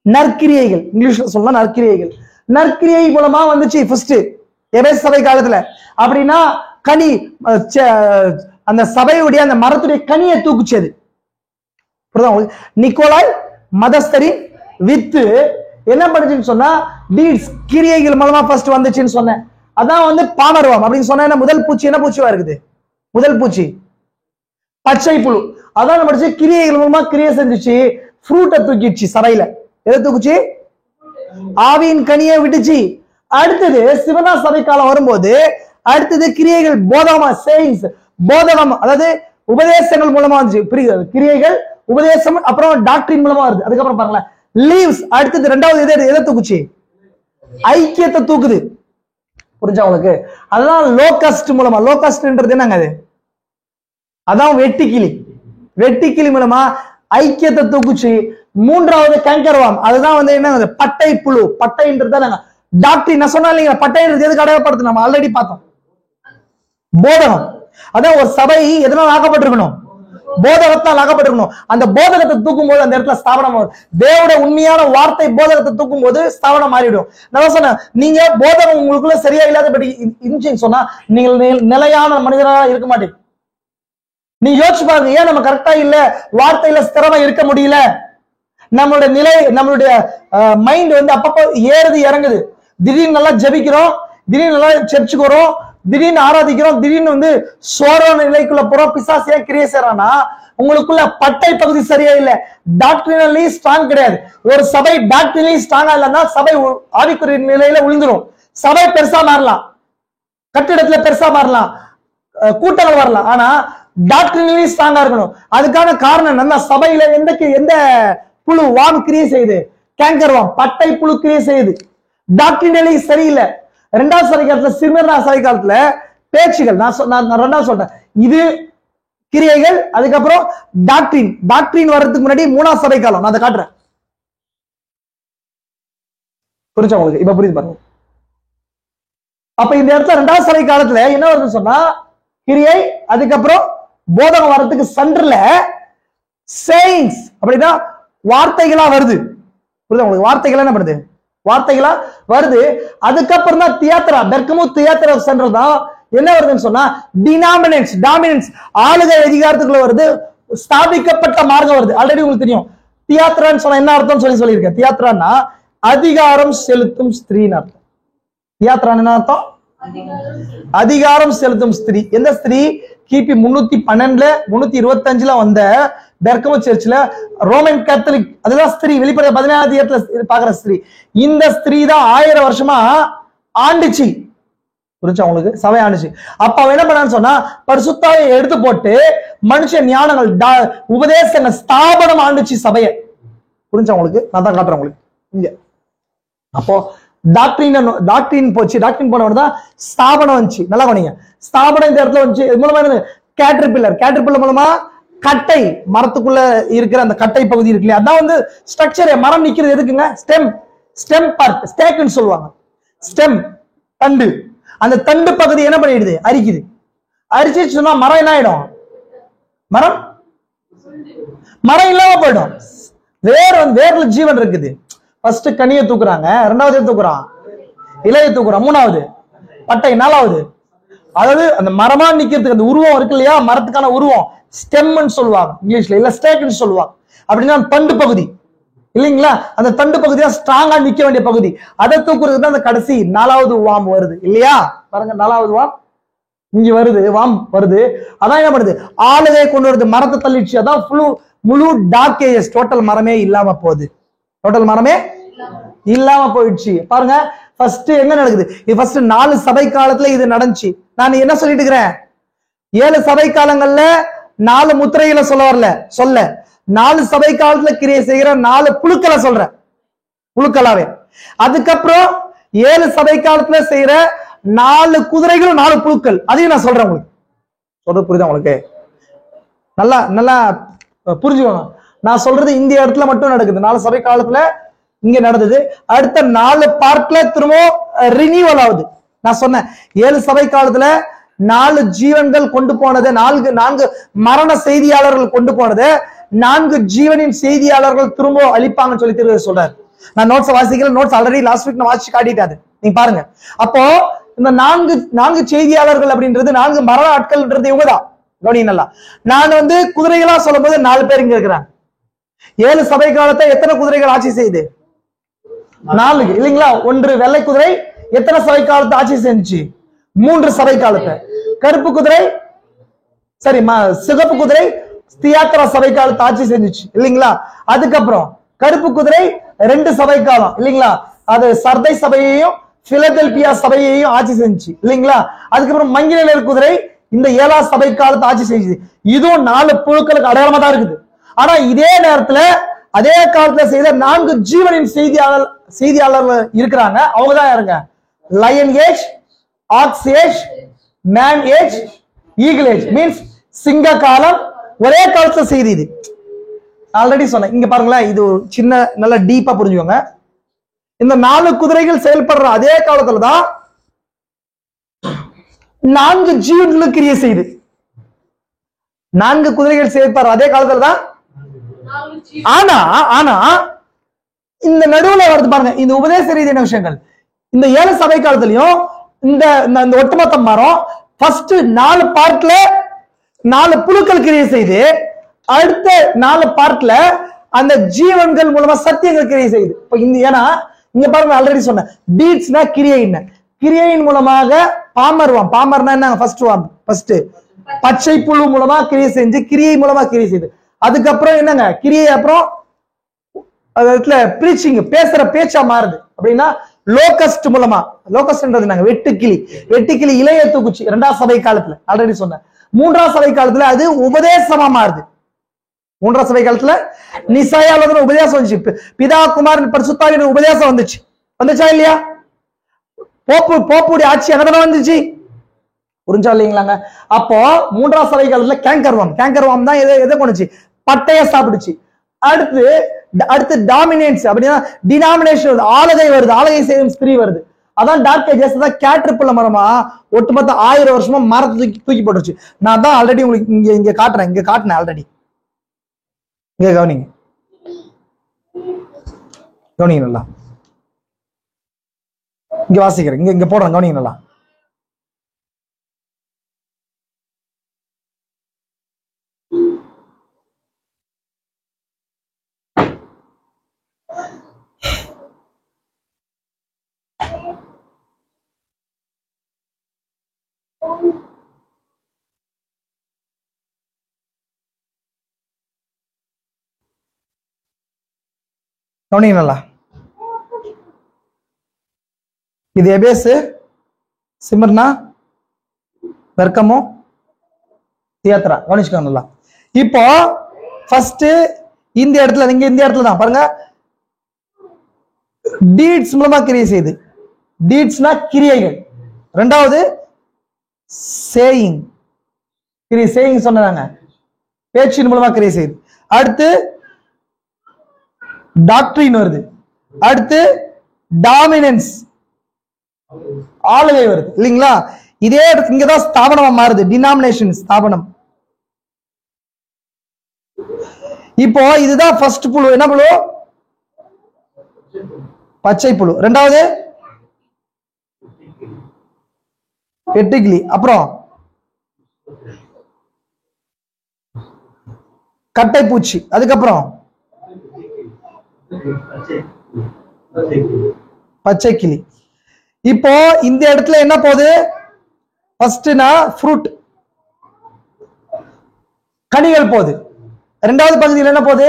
நற்கிரியைகள். இங்கிலீஷ்ல சொன்னா நற்கிரியைகள். நற்கிரியை மூலமா வந்துச்சு ஃபர்ஸ்ட் எபேசு சபை காலத்துல. அப்படின்னா கனி, அந்த சபையுடைய அந்த மரத்துடைய கனியை தூக்குச்சது. நிக்கோலாய் மதஸ்தரின் வித்து என்ன பண்ணுச்சுன்னு சொன்னா, டீட்ஸ், கிரியைகள் மூலமா ஃபர்ஸ்ட் வந்துச்சுன்னு சொன்னேன். அதான் வந்து பாமருவம் அப்படின்னு சொன்னா, முதல் பூச்சி என்ன பூச்சிவா இருக்குது? முதல் பூச்சி பச்சை புழு. அதான் படிச்சு கிரியைகள் மூலமா கிரியை செஞ்சுச்சு, ஃப்ரூட்டை தூக்கிடுச்சு சபையில. எதை தூக்குச்சு? ஆவியின் கனியை விட்டுச்சு. அடுத்தது சிவனா சபை காலம் வரும்போது அடுத்தது கிரியைகள், போதகமா, சேயிங்ஸ், போதகம், அதாவது உபதேசங்கள் மூலமா வந்துச்சு. புரியுது? கிரியைகள், உபதேசம், அப்புறம் டாக்டரின் மூலமா வருது. அதுக்கப்புறம் பாருங்களேன், லீவ்ஸ். அடுத்தது 2வது எதை தூக்குச்சு? ஐக்கியத்தை தூக்குது. புரிஞ்சா உங்களுக்கு? அதுதான் லோகஸ்ட் மூலமா. லோகஸ்ட்ன்றது என்னங்க? அது அதான் வெட்டுக்கிளி. வெட்டுக்கிளி மூலமா ஐக்கியத்தை தூக்குச்சு. 3வது கேங்கர்வாம். அதுதான் வந்து என்ன? பட்டை புழு. பட்டைன்றது டாக்டரின். நான் சொன்னா இல்லைங்களா, பட்டைன்றது எதுக்கு அடையாளப்படுத்து? நம்ம ஆல்ரெடி பார்த்தோம். போதகம். அதான் ஒரு சபை எதனால் ஆக்கப்பட்டிருக்கணும்? போதகத்தால் ஆக்கப்பட்டிருக்கணும். அந்த போதகத்தை தூக்கும் போது அந்த இடத்துல ஸ்தாபனம் வரும். தேவனுடைய உண்மையான வார்த்தை போதகத்தை தூக்கும் போது ஸ்தாபனம் மாறிடும். நான் சொன்னேன், நீங்க போதகம் உங்களுக்குள்ள சரியா இல்லாதபடி இருந்துச்சுன்னு சொன்னா நீங்கள் நிலையான மனிதனாக இருக்க மாட்டீங்க. நீ யோசிச்சு பாருங்க, ஏன் நம்ம கரெக்டா இல்ல, வார்த்தையில ஸ்திரமா இருக்க முடியல? நம்மளுடைய நிலை, நம்மளுடைய மைண்ட் வந்து அப்பப்போ ஏறுது இறங்குது. திடீர்னு நல்லா ஜபிக்கிறோம், திடீர்னு நல்லா சர்ச்சுக்கு வரோம், திடீர்னு ஆராதிக்கிறோம், திடீர்னு வந்து சோரான நிலைக்குள்ள போறோம். பிசாசு ஏன் கிரியை செய்யறானா, உங்களுக்குள்ள பட்டை பகுதி சரியா இல்ல, டாக்டரினலி ஸ்ட்ராங் கிடையாது. ஒரு சபை டாக்டரினலி ஸ்ட்ராங்கா இல்லைன்னா சபை ஆவிக்குரிய நிலையில விழுந்துரும். சபை பெருசா மாறலாம், கட்டிடத்துல பெருசா மாறலாம், கூட்டங்கள் வரலாம், ஆனா டாக்டரினலி ஸ்ட்ராங்கா இருக்கணும். அதுக்கான காரணம் நல்லா சபையில எந்த புழு வாம் கிரியை செய்யுது? கேங்கர் வாம், பட்டை புழு கிரியை செய்யுது. டாக்டரினலி சரியில்லை. 2வது சபை காலத்துல, சிமிர்னா சபை காலத்துல பேச்சுகள், நான் 2வது சொல்றேன், இது கிரியைகள். அதுக்கப்புறம் டாக்டரின் வர்றதுக்கு முன்னாடி 3வது சபை காலம். நான் அதை காட்டுறேன். புரிஞ்சா உங்களுக்கு? இப்ப புரியுது பாருங்க. அப்ப இந்த இடத்துல 2வது சபை காலத்துல என்ன வருதுன்னு சொன்னா, கிரியை, அதுக்கப்புறம் போதகம் வர்றதுக்கு சென்டர்ல சேயிங்ஸ், அப்படின்னா வார்த்தைகளா வருது. புரியுதா உங்களுக்கு? வார்த்தைகளா என்ன பண்ணுது? வார்த்தைகளா வருது. அதுக்கப்புறம் தான் தியாத்ரா, பெர்கமோ தியாத்ரா சென்டர் தான் என்ன வருதுன்னு சொன்னா, டாமினன்ஸ், ஆளுகை அதிகாரத்துக்குள்ள வருது, ஸ்தாபிக்கப்பட்ட மார்க்கம் வருது. ஆல்ரெடி உங்களுக்கு தெரியும் தியாத்ரான்னு சொன்னா என்ன அர்த்தம் சொல்லியிருக்கேன். தியாத்ரான்னா அதிகாரம் செலுத்தும் ஸ்திரீன்னு அர்த்தம். தியாத்ரான்னு என்ன அர்த்தம்? அதிகாரம் செலுத்தும் ஸ்திரீ. எந்த ஸ்திரீ? கிபி 312 325 வந்த பெர்கமோ சர்ச்ல ரோமன் கேத்தலிக், அதுதான் ஸ்திரீ. வெளிப்படை 17 பாக்குற ஸ்திரீ. இந்த ஸ்திரீ தான் 1000 வருஷமா ஆண்டுச்சு. புரிஞ்சா உங்களுக்கு? சபை ஆண்டுச்சு. அப்ப அவன் என்ன பண்ணான்னு சொன்னா, பரிசுத்தாவை எடுத்து போட்டு மனுஷ ஞானங்கள் உபதேசங்கள் ஸ்தாபனம் ஆண்டுச்சு சபையை. புரிஞ்சா உங்களுக்கு? நான் தான் காட்டுறேன் உங்களுக்கு இங்க. அப்போ டாக்டரின் போச்சு. டாக்டரின் போனவன் ஸ்தாபனம் வந்துச்சு. நல்லா பண்ணீங்க. ஸ்தாபனம் இந்த இடத்துல வந்துச்சு. இது மூலமா என்ன? கேட்டர்பில்லர் மூலமா கட்டை, மரத்துக்குள்ள இருக்கிற அந்த கட்டை பகுதி இருக்கு இல்லையா, அதான் வந்து ஸ்ட்ரக்சர். மரம் நிக்கிறது எதுக்குங்க? ஸ்டெம் பார்ட், ஸ்டேக்னு சொல்லுவாங்க. ஸ்டெம், தண்டு. அந்த தண்டு பகுதி என்ன பண்ணிடுது? அரிக்குது. அரிச்சு சொன்னா மரம் என்ன ஆயிடும்? மரம் இல்லாம போயிடும். வேர்ல ஜீவன் இருக்குது. ஃபர்ஸ்ட் கனியை தூக்குறாங்க, ரெண்டாவது தூக்குறான் இலையை தூக்குறான், மூணாவது பட்டை, நாலாவது. அதாவது அந்த மரமா நிக்கிறதுக்கு அந்த உருவம் இருக்கு இல்லையா, மரத்துக்கான உருவம் ஸ்டெம்னு சொல்லுவாங்க இங்கிலீஷ்ல, இல்ல ஸ்டேக்னு சொல்லுவாங்க. அப்படின்னா தண்டு பகுதி இல்லைங்களா, அந்த தண்டு பகுதி தான் ஸ்ட்ராங்கா நிக்க வேண்டிய பகுதி. அதை தூக்குறது தான் அந்த கடைசி 4வது வாம் வருது இல்லையா. பாருங்க, 4வது வாம் இங்க வருது, வாம் வருது. அதான் என்ன பண்ணுது? ஆளுகை கொண்டு வருது, மரத்தை தள்ளிடுச்சு. அதான் முழு டார்க் ஏஜஸ். டோட்டல் மரமே இல்லாம போகுது. டோட்டல் மரமே இல்லாம போயிடுச்சு. பாருங்க, ஃபர்ஸ்ட் என்ன நடக்குது? இது ஃபர்ஸ்ட் 4 சபை காலத்துல இது நடந்துச்சு. நான் என்ன சொல்லிட்டு இருக்கிறேன்? 7 சபை காலங்கள்ல 4 முத்திரைகளை சொல்ல வரல, 4 சபை காலத்துல கிரியை செய்கிற 4 புழுக்களை சொல்றேன், புழுக்களாவே. அதுக்கப்புறம் 7 சபை காலத்துல செய்யற 4 குதிரைகளும் 4 புழுக்கள், அதையும் நான் சொல்றேன் உங்களுக்கு. சொல்றது புரியுதா உங்களுக்கு? நல்லா நல்லா புரிஞ்சுக்கோங்க. நான் சொல்றது இந்த இடத்துல மட்டும் நடக்குது. 4 சபை காலத்துல இங்க நடந்தது. அடுத்த 4 பார்ட்ல திரும்ப ரினியூவல் ஆகுது. நான் சொன்னேன் 7 சபை காலத்துல 4 ஜீவன்கள் கொண்டு போனது, 4 மரண செய்தியாளர்கள் கொண்டு போனது, 4 ஜீவனின் செய்தியாளர்கள் திரும்ப அழிப்பாங்கன்னு சொல்லி திரும்ப சொல்றாரு. நான் நோட்ஸ் வாசிக்கிறேன். நோட்ஸ் ஆல்ரெடி லாஸ்ட் வீக் நான் வாசிச்சு காட்டிட்டாது, நீங்க பாருங்க. அப்போ இந்த 4 செய்தியாளர்கள் அப்படின்றது 4 மரண ஆட்கள்ன்றது இவங்கதான். கவனிங்க. நான் வந்து குதிரைகளா சொல்லும் போது 4 பேர் இங்க இருக்கிறாங்க. 7 சபை காலத்தை எத்தனை குதிரைகள் ஆட்சி செய்யுது? 4 இல்லைங்களா. 1 வெள்ளை குதிரை எத்தனை சபை காலத்தை ஆட்சி செஞ்சுச்சு? 3 சபை காலத்தை. கருப்பு குதிரை, சரி, சிகப்பு குதிரை தியாத்திரா சபை காலத்தை ஆட்சி செஞ்சுச்சு இல்லைங்களா. அதுக்கப்புறம் கருப்பு குதிரை 2 சபை காலம் இல்லைங்களா, அது சர்தை சபையையும் பிலதெல்பியா சபையையும் ஆட்சி செஞ்சுச்சு இல்லைங்களா. அதுக்கப்புறம் மங்கில நிற குதிரை இந்த 7ஆம் சபை காலத்தை ஆட்சி செஞ்சுது. இதுவும் 4 புழுக்களுக்கு அடையாளமா தான் இருக்குது. ஆனா இதே நேரத்துல அதே காலத்துல செய்த 4 ஜீவனின் செய்தியாளர்கள் இருக்கிறாங்க. அவங்கதான் யாருங்க? Lion age, ox age, man age, eagle age. Means சிங்க காலம் ஒரே காலத்துல செய்தி. இது ஆல்ரெடி சொன்னேன். இங்க பாருங்களேன், இது சின்ன நல்ல டீப்பா புரிஞ்சுக்கோங்க. இந்த 4 குதிரைகள் செயல்படுற அதே காலத்துலதான் 4 ஜீவன்களுக்கு கிரியை செய்யுது. 4 குதிரைகள் செயல்படுற அதே காலத்துலதான். ஆனா இந்த நடுவுல வருது பாருங்க, இந்த உபதேச ரீதியான விஷயங்கள். இந்த 7 சபை காலத்திலையும் இந்த ஒட்டுமொத்த மரம் ஃபர்ஸ்ட் 4 பார்ட்ல 4 புழுக்கள் கிரியை செய்து, அடுத்த 4 பார்ட்ல அந்த ஜீவன்கள் மூலமா சத்தியங்கள் கிரியை செய்யுது. இப்ப ஏன்னா இங்க பாருங்க, ஆல்ரெடி சொன்னேன், டீட்ஸ்னா கிரியையின் மூலமாக பாமர்னா என்ன? ஃபர்ஸ்ட் பச்சை புழு மூலமா கிரியை செஞ்சு, கிரியை மூலமா கிரியை செய்யுது. அதுக்கப்புறம் என்னங்க? கிரியை அப்புறம் பிரீச்சிங், பேசுற பேச்சா மாறுது. அப்படின்னா லோகஸ்ட் மூலமா, லோகஸ்ட்ன்றது நாங்க வெட்டுக்கிளி இலைய தூக்குச்சு 2ஆம் சபை காலத்துல, ஆல்ரெடி சொன்னேன். 3ஆம் சபை காலத்துல அது உபதேசமா மாறுது. 3ஆம் சபை காலத்துல நிசாயால உபதேசம் வந்துச்சு. பிதா குமாரன் பரிசுத்தாவின் உபதேசம் வந்துச்சா இல்லையா? போப்புடைய ஆட்சி அங்கதானே வந்துச்சு. புரிஞ்சா இல்லைங்களாங்க? அப்போ 3ஆம் சபை காலத்துல கேங்கர்வாம் தான் எதை கொண்டுச்சு? பட்டைய சாப்பிடுச்சு. அடுத்து டாமினேட்ஸ், அப்படின்னா டினாமினேஷன், ஆளுகை வருது, ஆளுகை செய்யும் ஸ்திரீ வருது. அதான் டார்க் ஏஜஸ் தான் கேட்டர்பில்லர் மரமா ஒட்டுமொத்த 1000 வருஷமா மரத்தை தூக்கி போட்டுருச்சு. நான் தான் ஆல்ரெடி உங்களுக்கு இங்க காட்டினேன் ஆல்ரெடி. இங்க கவனிங்க நல்லா, இங்க வாசிக்கிறேன், இங்க போடுறேன், கவனிங்க நல்லா. கவனிங்க நல்லா. இது எபேசு, சிமர்னா, பெர்கமோ, தியத்ரா. கவனிச்சுக்கோங்க நல்லா. இப்போ ஃபர்ஸ்ட் இந்த இடத்துல, நீங்க இந்த இடத்துல தான் பாருங்க, டீட்ஸ் மூலமா கிரியை செய்து. டீட்ஸ்னா கிரியைகள். ரெண்டாவது சேயிங், கிரியை சேயிங் சொன்னாங்க, பேச்சின் மூலமா கிரியை செய்து. அடுத்து டாக்டரின் வருது. அடுத்து டாமினன்ஸ், ஆளுகை வருது இல்லைங்களா? இதே இங்கதான் ஸ்தாபனமா மாறுது, டினாமினேஷன், ஸ்தாபனம். இப்போ இதுதான் ஃபர்ஸ்ட் புழு. என்ன புழு? பச்சை புழு. ரெண்டாவது வெட்டுக்கிளி. அப்புறம் கட்டைப்பூச்சி. அதுக்கப்புறம் பச்சை கிளி. இப்போ இந்த இடத்துல என்ன போகுது? ஃபர்ஸ்ட்னா ஃப்ரூட், கனிகள் போகுது. ரெண்டாவது பகுதியில் என்ன போகுது?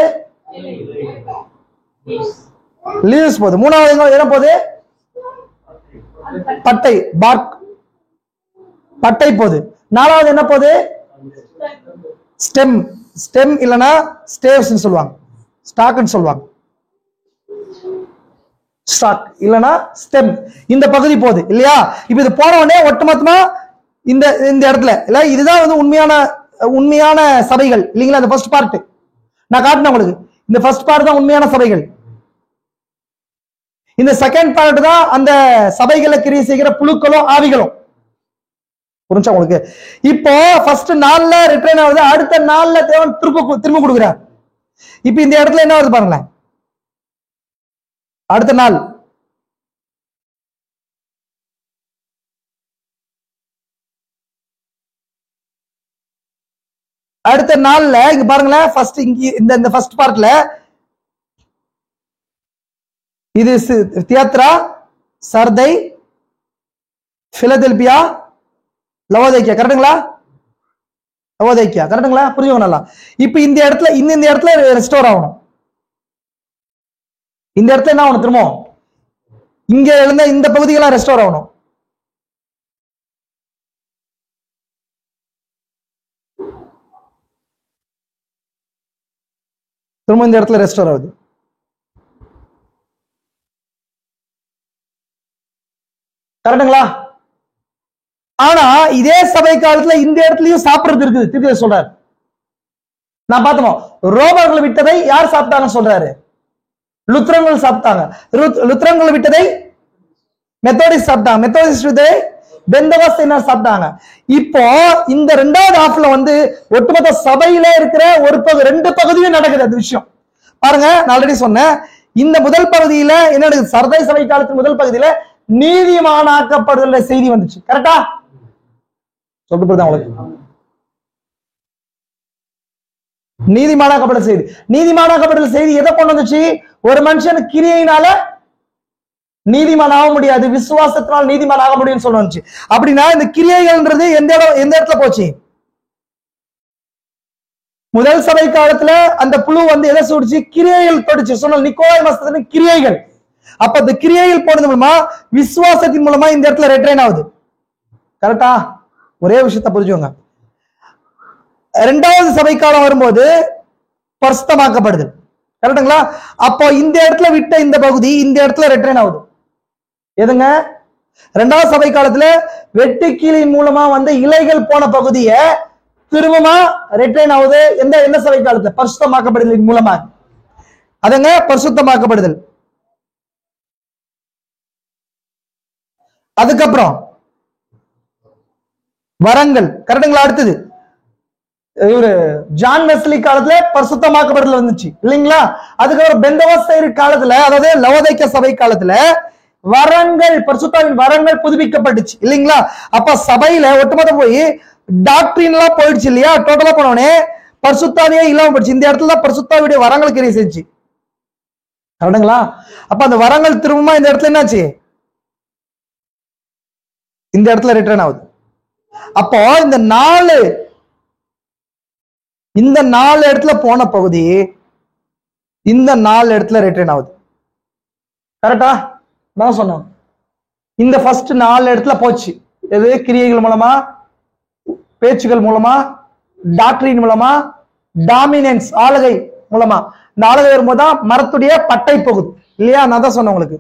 லீவ்ஸ் போகுது. மூணாவது என்ன போகுது? பட்டை, பார்க், பட்டை போகுது. நாலாவது என்ன போகுது? ஸ்டெம். ஸ்டெம் இல்லனா ஸ்டேவ்ஸ் சொல்லுவாங்க, ஸ்டாக்னு சொல்லுவாங்க. ஸ்டாக் இல்லனா ஸ்டெம். இந்த பகுதி போகுது இல்லையா? இப்ப இது போன உடனே ஒட்டுமொத்தமா இந்த இந்த இடத்துல இல்ல, இதுதான் வந்து உண்மையான சபைகள் இல்லைங்களா? இந்த ஃபர்ஸ்ட் பார்ட் நான் காட்டினேன் உங்களுக்கு. இந்த ஃபர்ஸ்ட் பார்ட் தான் உண்மையான சபைகள். இந்த செகண்ட் பார்ட் தான் அந்த சபைகளை கிரியை செய்கிற புழுக்களும் ஆவிகளும். புரிஞ்சா உங்களுக்கு? இப்போ ஃபர்ஸ்ட் நாள்ல ரிட்டர்ன் ஆகுது, அடுத்த நாள்ல தேவன் திரும்ப கொடுக்கிறார். இப்ப இந்த இடத்துல என்ன வருது பாருங்களேன். அடுத்த நாள் அடுத்த நாள்ல இங்க பாருங்களேன். ஃபர்ஸ்ட் இங்க இந்த ஃபர்ஸ்ட் பார்ட்ல இது தியத்ரா, சர்தை, பிலதெல்பியா, லவோதிக்கா. கரெக்டுங்களா? லவோதிக்கா கரெக்டுங்களா? புரியுங்க நல்லா. இப்ப இந்த இடத்துல ரெஸ்டோர் ஆகணும். இந்த இடத்துல என்ன ஆகணும்? திரும்ப இங்க இருந்த இந்த பகுதிகளாம் ரெஸ்டோர் ஆகணும். திரும்ப இந்த இடத்துல ரெஸ்டோர் ஆகுது. கரெக்டுங்களா? ஆனா இதே சபை காலத்துல இந்த இடத்துலயும் சாப்பிடுறது இருக்குது. திருப்பி சொல்றாரு, நான் பார்த்தோம். ரோமர்கள் விட்டதை யார் சாப்பிட்டாங்கன்னு சொல்றாரு? லுத்ரங்கள் சாப்பிட்டாங்க. லுத்ரங்கள் விட்டதை மெத்தோடிஸ்ட் சாப்பிட்டாங்க. மெத்தோடிஸ்ட் விட்டதை பெந்தகோஸ்தையினர் சாப்பிட்டாங்க. இப்போ இந்த ரெண்டாவது ஹாஃப்ல வந்து ஒட்டுமொத்த சபையில இருக்கிற ரெண்டு பகுதியும் நடக்குது. அது விஷயம் பாருங்க. நான் ஆல்ரெடி சொன்னேன். இந்த முதல் பகுதியில என்ன நடக்குது? சர்தை சபை காலத்தின் முதல் பகுதியில நீதிமானாக்கப்படுதல் செய்தி வந்துச்சு. கரெக்டா? சொல்லிட்டு போதான் உங்களுக்கு. நீதிமானாக்கப்பட்ட செய்தி. நீதிமானாக்கப்பட்ட செய்தி எதை கொண்டு வந்துச்சு? ஒரு மனுஷன் கிரியையினால நீதிமான் ஆக முடியாது, விசுவாசத்தினால் நீதிமான் ஆக முடியும்னு சொல்ல வந்துச்சு. அப்படின்னா இந்த கிரியைகள்ன்றது எந்த இடத்துல போச்சு? முதல் சபை காலத்துல அந்த புழு வந்து எதை சூடிச்சு? கிரியைகள் தொடுச்சு. சொன்ன நிக்கோலாய் மாசத்துல கிரியைகள். அப்ப இந்த கிரியைகள் போனது மூலமா, விசுவாசத்தின் மூலமா இந்த இடத்துல ரெட்ரைன் ஆகுது. கரெக்டா? ஒரே விஷயத்த புரிஞ்சுங்க. இரண்டாவது சபை காலம் வரும்போது பரிசுத்தமாக்கப்படுது. கரெக்டுங்களா? அப்போ இந்த இடத்துல விட்ட இந்த பகுதி இந்த இடத்துல ரெட்ரைன் ஆகுது. எதுங்க? இரண்டாவது சபை காலத்துல வெட்டுக்கிளியின் மூலமா வந்து இலைகள் போன பகுதியை திரும்பமா ரெட்ரைன் ஆகுது. என்ன சபை காலத்துல? பரிசுத்தமாக்கப்படுதல் மூலமா. அதுங்க பரிசுத்தமாக்கப்படுதல். அதுக்கப்புறம் வரங்கள். கரெக்டுங்களா? அடுத்தது இவரு ஜான் வெஸ்லி காலத்துல பரிசுத்தமாக்கப்படுதல் வந்துச்சு இல்லைங்களா? அதுக்கப்புறம் பெந்தகோஸ்தே காலத்துல, அதாவது லவோதிக்கா சபை காலத்துல வரங்கள், பரிசுத்தாவின் வரங்கள் புதுப்பிக்கப்பட்டுச்சு இல்லைங்களா? அப்ப சபையில ஒட்டுமொத்த போய் டாக்டரின் எல்லாம் போயிடுச்சு இல்லையா? டோட்டலா போனோடனே பரிசுத்தாவியே இல்லாம போயிடுச்சு. இந்த இடத்துல பரிசுத்தாவுடைய வரங்கள் கிரியை செஞ்சு. கரெக்டுங்களா? அப்ப அந்த வரங்கள் திரும்பமா இந்த இடத்துல என்னாச்சு? இந்த இடத்துல ரிட்டர்ன் ஆகுது. அப்போ இந்த நாலு இடத்துல போன பகுதி இந்த 4 இடத்துல ரிட்டர்ன் ஆகுது. கரெக்டா? நான் சொன்னேன் இந்த ஃபர்ஸ்ட் 4 இடத்துல போச்சு. எது? கிரியைகள் மூலமா, பேச்சுகள் மூலமா, டாக்டரின் மூலமா, டாமினன்ஸ் ஆளுகை மூலமா. இந்த ஆளுகை வரும்போதுதான் மரத்துடைய பட்டை போகுது இல்லையா? நான் தான் சொன்னேன் உங்களுக்கு.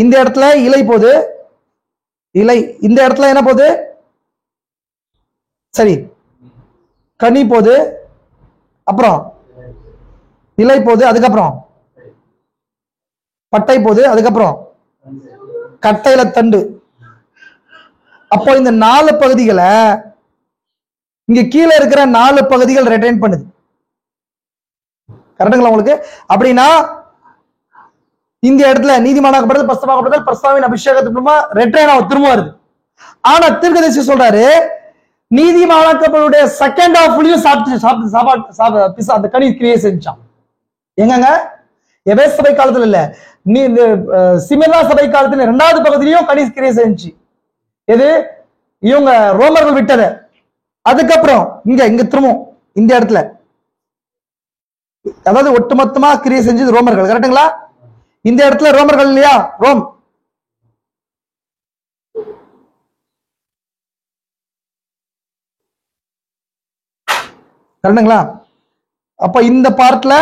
இந்த இடத்துல இலை போகுது, இலை. இந்த இடத்துல என்ன போகுது? சரி, கனி போகுது, அப்புறம் இலை போகுது, அதுக்கப்புறம் பட்டை போகுது, அதுக்கப்புறம் கட்டையில தண்டு. அப்போ இந்த 4 பகுதிகளை இங்க கீழே இருக்கிற 4 பகுதிகள் ரெட்டைன் பண்ணுது. கரெக்டுங்களா உங்களுக்கு? அப்படின்னா இந்த இடத்துல நீதிமானாக்கப்படுதல், பரிசுத்தமாக்கப்படுதல், பரிசுத்தாவின் அபிஷேகத்துக்கு மூலமா ரெட்டைன் திரும்ப வருது. ஆனா தீர்க்கதரிசி சொல்றாரு, நீதிமானாக்கப்படுடைய செகண்ட் ஹாஃப்லயும் சாப்பிட்டு அந்த கனி கிரியை செஞ்சான். எங்கங்க? எபேசு சபை காலத்துல இல்ல, நீ சிமிர்னா சபை காலத்துல 2வது பகுதியிலையும் கனி கிரியை செஞ்சு. எது? இவங்க ரோமர்கள் விட்டத. அதுக்கப்புறம் இங்க திரும்ப இந்த இடத்துல, அதாவது ஒட்டுமொத்தமா கிரியை செஞ்சது ரோமர்கள். கரெக்டுங்களா? இந்த இடத்துல ரோமர்கள் இல்லையா? ரோம். கரெக்டுங்களா? அப்ப இந்த பார்ட்ல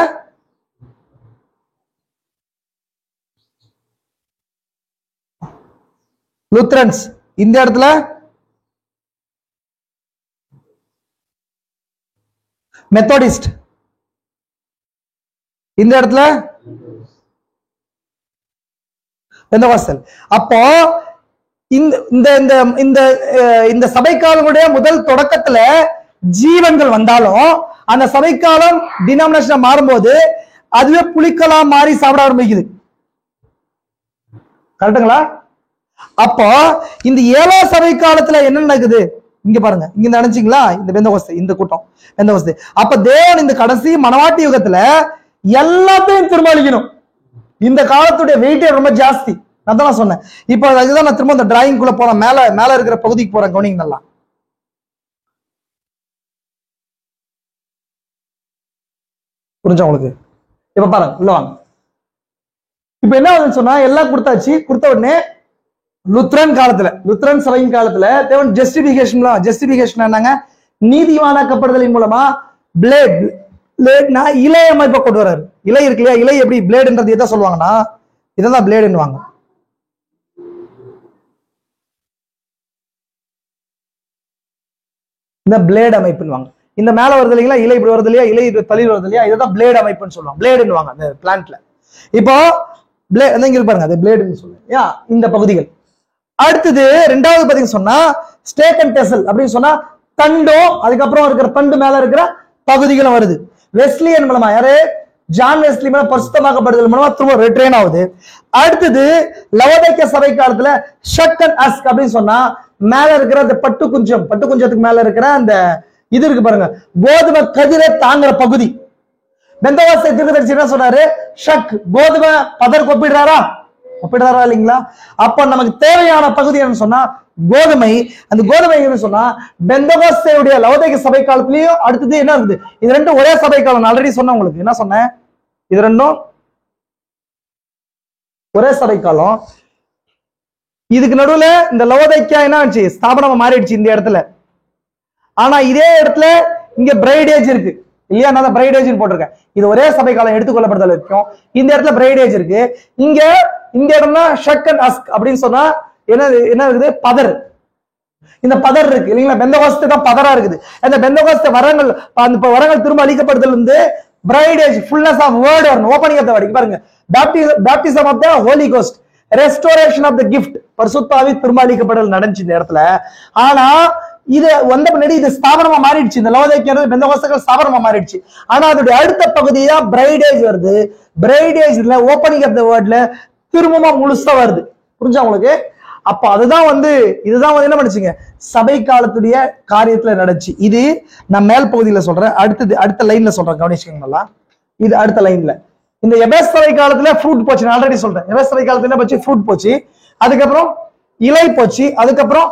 லூத்ரன்ஸ், இந்த இடத்துல மெத்தோடிஸ்ட், இந்த இடத்துல பெந்தகோஸ்தல். அப்போ இந்த சபைக்காலங்களுடைய முதல் தொடக்கத்துல ஜீவன்கள் வந்தாலும் அந்த சபைக்காலம் டினாமினேஷன் மாறும்போது அதுவே புலிக்கலாம் மாறி சாப்பிட ஆரம்பிக்குது. கரெக்டுங்களா? அப்போ இந்த 7ஆம் சபை காலத்துல என்ன நடக்குது? இங்க பாருங்க, இங்க நினைச்சீங்களா? இந்த பெந்தகோஸ்தே, இந்த கூட்டம் பெந்தகோஸ்தே. அப்ப தேவன் இந்த கடைசி மனவாட்டி யுகத்துல எல்லாத்தையும் தீர்மானிக்கணும். இந்த காலத்துடைய வெயிட்டே ரொம்ப ஜாஸ்தி. நான் தான் சொன்னேன். இப்போ அதுதான் நான் திரும்ப இந்த டிராயிங் குள்ள போறேன். மேல இருக்கிற பகுதிக்கு போறேன். கவனிங்க நல்லா. புரிஞ்சா உங்களுக்கு? இப்ப பாருங்க, உள்ள வாங்க. இப்ப என்ன ஆகுதுன்னு சொன்னா, எல்லாம் கொடுத்தாச்சு. கொடுத்த உடனே லுத்ரன் காலத்துல, லுத்ரன் சபையின் காலத்துல தேவன் ஜஸ்டிபிகேஷன் என்னங்க? நீதிமானாக்கப்படுதலின் மூலமா பிளேட்னா இலை அமைப்பை கொண்டு வர்றாரு. இலை இருக்கு இல்லையா? இலை எப்படி பிளேடுன்றது எதை சொல்லுவாங்கன்னா, இதான் பிளேடுன்னுவாங்க. இந்த பிளேட் அமைப்புன்னு. இந்த மேல வருது இல்லைங்களா? இலை இப்படி வருது இல்லையா? இலை தளிர் வருது இல்லையா? இதுதான் பிளேட் அமைப்புன்னு சொல்லுவாங்க. பிளேடுன்னுவாங்க அந்த பிளான்ட்ல. இப்போ இங்க பாருங்க, அது பிளேடுன்னு சொல்லுங்க. இந்த பகுதிகள். அடுத்தது 2வது பாத்தீங்கன்னு சொன்னா ஸ்டேக் அண்ட் டெசல் அப்படின்னு சொன்னா தண்டும், அதுக்கப்புறம் இருக்கிற தண்டு மேல இருக்கிற பகுதிகளும் வருது. வெஸ்லியன் மூலமா, யாரு? ஜான் வெஸ்லி மூலம் பரிசுத்தமாக்கப்படுதல் மூலமா திரும்ப ரிட்ரெயின் ஆகுது. அடுத்தது லவோதிக்கேயா சபை காலத்துல ஷக் அண்ட் அஸ்க் அப்படின்னு சொன்னா மேல இருக்கிற அந்த பட்டுக்குஞ்சத்துக்கு மேல இருக்கிற அந்த இது இருக்கு பாருங்க, கோதுமை கதிரை தாங்குற பகுதி. பெந்தகோஸ்தே தீர்க்கதரிசி என்ன சொன்னாரு? ஷக், கோதுமை பதர் ஒப்பிடுறாரா இல்லைங்களா? அப்ப நமக்கு தேவையான பகுதி என்ன சொன்னா கோதுமை. அந்த கோதுமை சொன்னா பெந்தகோஸ்தேயுடைய லவோதிக்கேயா சபை காலத்திலயும் அடுத்தது என்ன இருக்குது? இது ரெண்டும் ஒரே சபை காலம். ஆல்ரெடி சொன்ன உங்களுக்கு என்ன சொன்னேன்? இது ரெண்டும் ஒரே சபை காலம். இதுக்கு நடுவுல இந்த லவோதிக்கேயா என்ன ஆச்சு? ஸ்தாபனமா மாறிடுச்சு இந்த இடத்துல. ஆனா இதே இடத்துல இங்க பிரைடேஜ் இருக்கு இல்லையா? நான் பிரைடேஜ் போட்டிருக்கேன். இது ஒரே சபை காலம் எடுத்துக்கொள்ளப்படுதல் இருக்கும். இந்த இடத்துல பிரைடேஜ் இருக்கு. இந்த இடம்னா ஷக் அண்ட் அஸ்க் அப்படின்னு சொன்னா என்ன இருக்குது? பதர். இந்த பதர் இருக்கு இல்லைங்களா? பெந்தகோஸ்தே தான் பதரா இருக்குது. அந்த பெந்தகோஸ்தே வரங்கள், அந்த வரங்கள் திரும்ப அளிக்கப்படுதல் இருந்து பிரைடேஜ், ஃபுல்னஸ் ஆஃப் வேர்ட் வரணும். Opening of the word. பாருங்க, baptism of the Holy Ghost, restoration of the gift, பரிசுத்த ஆவி திரும்ப அளிக்கப்படுதல் நடந்துச்சு இந்த இடத்துல. ஆனா இது வந்த பின்னாடி இது ஸ்தாபனமா மாறிடுச்சு. இந்த லவோதிக்கேயா பெந்தகோஸ்தேக்கள் ஸ்தாபனமா மாறிடுச்சு. ஆனா அதோட அடுத்த பகுதியா பிரைடேஜ் வருது. பிரைடேஜ்ல ஓபனிங் ஆஃப் தி வேர்ட்ல திரும்பமா முழுசா வருது. புரிஞ்சா உங்களுக்கு? அப்ப இதுதான் என்ன பண்ணுச்சுங்க? சபை காலத்துடைய காரியத்துல நடந்துச்சு. இது நான் மேல் பகுதியில சொல்றேன். அடுத்த லைன்ல சொல்றேன், கவனிச்சுக்கோங்க நல்லா. இது அடுத்த லைன்ல இந்த எபேசு சபை காலத்துல ஃப்ரூட் போச்சு. நான் ஆல்ரெடி சொல்றேன். எபேசு சபை காலத்துல என்ன போச்சு? ஃப்ரூட் போச்சு. அதுக்கப்புறம் இலை போச்சு. அதுக்கப்புறம்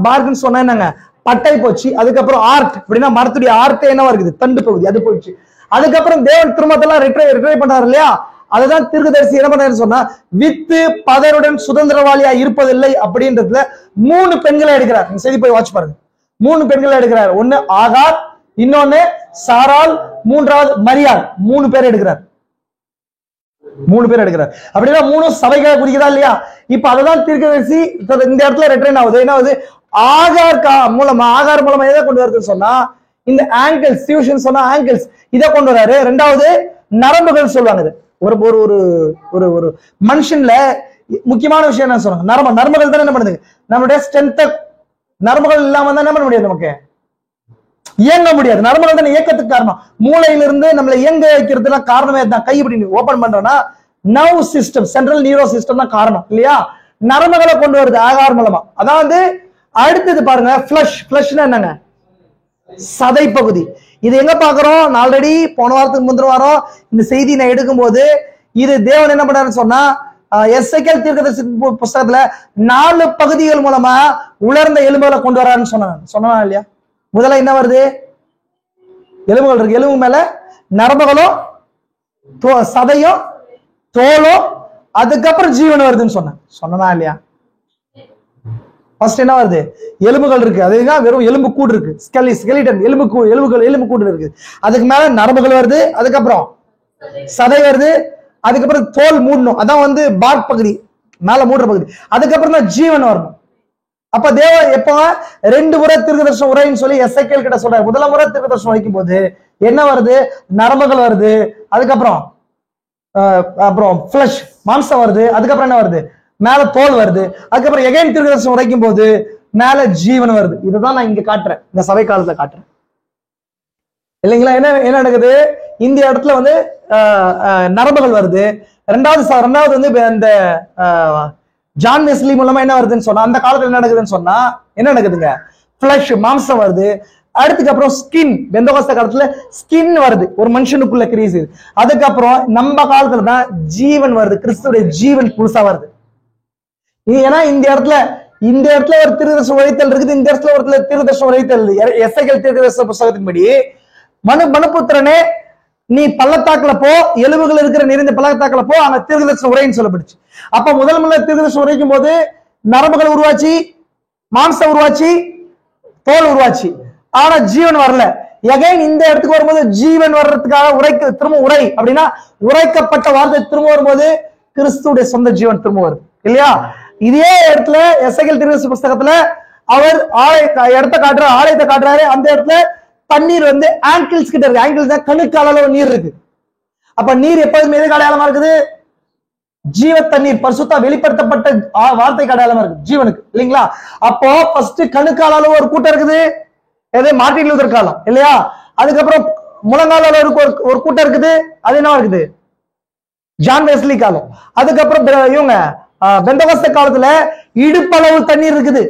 பார்க்னு சொன்னா என்னங்க? பட்டை போச்சு. அதுக்கப்புறம் ஆர்ட் அப்படின்னா மரத்துடைய ஆர்ட் என்ன இருக்குது? தண்டு பகுதி, அது போயிடுச்சு. அதுக்கப்புறம் தேவன் திரும்பத்தெல்லாம் ரிட்ரை பண்ணாரு இல்லையா? அதுதான் தீர்க்கதரிசி என்ன பண்ணாரு சொன்னா, வித்து பதருடன் சுதந்திரவாளியா இருப்பதில்லை அப்படின்றதுல 3 பெண்களை எடுக்கிறார். நீங்க செய்தி போய் வாட்ச் பாருங்க. 3 பெண்களை எடுக்கிறார். ஒன்னு ஆகார், இன்னொன்னு சாராள், மூன்றாவது மரியாள். 3 பேர் எடுக்கிறார். 3 பேர் எடுக்கிறார். அப்படின்னா 3 சபைகளை குறிக்கிறா இல்லையா? இப்ப அதுதான் தீர்க்கதரிசி இந்த இடத்துல ரெட்ரைன் ஆகுது. என்ன ஆகுது? ஆகார் மூலமா எதை கொண்டு வருதுன்னு சொன்னா, இந்த ஆங்கிள்ஸ், டியூஷன் சொன்னா ஆங்கிள்ஸ், இதை கொண்டு வராரு. ரெண்டாவது நரம்புகள் சொல்லுவாங்க. ஒரு ஒரு ஒரு ஒரு மனுஷன்ல முக்கியமான விஷயம் என்ன சொல்றாங்க? நரம்புகள் தான் என்ன பண்ணுது? நம்மளுடைய ஸ்ட்ரென்த். நரம்புகள் இல்லாம தான் என்ன பண்ண முடியாது? நமக்கு இயங்க முடியாது. நரம்புகள் தான் இயக்கத்துக்கு காரணம். மூளையிலிருந்து நம்மளை இயங்க வைக்கிறதுல காரணமே தான். கை இப்படி ஓபன் பண்றோம்னா nerve system, central neuro system தான் காரணம் இல்லையா? நரம்புகளை கொண்டு வருது ஆகார் மூலமா. அதாவது அடுத்தது பாருங்க, ஃபிளஷ்னா என்னங்க? சதை பகுதி. இது எங்க பாக்குறோம்? ஆல்ரெடி போன வாரத்துக்கு முந்தின வாரம் இந்த செய்தி நான் எடுக்கும் போது இது தேவன் என்ன பண்ணாருன்னு சொன்னா, எசேக்கியேல் தீர்க்கதரிசி புத்தகத்துல 4 பகுதிகள் மூலமா உலர்ந்த எலும்புகளை கொண்டு வராருன்னு சொன்னா இல்லையா? முதல்ல என்ன வருது? எலும்புகள் இருக்கு. எலும்பு மேல நரம்புகளும் சதையும் தோலும், அதுக்கப்புறம் ஜீவன் வருதுன்னு சொன்னா இல்லையா? ஃபர்ஸ்ட் என்ன வருது? எலும்புகள் இருக்கு. அதுதான் வெறும் எலும்பு கூடு இருக்கு. ஸ்கெலிட்டன், எலும்பு கூடு இருக்கு. அதுக்கு மேல நரம்புகள் வருது, அதுக்கப்புறம் சதை வருது, அதுக்கப்புறம் தோல் மூடணும். அதான் வந்து பார்க் பகுதி, மேல மூடுற பகுதி. அதுக்கப்புறம் தான் ஜீவன் வரணும். அப்ப தேவன் எப்ப 2 முறை தீர்க்கதரிசன உரைன்னு சொல்லி எசேக்கியேல் கிட்ட சொல்றாரு. முதல் முறை தீர்க்கதரிசனம் வைக்கும் போது என்ன வருது? நரம்புகள் வருது, அதுக்கப்புறம் ஃபிளஷ், மாம்சம் வருது, அதுக்கப்புறம் என்ன வருது? மேல தோல் வருது, அதுக்கப்புறம் எகைன் தீர்க்கதரிசனம் உரைக்கும் போது மேல ஜீவன் வருது. இதுதான் நான் இங்க காட்டுறேன், இந்த சபை காலத்துல காட்டுறேன் இல்லைங்களா? என்ன நடக்குது? இந்த இடத்துல வந்து நரம்புகள் வருது. ரெண்டாவது வந்து இந்த ஜான் வெஸ்லி மூலமா என்ன வருதுன்னு சொன்னா, அந்த காலத்துல என்ன நடக்குதுன்னு சொன்னா, என்ன நடக்குதுங்க? ஃபிளஷ், மாம்சம் வருது. அதுக்கப்புறம் ஸ்கின், பெந்தகோஸ்தே காலத்துல ஸ்கின் வருது, ஒரு மனுஷனுக்குள்ள கிரீஸ். அதுக்கப்புறம் நம்ம காலத்துல தான் ஜீவன் வருது, கிறிஸ்துடைய ஜீவன் புதுசா வருது. ஏன்னா இந்த இடத்துல ஒரு தீர்க்கதரிசன உரைத்தல் இருக்குது, இந்த இடத்துல ஒரு தீர்க்கதரிசன உரைத்தல். எசேக்கியேல் தீர்க்கதரிசன புத்தகத்தின்படி, மனுபுத்திரனே நீ பள்ளத்தாக்குல போ, எலும்புகள் இருக்கிற நிறைந்த பள்ளத்தாக்குல போ, அங்க தீர்க்கதரிசன உரைன்னு சொல்லப்படுச்சு. அப்ப முதல் தீர்க்கதரிசனம் உரைக்கும் போது நரம்புகள் உருவாச்சு, மாம்சம் உருவாச்சு, தோல் உருவாச்சு, ஆனா ஜீவன் வரல. எகைன் இந்த இடத்துக்கு வரும்போது ஜீவன் வர்றதுக்காக திரும்ப உரை அப்படின்னா உரைக்கப்பட்ட வார்த்தை திரும்ப வரும்போது கிறிஸ்துடைய சொந்த ஜீவன் திரும்ப வருது இல்லையா? இதே இடத்துல எசேக்கியேல் தீர்க்கதரிசன புத்தகத்துல அவர் இடத்தை காட்டுறாரு. அந்த இடத்துல தண்ணீர் வந்து ஆங்கிள்ஸ் கிட்ட இருக்கு. ஆங்கிள்ஸ் தான் கணுக்கு அளவு நீர் இருக்கு. அப்ப நீர் எப்போதுமே எதுக்கு அடையாளமா இருக்குது? ஜீவ தண்ணீர், பரிசுத்தா வெளிப்படுத்தப்பட்ட வார்த்தைக்கு அடையாளமா இருக்கு ஜீவனுக்கு இல்லைங்களா? அப்போ ஃபர்ஸ்ட் கணுக்கால அளவு ஒரு கூட்டம் இருக்குது, எது? மார்ட்டின் லூதர் காலம் இல்லையா? அதுக்கப்புறம் முழங்கால அளவு ஒரு கூட்டம் இருக்குது, அது என்ன இருக்குது? ஜான் வெஸ்லி காலம். அதுக்கப்புறம் இவங்க பெந்தகோஸ்தே காலத்துல இடுப்பளவு தண்ணீர் இருக்குது.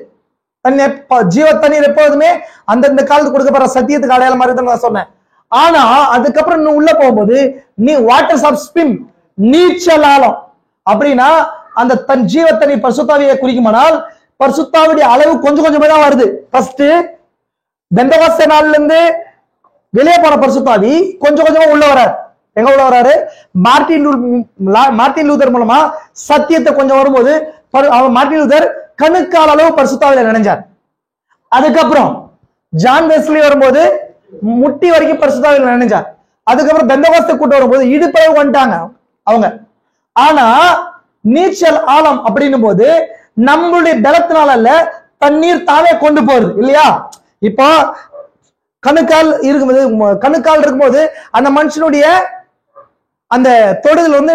ஜீவ தண்ணீர் எப்போதுமே அந்தந்த காலத்துக்கு கொடுக்கப்படுற சத்தியத்துக்கு அடையாளமா இருக்குன்னு நான் சொன்னேன். ஆனா அதுக்கப்புறம் இன்னும் உள்ள போகும்போது நீ வாட்டர்ஸ் ஆஃப் ஸ்பிம், நீச்சல் ஆழம் அப்படின்னா அந்த தன் ஜீவ தண்ணீர் பரிசுத்தாவியை குறிக்குமானால் பரிசுத்தாவுடைய அளவு கொஞ்சம் கொஞ்சமா தான் வருது. ஃபர்ஸ்ட் பெந்தகோஸ்தே நாள்ல இருந்து வெளியே போன பரிசுத்தாவி கொஞ்சம் கொஞ்சமா உள்ள வராரு. எங்க உள்ள வராரு? மார்ட்டின் லூதர் மூலமா சத்தியத்தை கொஞ்சம் வரும்போது மார்ட்டின் லூதர் கணுக்கால் அளவு பரிசுத்தாவில நினைஞ்சார். அதுக்கப்புறம் ஜான் வெஸ்லி வரும்போது முட்டி வரைக்கும் பரிசுத்தாவில நினைஞ்சார். அதுக்கப்புறம் பெந்தகோஸ்தே கூட்டம் வரும்போது இடுப்பளவு வந்துட்டாங்க அவங்க. ஆனா நீச்சல் ஆழம் அப்படின்னும் போது நம்மளுடைய பலத்தினால அல்ல, தண்ணீர் தானே கொண்டு போறது இல்லையா? இப்போ கணுக்கால் இருக்கும்போது அந்த மனுஷனுடைய அந்த தொடுதல் வந்து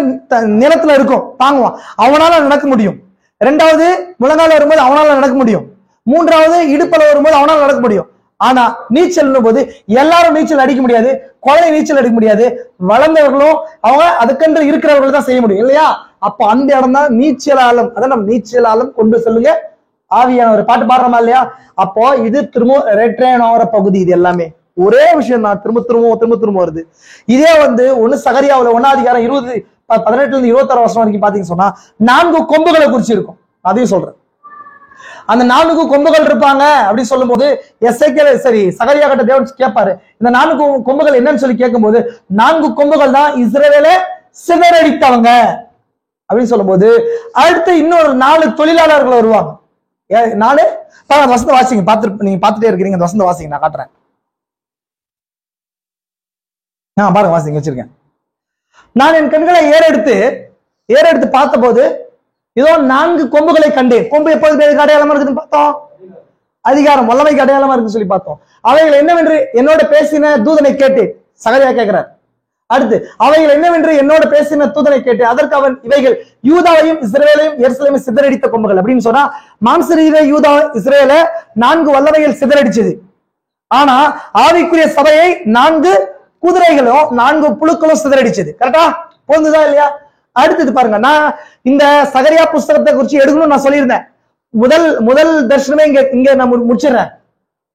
நிலத்துல இருக்கும், தாங்குவான், அவனால நடக்க முடியும். ரெண்டாவது முழங்கால வரும்போது அவனால நடக்க முடியும். மூன்றாவது இடுப்பளவு வரும்போது அவனால நடக்க முடியும். ஆனா நீச்சல் போது எல்லாரும் நீச்சல் அடிக்க முடியாது, குழந்தை நீச்சல் அடிக்க முடியாது, வளர்ந்தவர்களும் அவங்க அதுக்கென்று இருக்கிறவர்கள் தான் செய்ய முடியும் இல்லையா? அப்ப அந்த இடம் தான் நீச்சல் ஆழம். அதான் நம்ம நீச்சல் ஆழம் கொண்டு சொல்லுங்க ஆவியான ஒரு பாட்டு பாடுறோமா இல்லையா? அப்போ இது திரும்ப ரெட்ரேன் ஆகிற பகுதி. இது எல்லாமே ஒரே விஷயம் தான், திரும்ப வருது. இதே வந்து ஒண்ணு சகரியாவுல 1 18 26 வருஷம் வரைக்கும் பாத்தீங்கன்னு சொன்னா 4 கொம்புகளை குறிச்சு இருக்கும். அதையும் சொல்றேன். அந்த 4 கொம்புகள் இருப்பாங்க அப்படின்னு சொல்லும் போது சகரியா கிட்ட தேவன் கேட்பாரு, இந்த 4 கொம்புகள் என்னன்னு சொல்லி கேட்கும் போது 4 கொம்புகள் தான் இஸ்ரவேலை சிதறடித்தவங்க அப்படின்னு சொல்லும் போது அடுத்து இன்னொரு 4 தொழிலாளர்கள் வருவாங்க. 4 வசந்த வாசிங்க, நீங்க பார்த்துட்டே இருக்கிறீங்க. வசந்த வாசிங்க, நான் காட்டுறேன். பாருங்க, வாசிங்க வச்சிருக்கேன். நான் என் கண்களை ஏறெடுத்து பார்த்த போது இதோ 4 கொம்புகளை கண்டேன். கொம்பு எப்போது அடையாளமா இருக்குதுன்னு பார்த்தோம். அதிகாரம் வல்லமைக்கு அடையாளமா இருக்குன்னு சொல்லி பார்த்தோம். அவைகள் என்னவென்று என்னோட பேசின தூதனை கேட்டேன். சகரியா கேட்கிறார். அடுத்து அவைகள் என்னவென்று என்னோட பேசின தூதனை கேட்டேன். அதற்கு அவன், இவைகள் யூதாவையும் இஸ்ரவேலையும் எருசலேமையும் சிதறடித்த கொம்புகள் அப்படின்னு சொன்னா, மாம்சரீக யூதா இஸ்ரவேல 4 வல்லமைகள் சிதறடிச்சது. ஆனா ஆவிக்குரிய சபையை 4 குதிரைகளும் 4 புழுக்களும் சிதறடிச்சது. கரெக்டா? போந்துதா இல்லையா? அடுத்தது பாருங்க, நான் இந்த சகரியா புஸ்தகத்தை குறிச்சு எடுக்கணும்னு நான் சொல்லியிருந்தேன். முதல் தர்ஷனமே இங்க நான் முடிச்சிடறேன்.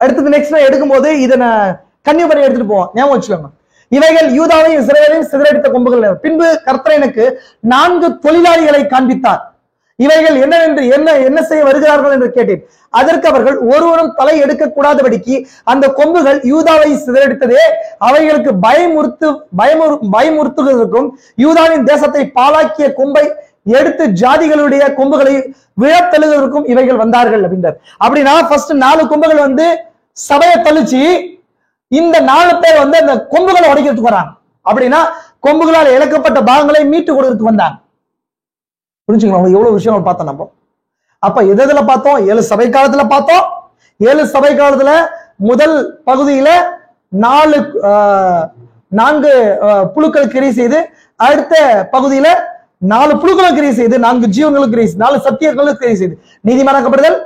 அடுத்தது நெக்ஸ்ட் நான் எடுக்கும் போது இதை நான் கன்னியூ பண்ணி எடுத்துட்டு போவோம். ஞாபகம் வச்சுக்கோங்க. இவைகள் யூதாவையும் இஸ்ரவேலையும் சிதறடித்த கொம்புகள். பின்பு கர்த்தர் எனக்கு 4 தொழிலாளிகளை காண்பித்தார். இவைகள் என்ன செய்ய வருகிறார்கள் என்று கேட்டேன். அதற்கு அவர்கள், ஒருவரும் தலை எடுக்க கூடாதபடிக்கு அந்த கொம்புகள் யூதாவை சிதறடித்ததே அவைகளுக்கு பயமுறுத்துவதற்கும் யூதாவின் தேசத்தை பாழாக்கிய கொம்பை எடுத்து ஜாதிகளுடைய கொம்புகளை விழத்தழுவதற்கும் இவைகள் வந்தார்கள் அப்படின்றார். அப்படின்னா ஃபர்ஸ்ட் 4 கொம்புகள் வந்து சபையை தள்ளிச்சு, இந்த 4 பேர் வந்து அந்த கொம்புகளை உடைக்கிறதுக்கு வராங்க. அப்படின்னா கொம்புகளால் இழக்கப்பட்ட பாகங்களை மீட்டு கொடுக்கிறதுக்கு வந்தாங்க. புரிஞ்சுங்களா? எவ்வளவு விஷயம் பார்த்தோம் நம்ம. அப்ப எதுல பார்த்தோம்? 7 சபை காலத்துல பார்த்தோம். 7 சபை காலத்துல முதல் பகுதியில 4 புழுக்கள் கிரி செய்து, அடுத்த பகுதியில 4 புழுக்களும் கிரி செய்து, 4 ஜீவன்களும் கிரி செய்து, 4 சத்தியர்களும் கிரி செய்து, நீதிமானாக்கப்படுதல்,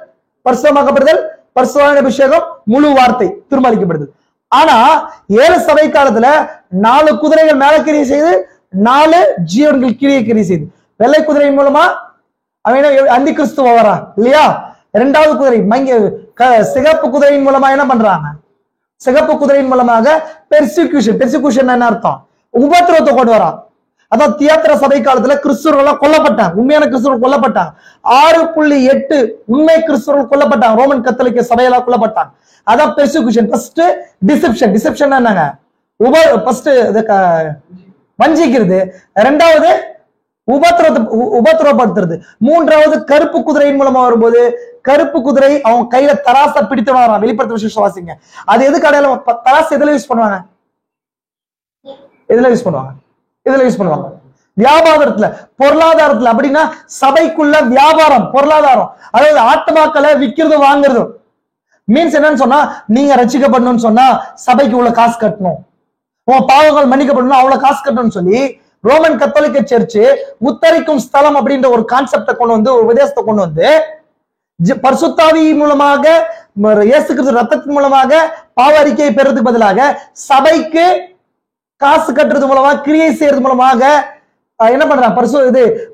பரிசுத்தமாக்கப்படுதல், பரிசுத்த அபிஷேகம், முழு வார்த்தை திருமளிக்கப்படுது. ஆனா 7 சபை காலத்துல 4 குதிரைகள் மேல கிரி செய்து, 4 ஜீவன்கள் கீழே கிரி செய்து. வெள்ளை குதிரை மூலமா அவன் அந்தி கிறிஸ்துவ வரான் இல்லையா? 2வது குதிரை சிகப்பு குதிரையின் மூலமா என்ன பண்றாங்க? சிகப்பு குதிரையின் மூலமாக பெர்சிக்யூஷன் என்ன அர்த்தம்? உபத்திரவத்தை கொண்டு வரான். அதான் தியேத்திர சபை காலத்துல கிறிஸ்துவர்கள் கொல்லப்பட்டாங்க. உண்மையான கிறிஸ்துவர்கள் கொல்லப்பட்டாங்க. 6.8 உண்மை கிறிஸ்துவர்கள் கொல்லப்பட்டாங்க. ரோமன் கத்தோலிக்க சபையெல்லாம் கொல்லப்பட்டாங்க. அதான் பெர்சிக்யூஷன். ஃபர்ஸ்ட் டிசெப்ஷன் என்னங்க? ஃபர்ஸ்ட் வஞ்சிக்கிறது. 2வது உபத்திரப்படுத்துறது. 3வது கருப்பு குதிரையின் மூலமா வரும்போது, கருப்பு குதிரை அவன் கையில தராச பிடித்து வரான். வெளிப்படுத்த விசேஷம் வாசிங்க. அது எதுக்கு அடையாளம்? தராசு எதுல யூஸ் பண்ணுவாங்க? இதுல யூஸ் பண்ணுவாங்க வியாபாரத்துல, பொருளாதாரத்துல. அப்படின்னா சபைக்குள்ள வியாபாரம், பொருளாதாரம். அதாவது ஆத்மாக்களை விற்கிறது வாங்குறது. மீன்ஸ் என்னன்னு சொன்னா, நீங்க ரட்சிக்கப்படணும்னு சொன்னா சபைக்கு இவ்வளவு காசு கட்டணும், உன் பாவங்கள் மன்னிக்கப்படணும் அவ்வளவு காசு கட்டணும்னு சொல்லி ரோமன் கத்தோலிக்க சர்ச் உத்தரிக்கும் ஸ்தலம் அப்படின்ற ஒரு கான்செப்டை கொண்டு வந்து, ஒரு உபதேசத்தை கொண்டு வந்து, பரிசுத்தாவி மூலமாக, இயேசு கிறிஸ்து ரத்தத்தின் மூலமாக பாவ அறிக்கையை பெறதுக்கு பதிலாக சபைக்கு காசு கட்டுறது மூலமா, கிரியை செய்யறது மூலமாக என்ன பண்றான்?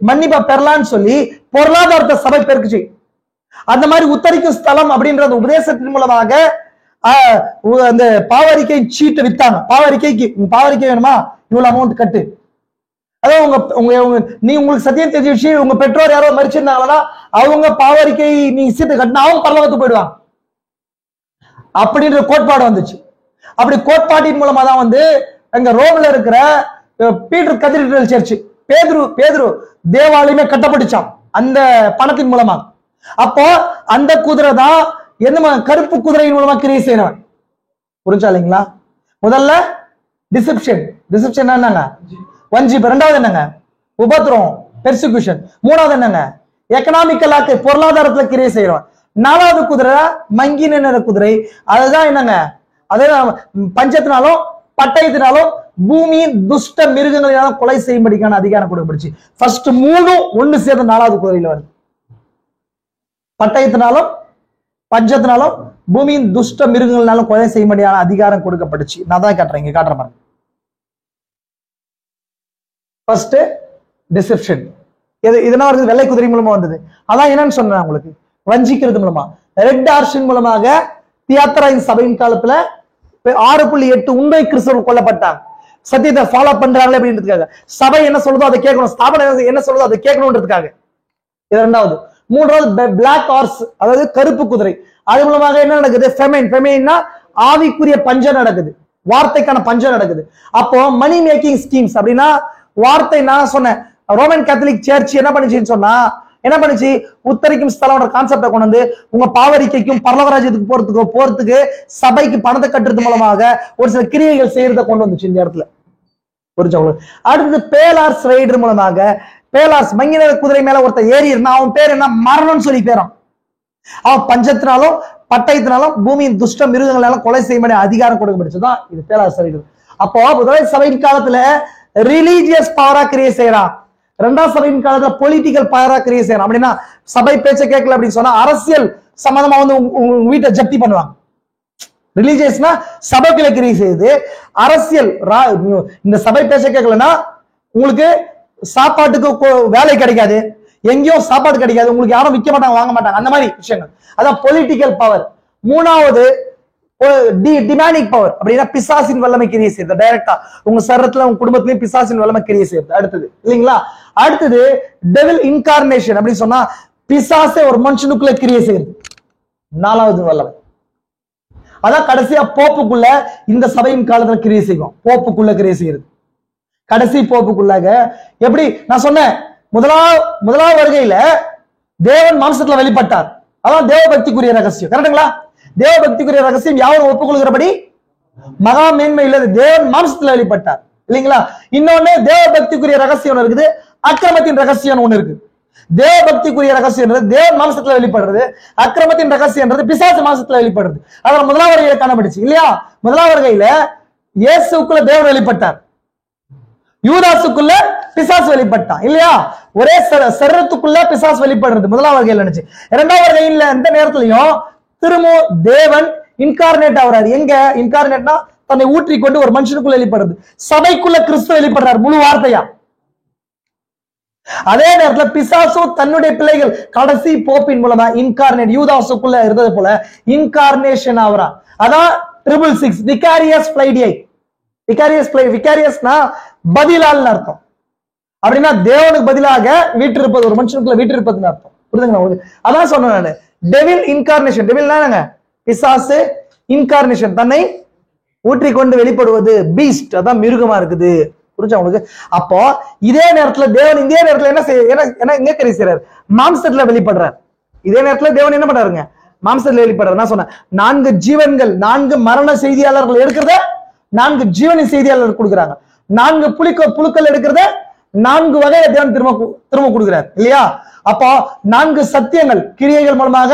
மன்னிப்பா பெறலான்னு சொல்லி பொருளாதாரத்தை சபை பெருக்குச்சு. அந்த மாதிரி உத்தரிக்கும் ஸ்தலம் அப்படின்ற உபதேசத்தின் மூலமாக அந்த பாவரிக்கை சீட்டு வித்தாங்க. பாவரிக்கை வேணுமா, இவ்வளவு அமௌண்ட் கட்டு. அதாவது உங்களுக்கு சத்தியம் தெரிஞ்சு உங்க பெற்றோர் யாரோ மரிச்சிருந்தாங்களா, அவங்க பாவரிக்கை நீ சீட்டு கட்டினா அவங்க பரலோகத்துக்கு போயிடுவாங்க அப்படின்ற கோட்பாடு வந்துச்சு. அப்படி கோட்பாட்டின் மூலமா தான் வந்து அங்க ரோம்ல இருக்கிற பீட்டர் கதீட்ரல் சர்ச், பேதுரு தேவாலயமே கட்டப்பட்டுச்சான் அந்த பணத்தின் மூலமா. அப்போ அந்த குதிரை தான் என்ன, கருப்பு குதிரையின் மூலமா கிரியை செய்யறவன். புரிஞ்சா இல்லைங்களா? முதல்ல டிசெப்ஷன் என்னங்க? வஞ்சிப்பு. 2வது என்னங்க? உபத்திரம், பெர்சிக்யூஷன். 3வது என்னங்க? எக்கனாமிக்கலாக்கு, பொருளாதாரத்துல கிரியை செய்யறவன். 4வது குதிரை மங்கி நின்ற குதிரை. அதுதான் என்னங்க? அதுதான் பஞ்சத்தினாலும் பட்டயத்தினாலும் பூமியின் துஷ்ட மிருகங்களாலும் கொலை செய்யும்படிக்கான அதிகாரம் கொடுக்கப்படுச்சு. ஃபர்ஸ்ட் 3 ஒண்ணு சேர்ந்து 4வது குதிரையில வருது. பட்டயத்தினாலும் பஞ்சத்தினாலும் பூமியின் துஷ்ட மிருகங்களாலும் கொலை செய்யும்படியான அதிகாரம் கொடுக்கப்பட்டுச்சு. நான் தான் காட்டுறேன், இங்க காட்டுற மாதிரி. First deception. இதெல்லாம் வருது வெள்ளை குதிரை மூலமா வந்தது. அதான் என்னன்னு சொன்னேன் உங்களுக்கு, வஞ்சிக்கிறது மூலமா. ரெட் ஆர்ஷன் மூலமாக தியேத்திராவின் சபையின் காலத்துல 6.8 உண்மை கிறிஸ்தவர்கள் கொல்லப்பட்டாங்க. சத்தியத்தை ஃபாலோ பண்றாங்களே அப்படின்றதுக்காக. சபை என்ன சொல்றதோ அதை கேட்கணும், ஸ்தாபனம் என்ன சொல்றதோ அதை கேட்கணும்ன்றதுக்காக. இது 2வது. 3வது பிளாக் ஹார்ஸ், அதாவது கருப்பு குதிரை. அது மூலமாக என்ன நடக்குது? ஃபெமைன்னா ஆவிக்குரிய பஞ்சம் நடக்குது, வார்த்தைக்கான பஞ்சம் நடக்குது. அப்போ மணி மேக்கிங் ஸ்கீம்ஸ் அப்படின்னா வார்த்தை நான் சொன்னேன். ரோமன் கேத்தலிக் சர்ச் என்ன பண்ணுச்சுன்னு சொன்னா, என்ன பண்ணுச்சு, உத்தரிக்கும் ஸ்தலம் கான்செப்டை கொண்டு வந்து உங்க பாவரிக்கைக்கும் பரலோகராஜ்யத்துக்கு போறதுக்கு சபைக்கு பணத்தை கட்டுறது மூலமாக ஒரு சில கிரியைகள் செய்யறதை கொண்டு வந்துச்சு இந்த இடத்துல. புரிஞ்சவங்களுக்கு. அடுத்தது பேலார்ஸ் ரைடர் மூலமாக, பேலார்ஸ் மங்கின குதிரை மேல ஒருத்தர் ஏறி இருந்தா அவன் பேர் என்ன, மரணம்னு சொல்லி பேரான். அவன் பஞ்சத்தினாலும் பட்டயத்தினாலும் பூமியின் துஷ்ட மிருகங்களாலும் கொலை செய்ய வேண்டிய அதிகாரம் கொடுக்கப்படுச்சுதான் இது பேலார்ஸ் ரைடர். அப்போ முதல் சபையின் காலத்துல ரிலீஜியஸ் பவரா கிரியை செய்யறான், இரண்டாம் சபையின் காலத்துல பொலிட்டிக்கல் பவரா கிரியை செய்யறான். அப்படின்னா சபை பேச்ச கேட்கல அப்படின்னு சொன்னா அரசியல் சம்பந்தமா வந்து உங்க வீட்டை ஜப்தி பண்ணுவாங்க. ரிலீஜியஸ்னா சபைக்குள்ள கிரியை செய்யுது, அரசியல் இந்த சபை பேச்ச கேட்கலன்னா உங்களுக்கு சாப்பாட்டுக்கு வேலை கிடைக்காது, எங்கேயும் சாப்பாடு கிடைக்காது, உங்களுக்கு யாரும் விற்க மாட்டாங்க வாங்க மாட்டாங்க, அந்த மாதிரி விஷயங்கள். அதான் பொலிட்டிக்கல் பவர். மூணாவது டிமானிக் பவர், அப்படின்னா பிசாசின் வல்லமை கிரியை செய்யுது டைரக்டா உங்க சரத்துல உங்க குடும்பத்திலயும் பிசாசின் வல்லமை கிரியை செய்யுது. அடுத்தது இல்லைங்களா, அடுத்தது டெவில் இன்கார்னேஷன் அப்படின்னு சொன்னா பிசாசே ஒரு மனுஷனுக்குள்ள கிரியை செய்யுது, நாலாவது வல்லமை. அதான் கடைசியா போப்புக்குள்ள இந்த சபையின் காலத்துல கிரியை செய்வோம், போப்புக்குள்ள கிரியை செய்யுது. கடைசி போப்புக்குள்ளாக எப்படி நான் சொன்னேன், முதலாவது வருகையில தேவன் மாம்சத்துல வெளிப்பட்டார், அதான் தேவ பக்திக்குரிய ரகசியம். கரெக்டுங்களா? தேவ பக்திக்குரிய ரகசியம் யாரும் ஒப்புக்கொள்கிறபடி மகா மேன்மை இல்லது, தேவன் மாம்சத்துல வெளிப்பட்டார் இல்லைங்களா. இன்னொன்னு தேவ பக்திக்குரிய ரகசியம் இருக்குது, அக்கிரமத்தின் ரகசியம் ஒண்ணு இருக்கு. தேவ பக்திக்குரிய ரகசியம் தேவன் மாம்சத்துல வெளிப்படுறது, அக்கிரமத்தின் ரகசியம் பிசாசு மாம்சத்துல வெளிப்படுறது. அதில் முதலாவது வருகையில காணப்பட்டுச்சு இல்லையா. முதலாவது வருகையில இயேசுக்குள்ள தேவன் வெளிப்பட்டார், யூதாசுக்குள்ள பிசாசு வெளிப்பட்டான் இல்லையா. ஒரே சரீரத்துக்குள்ள பிசாசு வெளிப்படுறது முதலாவது வருகையில் நினைச்சு. இரண்டாவது வருகையில் எந்த நேரத்திலையும் திரும்ப தேவன் இன்கார்னேட் ஆகிறார். எங்க இன்கார்னேட்னா தன்னை ஊற்றி கொண்டு ஒரு மனுஷனுக்குள்ள வெளிப்படுறது, சபைக்குள்ள கிறிஸ்து வெளிப்படுறார் முழு வார்த்தையா. அதே நேரத்துல பிசாசு தன்னுடைய பிள்ளைகள் கடைசி போப்பின் மூலமா இன்கார்னேட் யூதாசுக்குள்ள இருந்தது போல இன்கார்னேஷன் ஆகிறா. அதான் 666 விகாரியஸ் ஃபிளைடியை. விகாரியஸ்னா பதிலால் அர்த்தம். அப்படின்னா தேவனுக்கு பதிலாக வீட்டிருப்பது, ஒரு மனுஷனுக்குள்ள வீட்டிருப்பதுன்னு அர்த்தம். புரியுதுங்களா? அதான் சொன்னேன் நானு, டெவில் இன்கார்னேஷன். டெவில்னா பிசாசு, இன்கார்னேஷன் தன்னை ஊற்றிக்கொண்டு வெளிப்படுவது, பீஸ்ட் அதான் மிருகமா இருக்குது. புரிஞ்சா உங்களுக்கு? அப்போ இதே நேரத்துல தேவன் இதே நேரத்துல என்ன எங்க கிரியை செய்றார், மாம்சத்துல வெளிப்படுறார். இதே நேரத்துல தேவன் என்ன பண்றாருங்க, மாம்சத்துல வெளிப்படுறார். நான் சொன்னேன் 4 ஜீவன்கள், 4 மரண செய்தியாளர்கள் எடுக்கிறத 4 ஜீவனின் செய்தியாளர்கள் கொடுக்குறாங்க, 4 புழுக்கள் எடுக்கிறத 4 வகையை தேவன் திரும்ப கொடுக்கிறார் இல்லையா. அப்போ 4 சத்தியங்கள் கிரியைகள் மூலமாக,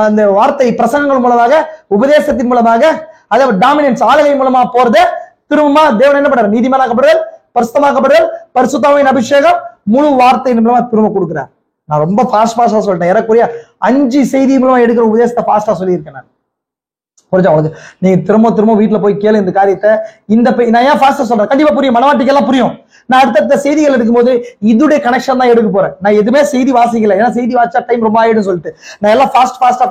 அந்த வார்த்தை பிரசங்கங்கள் மூலமாக, உபதேசத்தின் மூலமாக, அதே டாமினன்ஸ் ஆளுகை மூலமா போறது திரும்பமா தேவன் என்ன பண்றாரு, நீதிமானாக்கப்படுதல், பரிசுத்தமாக்கப்படுதல், பரிசுத்தாவின் அபிஷேகம் முழு வார்த்தை மூலமா திரும்ப கொடுக்கிறார். நான் ரொம்ப ஃபாஸ்டா சொல்லிட்டேன், ஏறக்குறைய 5 செய்தி மூலமா எடுக்கிற உபதேசத்தை ஃபாஸ்டா சொல்லியிருக்கேன் நான். புரிஞ்சா உங்களுக்கு? நீங்க திரும்ப வீட்டுல போய் கேளு இந்த காரியத்தை. நான் ஏன் ஃபாஸ்டா சொல்றேன், கண்டிப்பா புரியும், மனவாட்டிக்கெல்லாம் புரியும். நான் அடுத்த செய்திகள் எடுக்கும்போது இதுடைய கனெக்ஷன் தான் எடுக்க போறேன். நான் எதுவுமே செய்தி வாசிக்கல, ஏன்னா செய்தி வாசிச்சா டைம் ரொம்ப ஆயிடும் சொல்லிட்டு நான் எல்லாம் ஃபாஸ்டா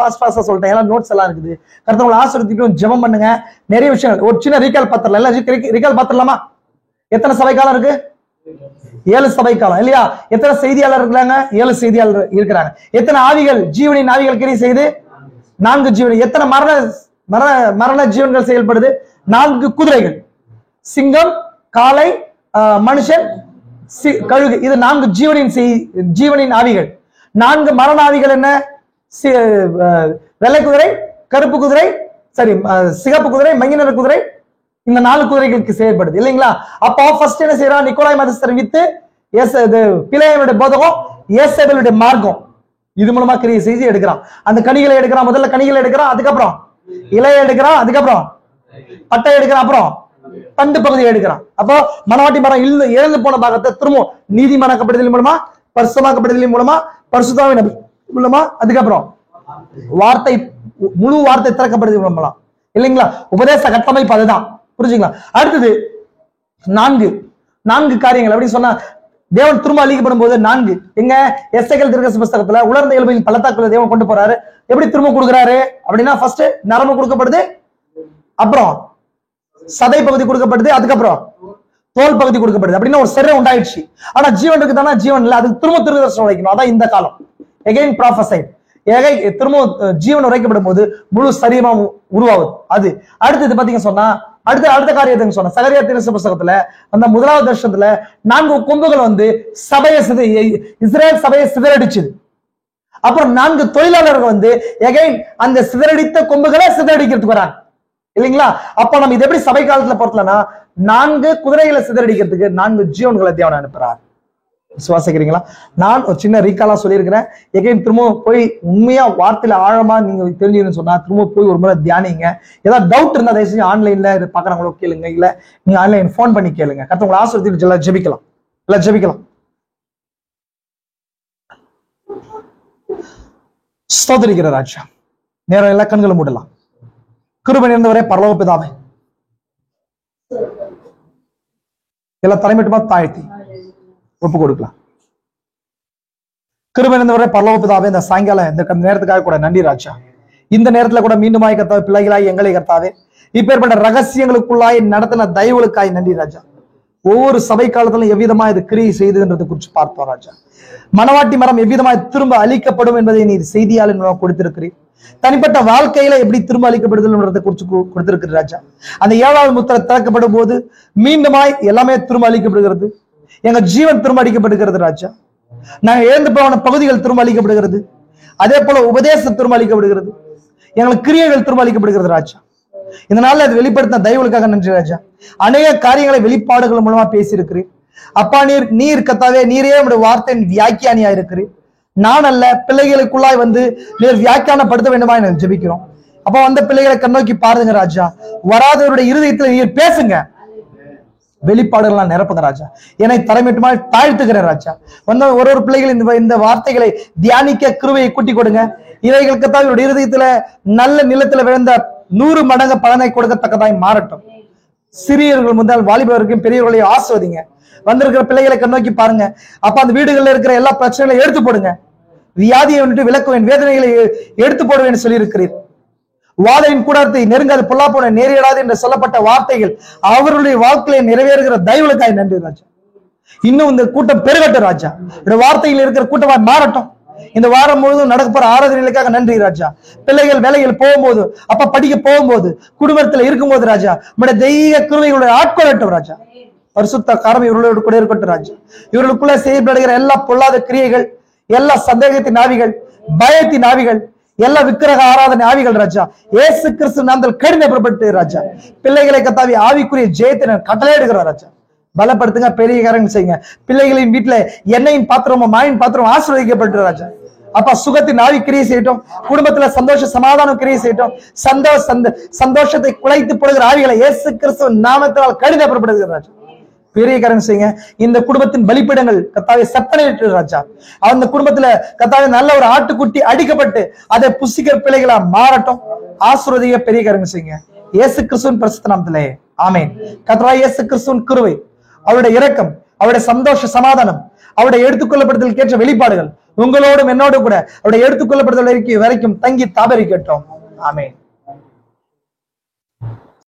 சொல்லிட்டேன். எல்லாம் நோட்ஸ் எல்லாம் இருக்குது. கருத்தவங்களை ஆசிரியத்துக்கும் ஜெபம் பண்ணுங்க. நிறைய விஷயங்கள் ஒரு சின்ன ரீகால் பத்திரலாம், எல்லாம் ரீகால் பத்திரலாமா? எத்தனை சபை காலம் இருக்கு? 7 சபை காலம் இல்லையா. எத்தனை செய்தியாளர் இருக்கிறாங்க? 7 செய்தியாளர் இருக்கிறாங்க. எத்தனை ஆவிகள், ஜீவனின் ஆவிகள் கிரியை செய்து? 4 ஜீவன். எத்தனை மரண ஜீவன்கள் செயல்படுது? 4 குதிரைகள், சிங்கம், காளை, மனுஷன், கழுகு. இது 4 ஜீவனின் ஆவிகள். 4 மரண ஆவிகள் என்ன? வெள்ளை குதிரை, கருப்பு குதிரை, சரி சிகப்பு குதிரை, மங்கினர் குதிரை. இந்த 4 குதிரைகளுக்கு செயல்படுது இல்லைங்களா. அப்போ ஃபர்ஸ்ட் என்ன செய்யறான், நிக்கோலாய் மதஸ்தர் வித்து பிழையனுடைய போதகம், ஏசேபேலுடைய மார்க்கம், இது மூலமா கிரியை செய்து எடுக்கிறான். அந்த கனிகளை எடுக்கிறான், முதல்ல கனிகளை எடுக்கிறான், அதுக்கப்புறம் இலையை எடுக்கிறான், அதுக்கப்புறம் பட்டை எடுக்கிறான், அப்புறம் தண்டு பகுதியை எடுக்கிறான். அப்போ மனவாட்டி மரம் இழந்து போன பாகத்தை திரும்ப நீதிமானாக்கப்படுதலின் மூலமா, பரிசுத்தமாக்கப்படுதலின் மூலமா, பரிசுத்தாவின் மூலமா, அதுக்கப்புறம் வார்த்தை முழு வார்த்தை திறக்கப்படுதல் மூலமா இல்லைங்களா. உபதேச கட்டமைப்பு அதுதான். புரிஞ்சுங்களா? அடுத்தது 4 காரியங்கள் அப்படின்னு சொன்னா தேவன் திரும்ப அழிக்கப்படும் போது 4 எங்க எஸ்ஐகள் தீர்க்கதரிசி புஸ்தகத்துல உலர்ந்த எலும்பின் பள்ளத்தாக்குள்ள தேவன் கொண்டு போறாரு. எப்படி திரும்ப கொடுக்குறாரு அப்படின்னா, ஃபர்ஸ்ட் நரம்பு கொடுக்கப்படுது, அப்புறம் சதை பகுதி கொடுக்கப்படுது, அதுக்கப்புறம் தோல் பகுதி கொடுக்கப்படுது. அப்படின்னா ஒரு சரீரம் உண்டாயிடுச்சு. ஆனா ஜீவன் இருக்குதானா? ஜீவன் இல்ல. அதுக்கு திரும்ப தீர்க்கதரிசனம் உரைக்கணும். அதான் இந்த காலம். எகைன் ப்ராஃபசைட், திரும்ப ஜீவன் உரைக்கப்படும் போது முழு சரீரமா உருவாகுது. அது அடுத்தது பாத்தீங்க சொன்னா அடுத்த காரியத்தை சொன்ன சகரியா தீர்க்கதரிசி புத்தகத்துல அந்த 1வது வருஷத்துல 4 கொம்புகள் வந்து இஸ்ரேல் சபையை சிதறடிச்சுது. அப்புறம் 4 தொழிலாளர்கள் வந்து எகைன் அந்த சிதறடித்த கொம்புகளை சிதறடிக்கிறதுக்கு வராங்க இல்லைங்களா? அப்ப நம்ம இது எப்படி சபை காலத்துல பொறுத்தலன்னா 4 குதிரைகளை சிதறடிக்கிறதுக்கு 4 ஜீவன்களை தேவன் அனுப்புறார். விசுவாசிக்கிறீங்களா? நான் ஒரு சின்ன ரீகாலா சொல்லியிருக்கிறேன். எகைன் திரும்ப போய் உண்மையா வார்த்தையில ஆழமா நீங்க தெரிஞ்சுக்கணும்னு சொன்னா திரும்ப போய் ஒரு முறை தியானிங்க. ஏதாவது டவுட் இருந்தா தயவு செஞ்சு ஆன்லைன்ல இது பாக்குறவங்களோ கேளுங்க, இல்ல நீங்க ஆன்லைன் போன் பண்ணி கேளுங்க. கர்த்தர் உங்களை ஆசீர்வதித்து எல்லாம் ஜெபிக்கலாம், எல்லாம் ஜெபிக்கலாம். ஸ்தோத்திரிக்கிற ராஜா, நேரம் எல்லாம் கண்களை மூடலாம். கிருபை நிறைந்தவரே பரலோக பிதாவே, எல்லாம் தலைமைட்டுமா தாழ்த்தி ஒப்பு கொடுக்கலாம். கிருபை நிறைந்தவரே பரலோக பிதாவே, இந்த சாயங்காலம் இந்த நேரத்துக்காக கூட நன்றி ராஜா. இந்த நேரத்துல கூட மீண்டுமாய் கர்த்தாவே பிள்ளைகளாய் எங்களை கர்த்தாவே இப்பேற்பட்ட ரகசியங்களுக்குள்ளாய் நடத்தின தயவுகளுக்காய் நன்றி ராஜா. ஒவ்வொரு சபை காலத்திலும் எவ்விதமா இது கிரியை செய்துன்றதை குறித்து பார்த்தோம் ராஜா. மனவாட்டி மரம் எவ்விதமாய் திரும்ப அழிக்கப்படும் என்பதை நீர் செய்தியால் கொடுத்திருக்கிறீர். தனிப்பட்ட வாழ்க்கையில எப்படி திரும்ப அளிக்கப்படுதல்ன்றதை குறித்து கொடுத்திருக்கிற ராஜா. அந்த 7வது முத்திரை திறக்கப்படும் போது மீண்டுமாய் எல்லாமே திரும்ப அளிக்கப்படுகிறது. எங்க ஜீவன் திரும்ப அளிக்கப்படுகிறது ராஜா. நாங்க இழந்து போன பகுதிகள் திரும்ப அளிக்கப்படுகிறது. அதே போல உபதேசம் திரும்ப அளிக்கப்படுகிறது. எங்களுக்கு கிரியைகள் திரும்ப அளிக்கப்படுகிறது ராஜா. இதனால அது வெளிப்படுத்தின தயவுகளுக்காக நன்றி ராஜா. அநேக காரியங்களை வெளிப்பாடுகள் மூலமா பேசியிருக்கிறேன் அப்பா. நீர் கர்த்தாவே, நீரே நம்முடைய வார்த்தையின் வியாக்கியானியா இருக்கிறேன். நான் அல்ல, பிள்ளைகளுக்குள்ளாய் வந்து நீர் வியாக்கியானப்படுத்த வேண்டுமா என ஜெபிக்கிறோம். அப்ப வந்த பிள்ளைகளை கண்ணோக்கி பாருங்க ராஜா. வராதவருடைய இருதயத்துல நீர் பேசுங்க, வெளிப்பாடுகள்லாம் நிரப்புங்க ராஜா. என்னை தரமேட்டுமா தாழ்த்துக்கிறேன் ராஜா. வந்த ஒரு பிள்ளைகள் இந்த வார்த்தைகளை தியானிக்க கிருபையை கூட்டி கொடுங்க. இவைகளுக்கு தான் இவருடைய இருதயத்துல நல்ல நிலத்துல விழுந்த 100 மடங்கு பலனை கொடுக்கத்தக்கதாய் மாறட்டும். சிறியர்கள் முதல் வாலிபர்களுக்கும் பெரியவர்களையும் ஆசிர்வதிங்க. வந்திருக்கிற பிள்ளைகளை கண்ணோக்கி பாருங்க அப்ப. அந்த வீடுகளில் இருக்கிற எல்லா பிரச்சனைகளையும் எடுத்து போடுங்க. வியாதியை வந்துட்டு விளக்குவேன், வேதனைகளை எடுத்து போடுவேன் சொல்லி இருக்கிறீர். வாதையின் கூடாரத்தை நெருங்காது, பொல்லாப்போன நேரிடாது என்று சொல்லப்பட்ட வார்த்தைகள் அவர்களுடைய வாழ்க்கையை நிறைவேறுகிற தயவுகளுக்காய் நன்றி ராஜா. இன்னும் இந்த கூட்டம் பெருகட்டும் ராஜா. இந்த வார்த்தையில் இருக்கிற கூட்டமாய் மாறட்டும். இந்த வாரம் முழுவதும் நடக்கப்போற ஆராதனைகளுக்காக நன்றி ராஜா. பிள்ளைகள் வேலைகள் போகும்போது, அப்ப படிக்க போகும்போது, குடும்பத்துல இருக்கும்போது ராஜா நம்முடைய தெய்வ கிருபைகளுடைய ஆட்கொள்ளட்டும் ராஜா. பரிசுத்த காரம் இவர்களோடு கூட இருக்கட்டும் ராஜா. இவர்களுக்குள்ள செய்யப்படுகிற எல்லா பொல்லாத கிரியைகள், எல்லா சந்தேகத்தின் ஆவிகள், பயத்தின் ஆவிகள், எல்லா விக்கிரக ஆராதனை ஆவிகள் ராஜா இயேசு கிறிஸ்து நாமத்தில் கடினப்பட்டு ராஜா. பிள்ளைகளை கர்த்தாவே ஆவிக்குரிய ஜெயத்தை கட்டளையிடுகிறோம் ராஜா. பலப்படுத்துங்க, பெரிய காரியங்கள் செய்யுங்க. பிள்ளைகளின் வீட்டுல எண்ணெயின் பாத்திரமும் மாயின் பாத்திரமும் ஆசீர்வதிக்கப்பட்டு ராஜா. அப்பா சுகத்தின் ஆவி கிரியை செய்யட்டும். குடும்பத்துல சந்தோஷ சமாதானம் கிரியை செய்யட்டும். சந்தோஷத்தை குலைத்து போடுகிற ஆவிகளை இயேசு கிறிஸ்து நாமத்தினால் கடினப்படுத்துகிற ராஜா. பெரிய காரியம் செய்யுங்க. இந்த குடும்பத்தின் பலிப்பீடங்கள் கர்த்தாவே செப்பனிட்டு ராஜா. அந்த குடும்பத்துல கர்த்தாவே நல்ல ஒரு ஆட்டுக்குட்டி அடிக்கப்பட்டு அதை புசிக்கிற பிள்ளைகளா மாறட்டும். ஆசீர்வதிங்க, பெரிய காரியம் செய்யுங்க. இயேசு கிறிஸ்துவின் பரிசுத்த நாமத்திலே ஆமென். கர்த்தராகிய இயேசு கிறிஸ்துவின் கிருபை, அவருடைய இரக்கம், அவருடைய சந்தோஷ சமாதானம், அவருடைய எடுத்துக்கொள்ளப்படுதலுக்கு ஏற்ற வெளிப்பாடுகள் உங்களோடும் என்னோடு கூட அவருடைய எடுத்துக்கொள்ளப்படுதல் வரைக்கும் தங்கி தாபரிக்கட்டும். ஆமென்.